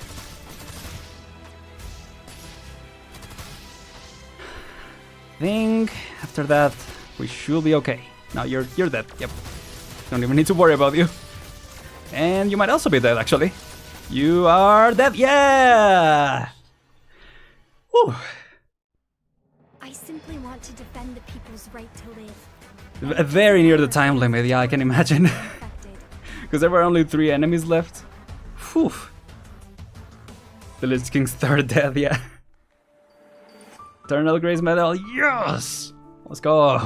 Think after that we should be okay. Now you're dead. Yep. Don't even need to worry about you. And you might also be dead, actually. You are dead. Yeah. Whew. I simply want to defend the people's right to live. Very near the time limit. Yeah, I can imagine. Because there were only 3 enemies left. Whew. The Lich King's 3rd death. Yeah. Eternal Grace Medal. Yes. Let's go.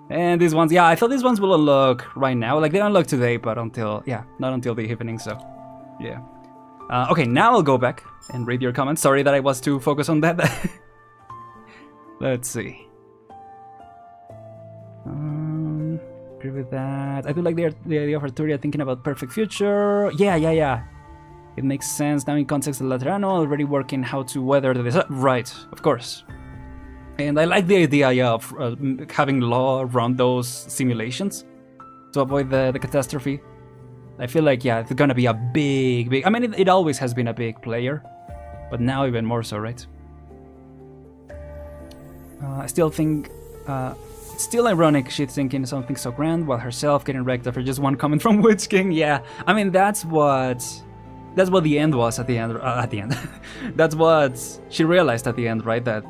And these ones, yeah, I thought these ones will unlock right now. Like, they unlock today, but not until the evening, so, yeah. Okay, now I'll go back and read your comments. Sorry that I was too focused on that. Let's see. Agree with that. I do like the idea of Arturia thinking about perfect future. Yeah. It makes sense now in context of Laterano already working how to weather the right, of course. And I like the idea of having law run those simulations to avoid the catastrophe. I feel like, yeah, it's gonna be a big... I mean, it always has been a big player, but now even more so, right? I still think... it's still ironic she's thinking something so grand while herself getting wrecked after just one comment from Witch King. Yeah, I mean, that's what the end was at the end. That's what she realized at the end, right? That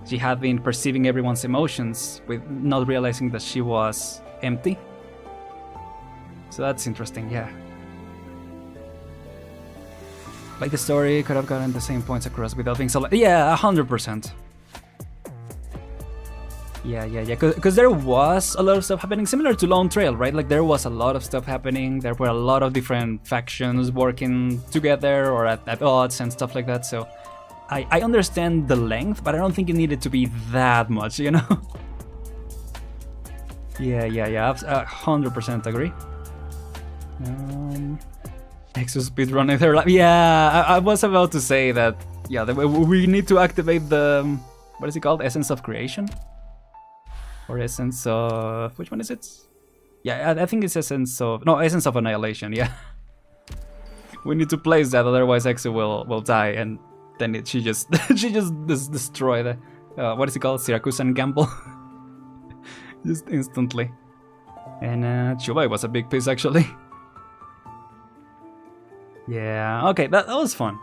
she had been perceiving everyone's emotions with not realizing that she was empty. So that's interesting, yeah. Like the story could have gotten the same points across without being so... Yeah, 100%. Yeah. Because there was a lot of stuff happening, similar to Lone Trail, right? Like there was a lot of stuff happening. There were a lot of different factions working together or at odds and stuff like that. So I understand the length, but I don't think it needed to be that much, you know? Yeah. 100% agree. Exo speedrunning their life. Yeah, I was about to say that. Yeah, we need to activate the... What is it called? Essence of Creation? Or Essence of... Which one is it? Yeah, I think it's Essence of... No, Essence of Annihilation, yeah. We need to place that, otherwise Exo will die, and then she just destroy the... what is it called? Syracusan Gamble. Just instantly. And Chubai was a big piece, actually. Yeah, okay, that was fun.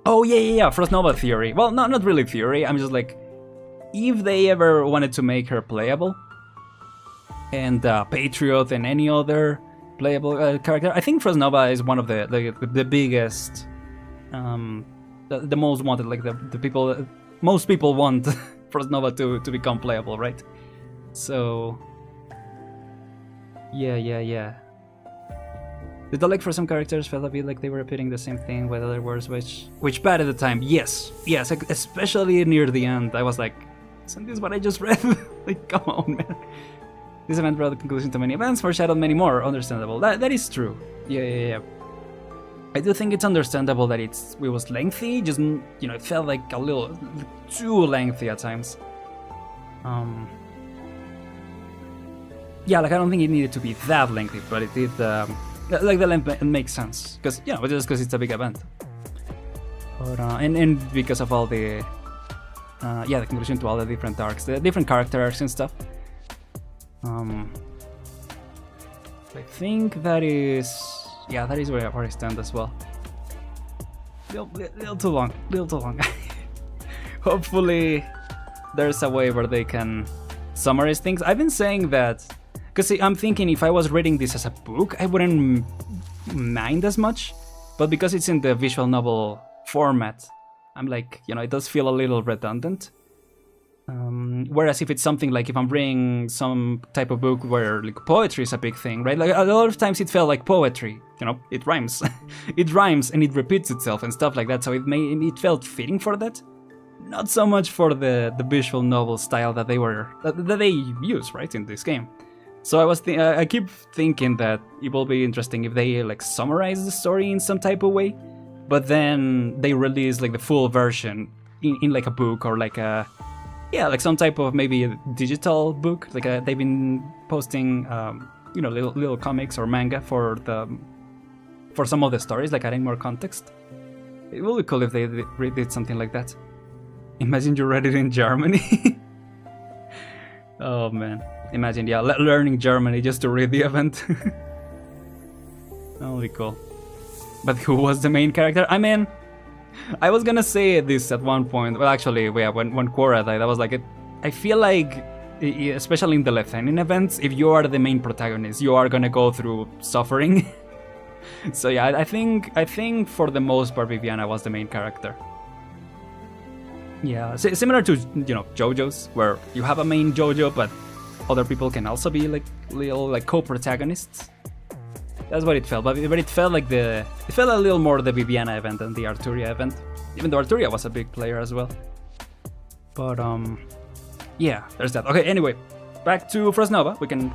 Oh, yeah, Frost Nova theory. Well, not really theory, I'm just like... If they ever wanted to make her playable, and Patriot and any other playable character, I think Frost Nova is one of the biggest, the most wanted, like the people, most people want Frost Nova to become playable, right? So, yeah. Did the like for some characters felt a bit like they were repeating the same thing with other words, which bad at the time? Yes, especially near the end. I was like, isn't this what I just read? Like, come on, man. This event brought the conclusion to many events, foreshadowed many more. Understandable. That is true. Yeah. I do think it's understandable that it was lengthy. Just, you know, it felt like a little too lengthy at times. Yeah, like I don't think it needed to be that lengthy, but it did. Like the length makes sense, because just because it's a big event. But and because of all the the conclusion to all the different arcs, the different character arcs and stuff. I think that is where I stand as well. Little too long. Hopefully, there's a way where they can summarize things. I've been saying that. Because I'm thinking if I was reading this as a book, I wouldn't mind as much. But because it's in the visual novel format, I'm like, it does feel a little redundant. Whereas if it's something like if I'm reading some type of book where like poetry is a big thing, right? Like a lot of times it felt like poetry, it rhymes. It rhymes and it repeats itself and stuff like that. So it felt fitting for that. Not so much for the visual novel style that they use, right, in this game. So I keep thinking that it will be interesting if they like summarize the story in some type of way, but then they release like the full version in like a book or like like some type of maybe a digital book. Like they've been posting little comics or manga for some of the stories, like adding more context. It will be cool if they did something like that. Imagine you read it in Germany. Oh man. Imagine, learning Germany just to read the event. That would be cool. But who was the main character? I mean, I was gonna say this at one point. Well, actually, when Quora died, I was like, I feel like, especially in the Lethanian events, if you are the main protagonist, you are gonna go through suffering. So yeah, I think for the most part, Viviana was the main character. Yeah, similar to JoJo's, where you have a main JoJo, but other people can also be like little like co-protagonists. That's what it felt, but it felt like it felt a little more the Viviana event than the Arturia event, even though Arturia was a big player as well. But yeah, there's that. Okay, anyway, back to Frost Nova. We can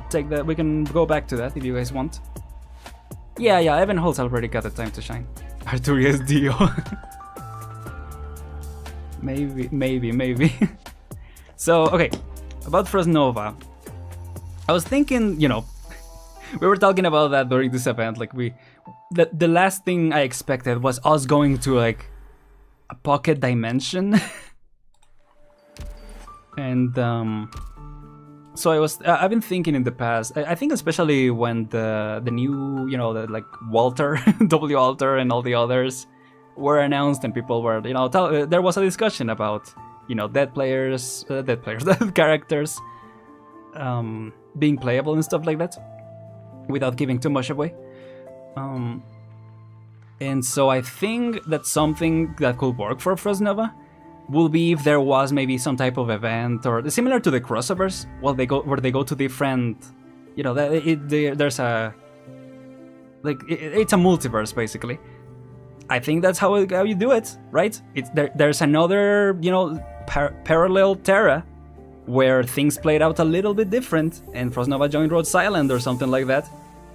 go back to that if you guys want. Yeah, Evanholt's already got the time to shine. Arturia's Dio. Maybe. So, okay, about Fresnova. I was thinking, you know, we were talking about that during this event, like the last thing I expected was us going to like a pocket dimension. And so I've been thinking in the past, I think especially when the new, you know, the like Walter, W. Walter and all the others were announced and people were, you know, there was a discussion about, you know, dead characters being playable and stuff like that without giving too much away. And so I think that something that could work for Fresnova will be if there was maybe some type of event or similar to the crossovers, where they go to different, you know, there's a like it's a multiverse basically. I think that's how you do it, right? There's another, you know, parallel Terra where things played out a little bit different, and Fresnova joined Rhodes Island or something like that.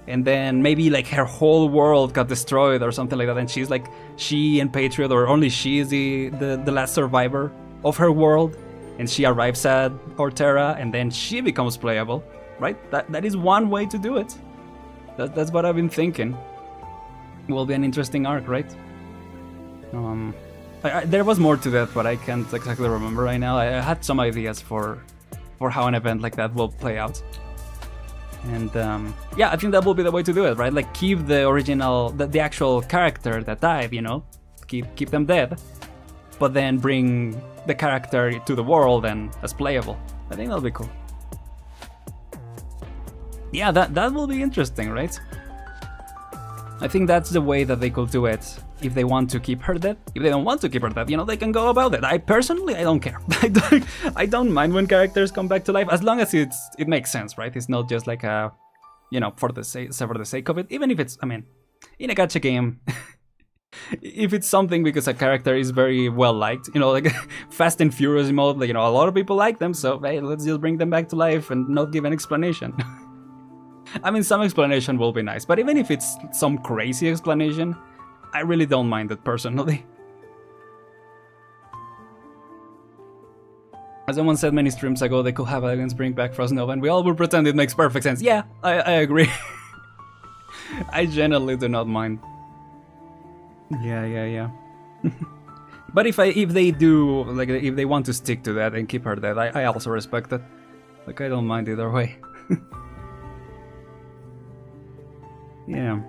And then maybe like her whole world got destroyed or something like that, and she's like, she and Patriot, or only she is the last survivor of her world, and she arrives at Ortera, and then she becomes playable, right? That is one way to do it. That's what I've been thinking. Will be an interesting arc, right? There was more to that, but I can't exactly remember right now. I had some ideas for how an event like that will play out. And yeah, I think that will be the way to do it, right? Like keep the original, the actual character that died, you know, keep them dead, but then bring the character to the world and as playable. I think that'll be cool. Yeah, that will be interesting, right? I think that's the way that they could do it if they want to keep her dead. If they don't want to keep her dead, you know, they can go about it. I personally don't care. I don't mind when characters come back to life, as long as it makes sense, right? It's not just like a, you know, for the sake of it. Even if it's, I mean, in a gacha game, if it's something because a character is very well liked, you know, like Fast and Furious mode, like, you know, a lot of people like them, so hey, let's just bring them back to life and not give an explanation. I mean, some explanation will be nice, but even if it's some crazy explanation, I really don't mind it personally. As someone said many streams ago, they could have aliens bring back Fresnova, and we all will pretend it makes perfect sense. Yeah, I agree. I genuinely do not mind. Yeah. But if they do, like, if they want to stick to that and keep her dead, I also respect it. Like, I don't mind either way. Yeah.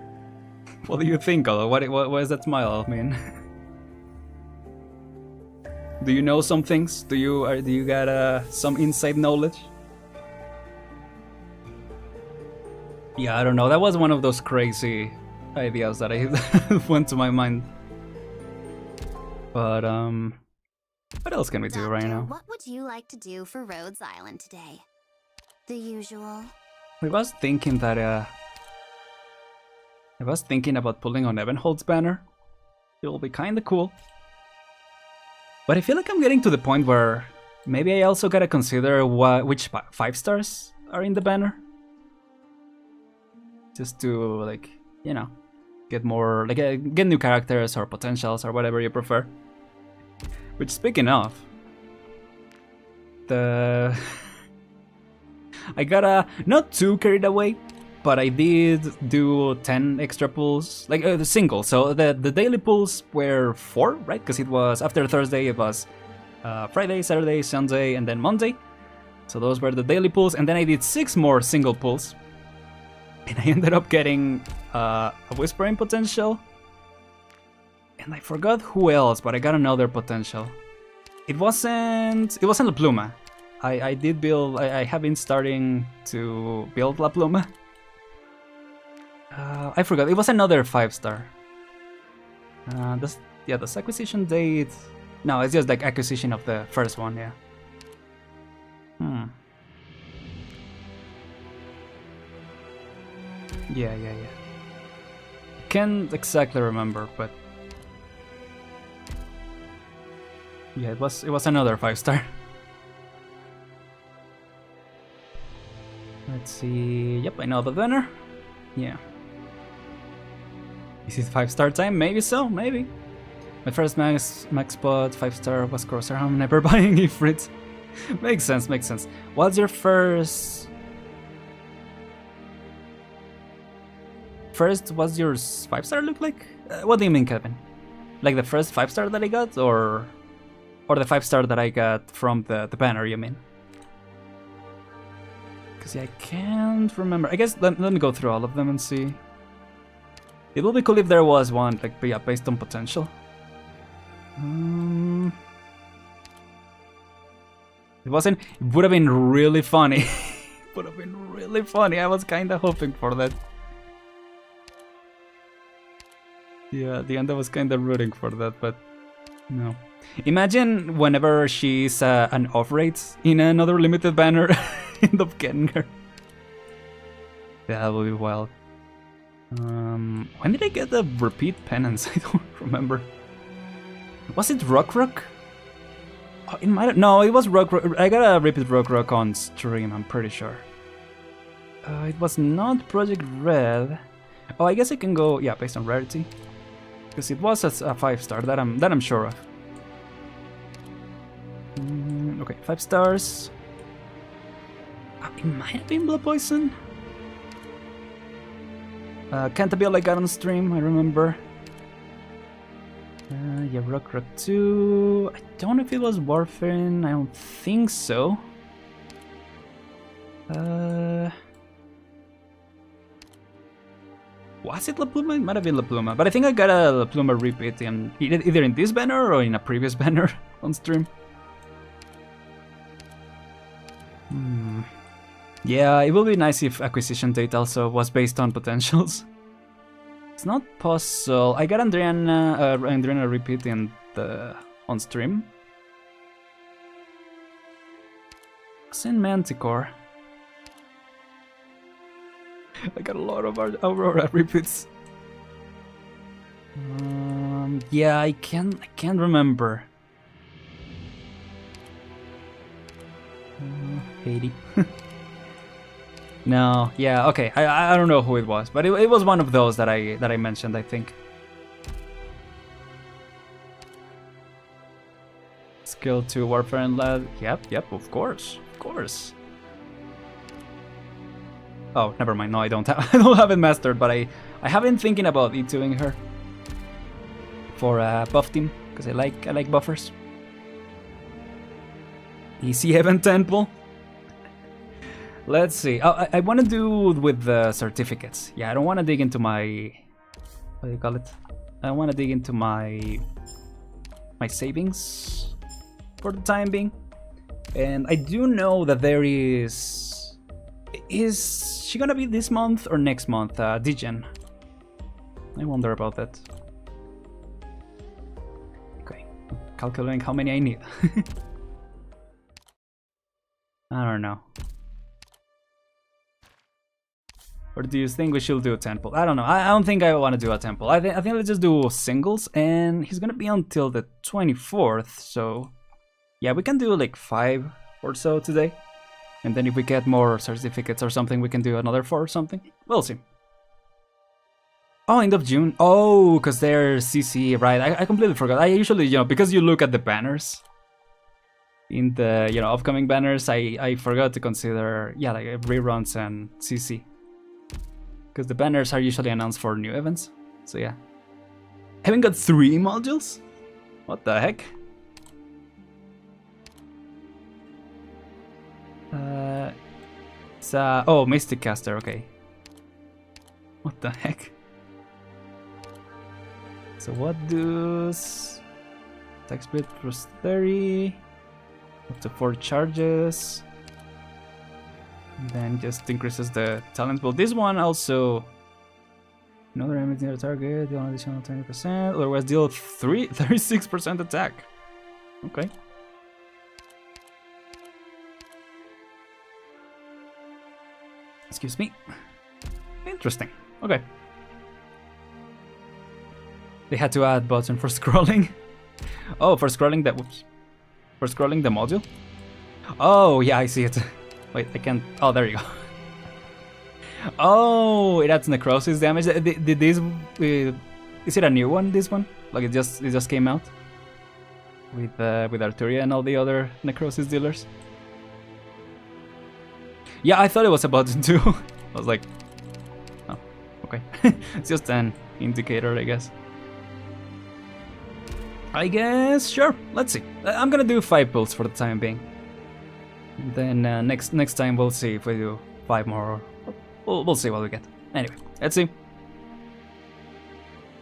What do you think, Olo? What is that smile mean? Do you know some things? Do you got some inside knowledge? Yeah, I don't know. That was one of those crazy ideas that I went to my mind. But what else can we do right now? What would you like to do for Rhodes Island today? The usual. I was thinking that I was thinking about pulling on Evanholt's banner. It will be kinda cool. But I feel like I'm getting to the point where maybe I also gotta consider which 5 stars are in the banner. Just to, like, you know, get more, like, get new characters or potentials or whatever you prefer. Which, speaking of, I got not too carried away, but I did do 10 extra pulls, like the single. So the daily pulls were 4, right? Because it was after Thursday, it was Friday, Saturday, Sunday, and then Monday. So those were the daily pulls, and then I did 6 more single pulls, and I ended up getting a Whispering potential, and I forgot who else, but I got another potential. It wasn't La Pluma. I did build. I have been starting to build La Pluma. I forgot. It was another 5-star. This acquisition date. No, it's just like acquisition of the first one. Yeah. Yeah. Can't exactly remember, but yeah, it was another 5-star. Let's see. Yep, I know the banner. Yeah. Is it 5-star time? Maybe so, maybe. My first max spot 5-star was Crosser. I'm never buying Ifrit. Makes sense, makes sense. What's your first? What's your 5-star look like? What do you mean, Kevin? Like the first 5-star that I got, or the 5-star that I got from the banner? You mean? Because yeah, I can't remember. I guess let me go through all of them and see. It would be cool if there was one, like, yeah, based on potential. It wasn't. It would have been really funny. Would have been really funny. I was kind of hoping for that. Yeah, at the end I was kind of rooting for that, but no. Imagine whenever she's an off-rate in another limited banner, end up getting her. Yeah, that would be wild. When did I get the repeat penance? I don't remember. Was it Rock? Oh, it might have, no, it was Rock. I got a repeat Rock on stream, I'm pretty sure. It was not Project Red. Oh, I guess I can go, yeah, based on rarity. Because it was a 5-star, that I'm sure of. Okay, 5 stars. It might have been Blood Poison. Cantabile I got on stream, I remember. Yeah, Rock 2. I don't know if it was Warfarin, I don't think so. Was it La Pluma? It might have been La Pluma, but I think I got a La Pluma repeat in either in this banner or in a previous banner on stream. Yeah, it would be nice if acquisition date also was based on potentials. It's not puzzle. I got Andriana repeat in on stream. It's in Manticore. I got a lot of Aurora repeats. Yeah, I can't remember. 80. No, yeah, okay. I don't know who it was, but it was one of those that I mentioned, I think. Skill 2 Warfare and Lad. Yep, of course. Oh, never mind. No, I don't have it mastered, but I have been thinking about E2ing her for a buff team because I like buffers. Easy Heaven Temple. Let's see. Oh, I want to do with the certificates. Yeah, I don't want to dig into my, what do you call it? I want to dig into my savings for the time being. And I do know that there is she gonna be this month or next month? Degen. I wonder about that. Okay, calculating how many I need. I don't know. Or do you think we should do a temple? I don't know. I don't think I want to do a temple. I think let's just do singles, and he's gonna be until the 24th. So yeah, we can do like 5 or so today, and then if we get more certificates or something, we can do another 4 or something. We'll see. Oh, end of June. Oh, because they're CC, right? I completely forgot. I usually, because you look at the banners in the upcoming banners, I forgot to consider like reruns and CC. Because the banners are usually announced for new events. So yeah. Haven't got 3 modules? What the heck? It's oh, Mystic Caster, okay. What the heck? So what does attack speed plus 30 up to 4 charges. Then just increases the talents. But this one also, another damage near the target, deal an additional 20%, otherwise deal 36% attack. Okay. Excuse me. Interesting. Okay. They had to add button for scrolling. Oh, for scrolling that. Whoops. For scrolling the module. Oh yeah, I see it. Wait, I can't. Oh, there you go. Oh, it adds necrosis damage. Did this Is it a new one? This one? Like it just came out with Arturia and all the other necrosis dealers. Yeah, I thought it was about to do. I was like, oh, okay. It's just an indicator, I guess. I guess, sure. Let's see. I'm gonna do 5 pulls for the time being. And then next time we'll see if we do 5 more. We'll see what we get. Anyway, let's see.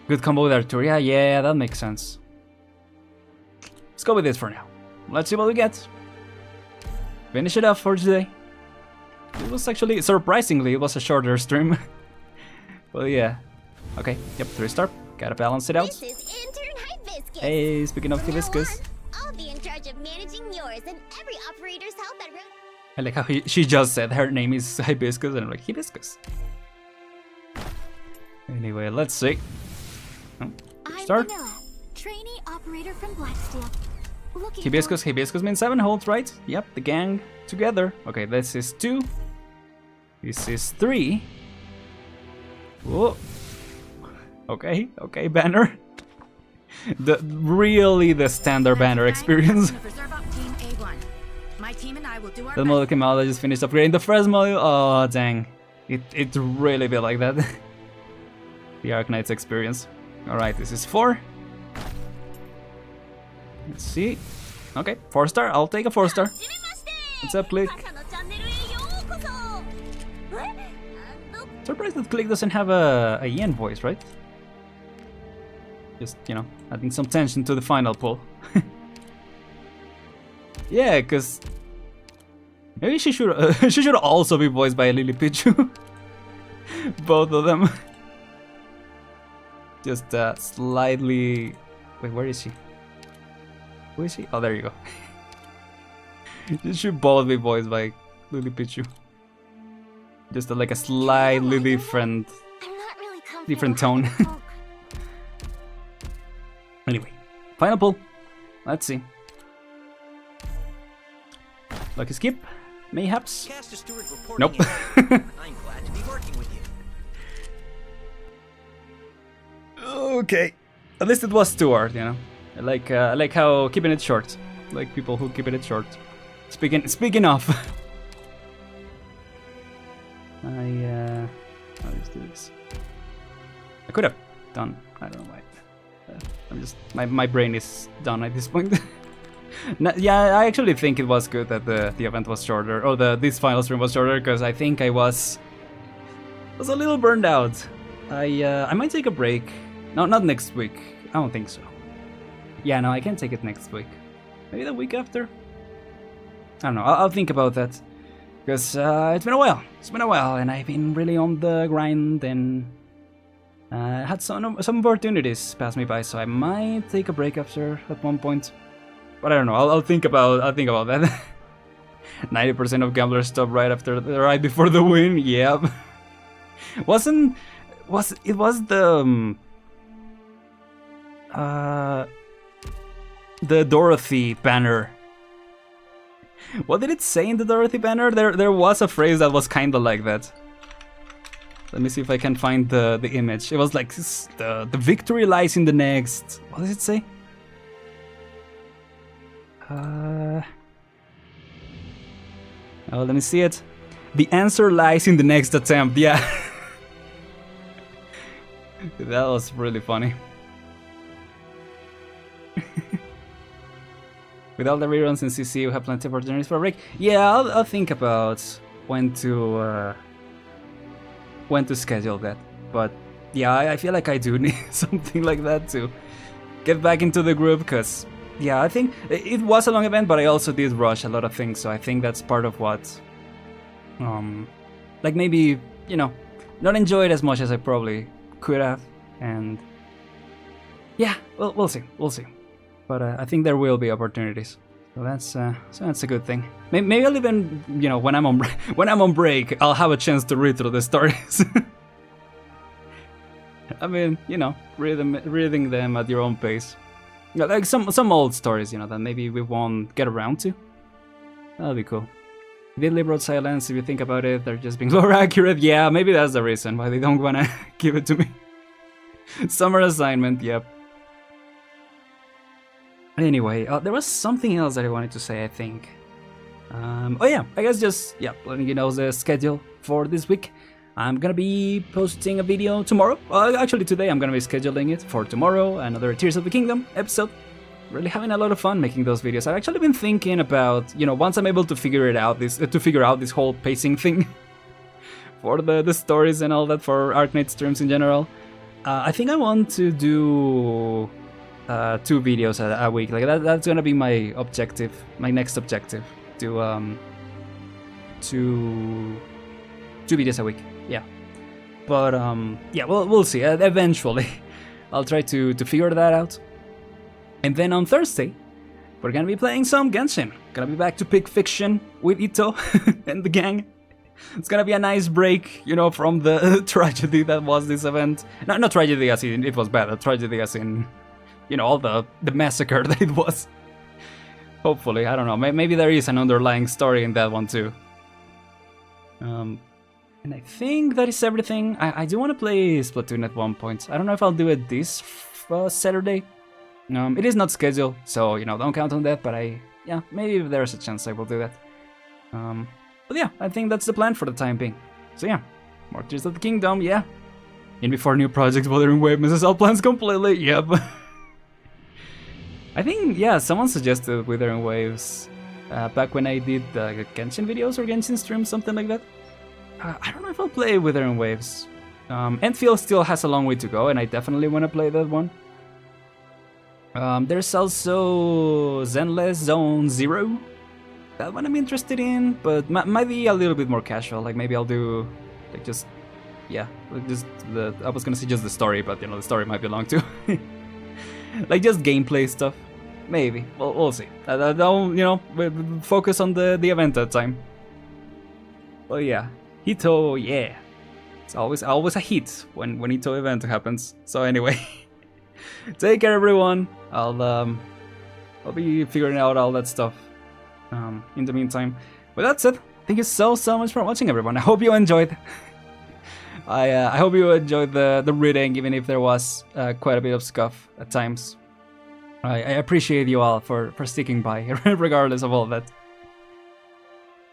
Good combo with Arturia. Yeah, that makes sense. Let's go with this for now. Let's see what we get. Finish it off for today. It was actually, surprisingly, it was a shorter stream. Well, yeah. Okay, yep, 3-star. Gotta balance it out. This is intern Hibiscus. Hey, speaking of From now hibiscus. on, I'll be in charge of managing yours and every operator's health at room. I like how she just said her name is Hibiscus, and I'm like, Hibiscus. Anyway, let's see. Oh, I'm start. Vanilla, trainee operator from Blacksteel. Looking Hibiscus means 7 holds, right? Yep, the gang together. Okay, this is 2. This is 3. Whoa. Okay, banner. Really the standard banner experience. Reserve up team A1. My team and I will do our The model came out, I just finished upgrading the first model. Oh, dang. It really be like that. The Arknights experience. Alright, this is 4. Let's see. Okay, 4-star. I'll take a 4-star. What's up, Click? Surprised that Click doesn't have a yen voice, right? Just, you know, adding some tension to the final pull. Yeah, cause maybe she should also be voiced by Lily Pichu. Both of them. Just slightly. Wait, where is she? Who is she? Oh, there you go. They should both be voiced by Lily Pichu. Just like a slightly different tone. Anyway, final pull. Let's see. Lucky skip, mayhaps. Nope. I'm glad to be working with you. Okay, at least it was Stuart, you know. I like how keeping it short. I like people who keep it short. Speaking of, I'll just do this. I could have done. I don't know why. I'm just my brain is done at this point. No, yeah, I actually think it was good that the event was shorter, or this final stream was shorter, because I think I was a little burned out. I might take a break. No, not next week. I don't think so. Yeah, no, I can't take it next week. Maybe the week after. I don't know. I'll think about that, because it's been a while. It's been a while, and I've been really on the grind, and had some opportunities pass me by. So I might take a break after at one point. But I don't know. I'll think about that. 90% of gamblers stop right before the win. Yep. It was the Dorothy banner. What did it say in the Dorothy banner? There was a phrase that was kind of like that. Let me see if I can find the image. It was like the victory lies in the next. What does it say? Oh, let me see it. The answer lies in the next attempt. Yeah. That was really funny. With all the reruns in CC, we have plenty of opportunities for a break. Yeah, I'll think about when to schedule that. But yeah, I feel like I do need something like that to get back into the group, because yeah, I think it was a long event, but I also did rush a lot of things, so I think that's part of what, like maybe, you know, not enjoy it as much as I probably could have, and yeah, well, we'll see, but I think there will be opportunities, so that's a good thing. Maybe I'll even, you know, when I'm on break, I'll have a chance to read through the stories. I mean, you know, reading them at your own pace. Yeah, like some old stories, you know, that maybe we won't get around to. That'll be cool. Did liberal silence, if you think about it, they're just being more accurate. Yeah, maybe that's the reason why they don't wanna give it to me. Summer assignment, yep. Anyway, there was something else that I wanted to say, I think. Oh yeah, I guess just, yeah, letting you know the schedule for this week. I'm gonna be posting a video tomorrow. Actually today I'm gonna be scheduling it for tomorrow, another Tears of the Kingdom episode. Really having a lot of fun making those videos. I've actually been thinking about, you know, once I'm able to figure out this whole pacing thing for the stories and all that for Arknights streams in general. I think I want to do 2 videos a week. Like that's gonna be my objective, my next objective. To 2 videos a week. Yeah. But yeah, we'll see. Eventually, I'll try to figure that out. And then on Thursday, we're gonna be playing some Genshin. Gonna be back to Pick Fiction with Ito and the gang. It's gonna be a nice break, you know, from the tragedy that was this event. No, not tragedy as in it was bad. A tragedy as in, you know, all the massacre that it was. Hopefully, I don't know. Maybe there is an underlying story in that one too. And I think that is everything. I do want to play Splatoon at one point. I don't know if I'll do it this Saturday. It is not scheduled, so, you know, don't count on that, but yeah, maybe if there's a chance I will do that. But yeah, I think that's the plan for the time being. So yeah, more Tears of the Kingdom, yeah. In before new projects, Wuthering Wave misses all plans completely, yep. I think, yeah, someone suggested Withering Waves back when I did the Genshin videos or Genshin streams, something like that. I don't know if I'll play Withering Waves. Enfield still has a long way to go, and I definitely want to play that one. There's also Zenless Zone Zero. That one I'm interested in, but might be a little bit more casual. Like maybe I'll do, like just, yeah, like just I was gonna say just the story, but you know the story might be long too. Like just gameplay stuff. Maybe. We'll see. Don't, you know, focus on the event that time. Well, yeah. Hito, yeah. It's always a hit when Hito event happens. So anyway, take care everyone. I'll be figuring out all that stuff in the meantime. But that's it. Thank you so much for watching, everyone. I hope you enjoyed. I hope you enjoyed the reading, even if there was quite a bit of scuff at times. I appreciate you all for sticking by, regardless of all that.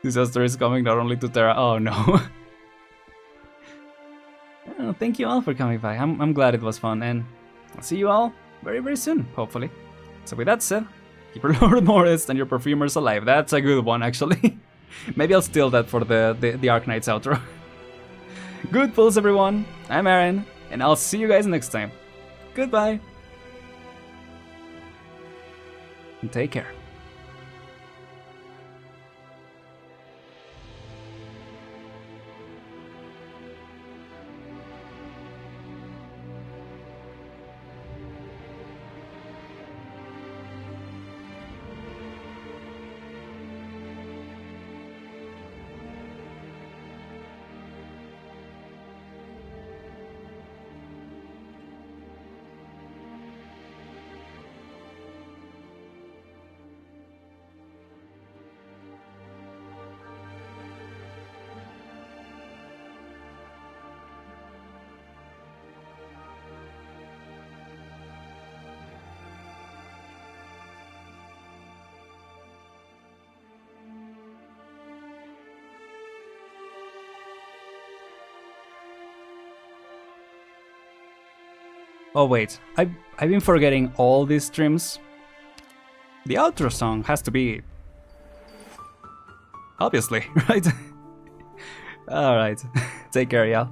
Disaster is coming not only to Terra. Oh no. Oh, thank you all for coming by. I'm glad it was fun, and I'll see you all very soon, hopefully. So with that said, keep your Lord Morris and your perfumers alive. That's a good one, actually. Maybe I'll steal that for the Arknights outro. Good pulls, everyone. I'm Aren, and I'll see you guys next time. Goodbye. And take care. Oh wait, I've been forgetting all these streams. The outro song has to be... obviously, right? Alright, take care, y'all.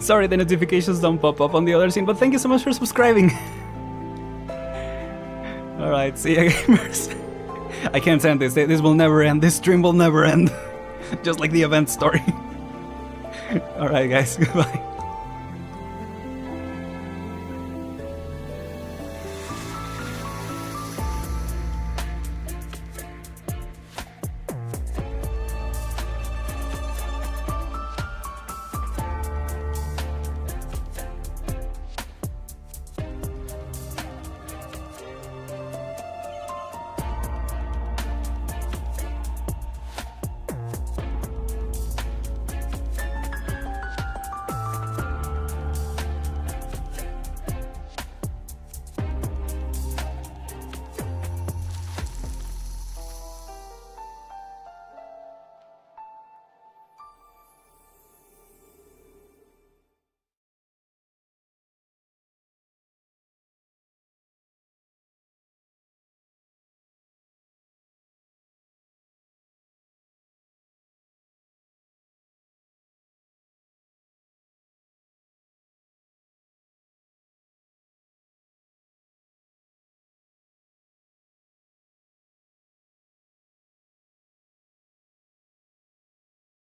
Sorry the notifications don't pop up on the other scene, but thank you so much for subscribing. Alright, see ya gamers. I can't end this. This will never end. This stream will never end. Just like the event story. Alright guys, goodbye.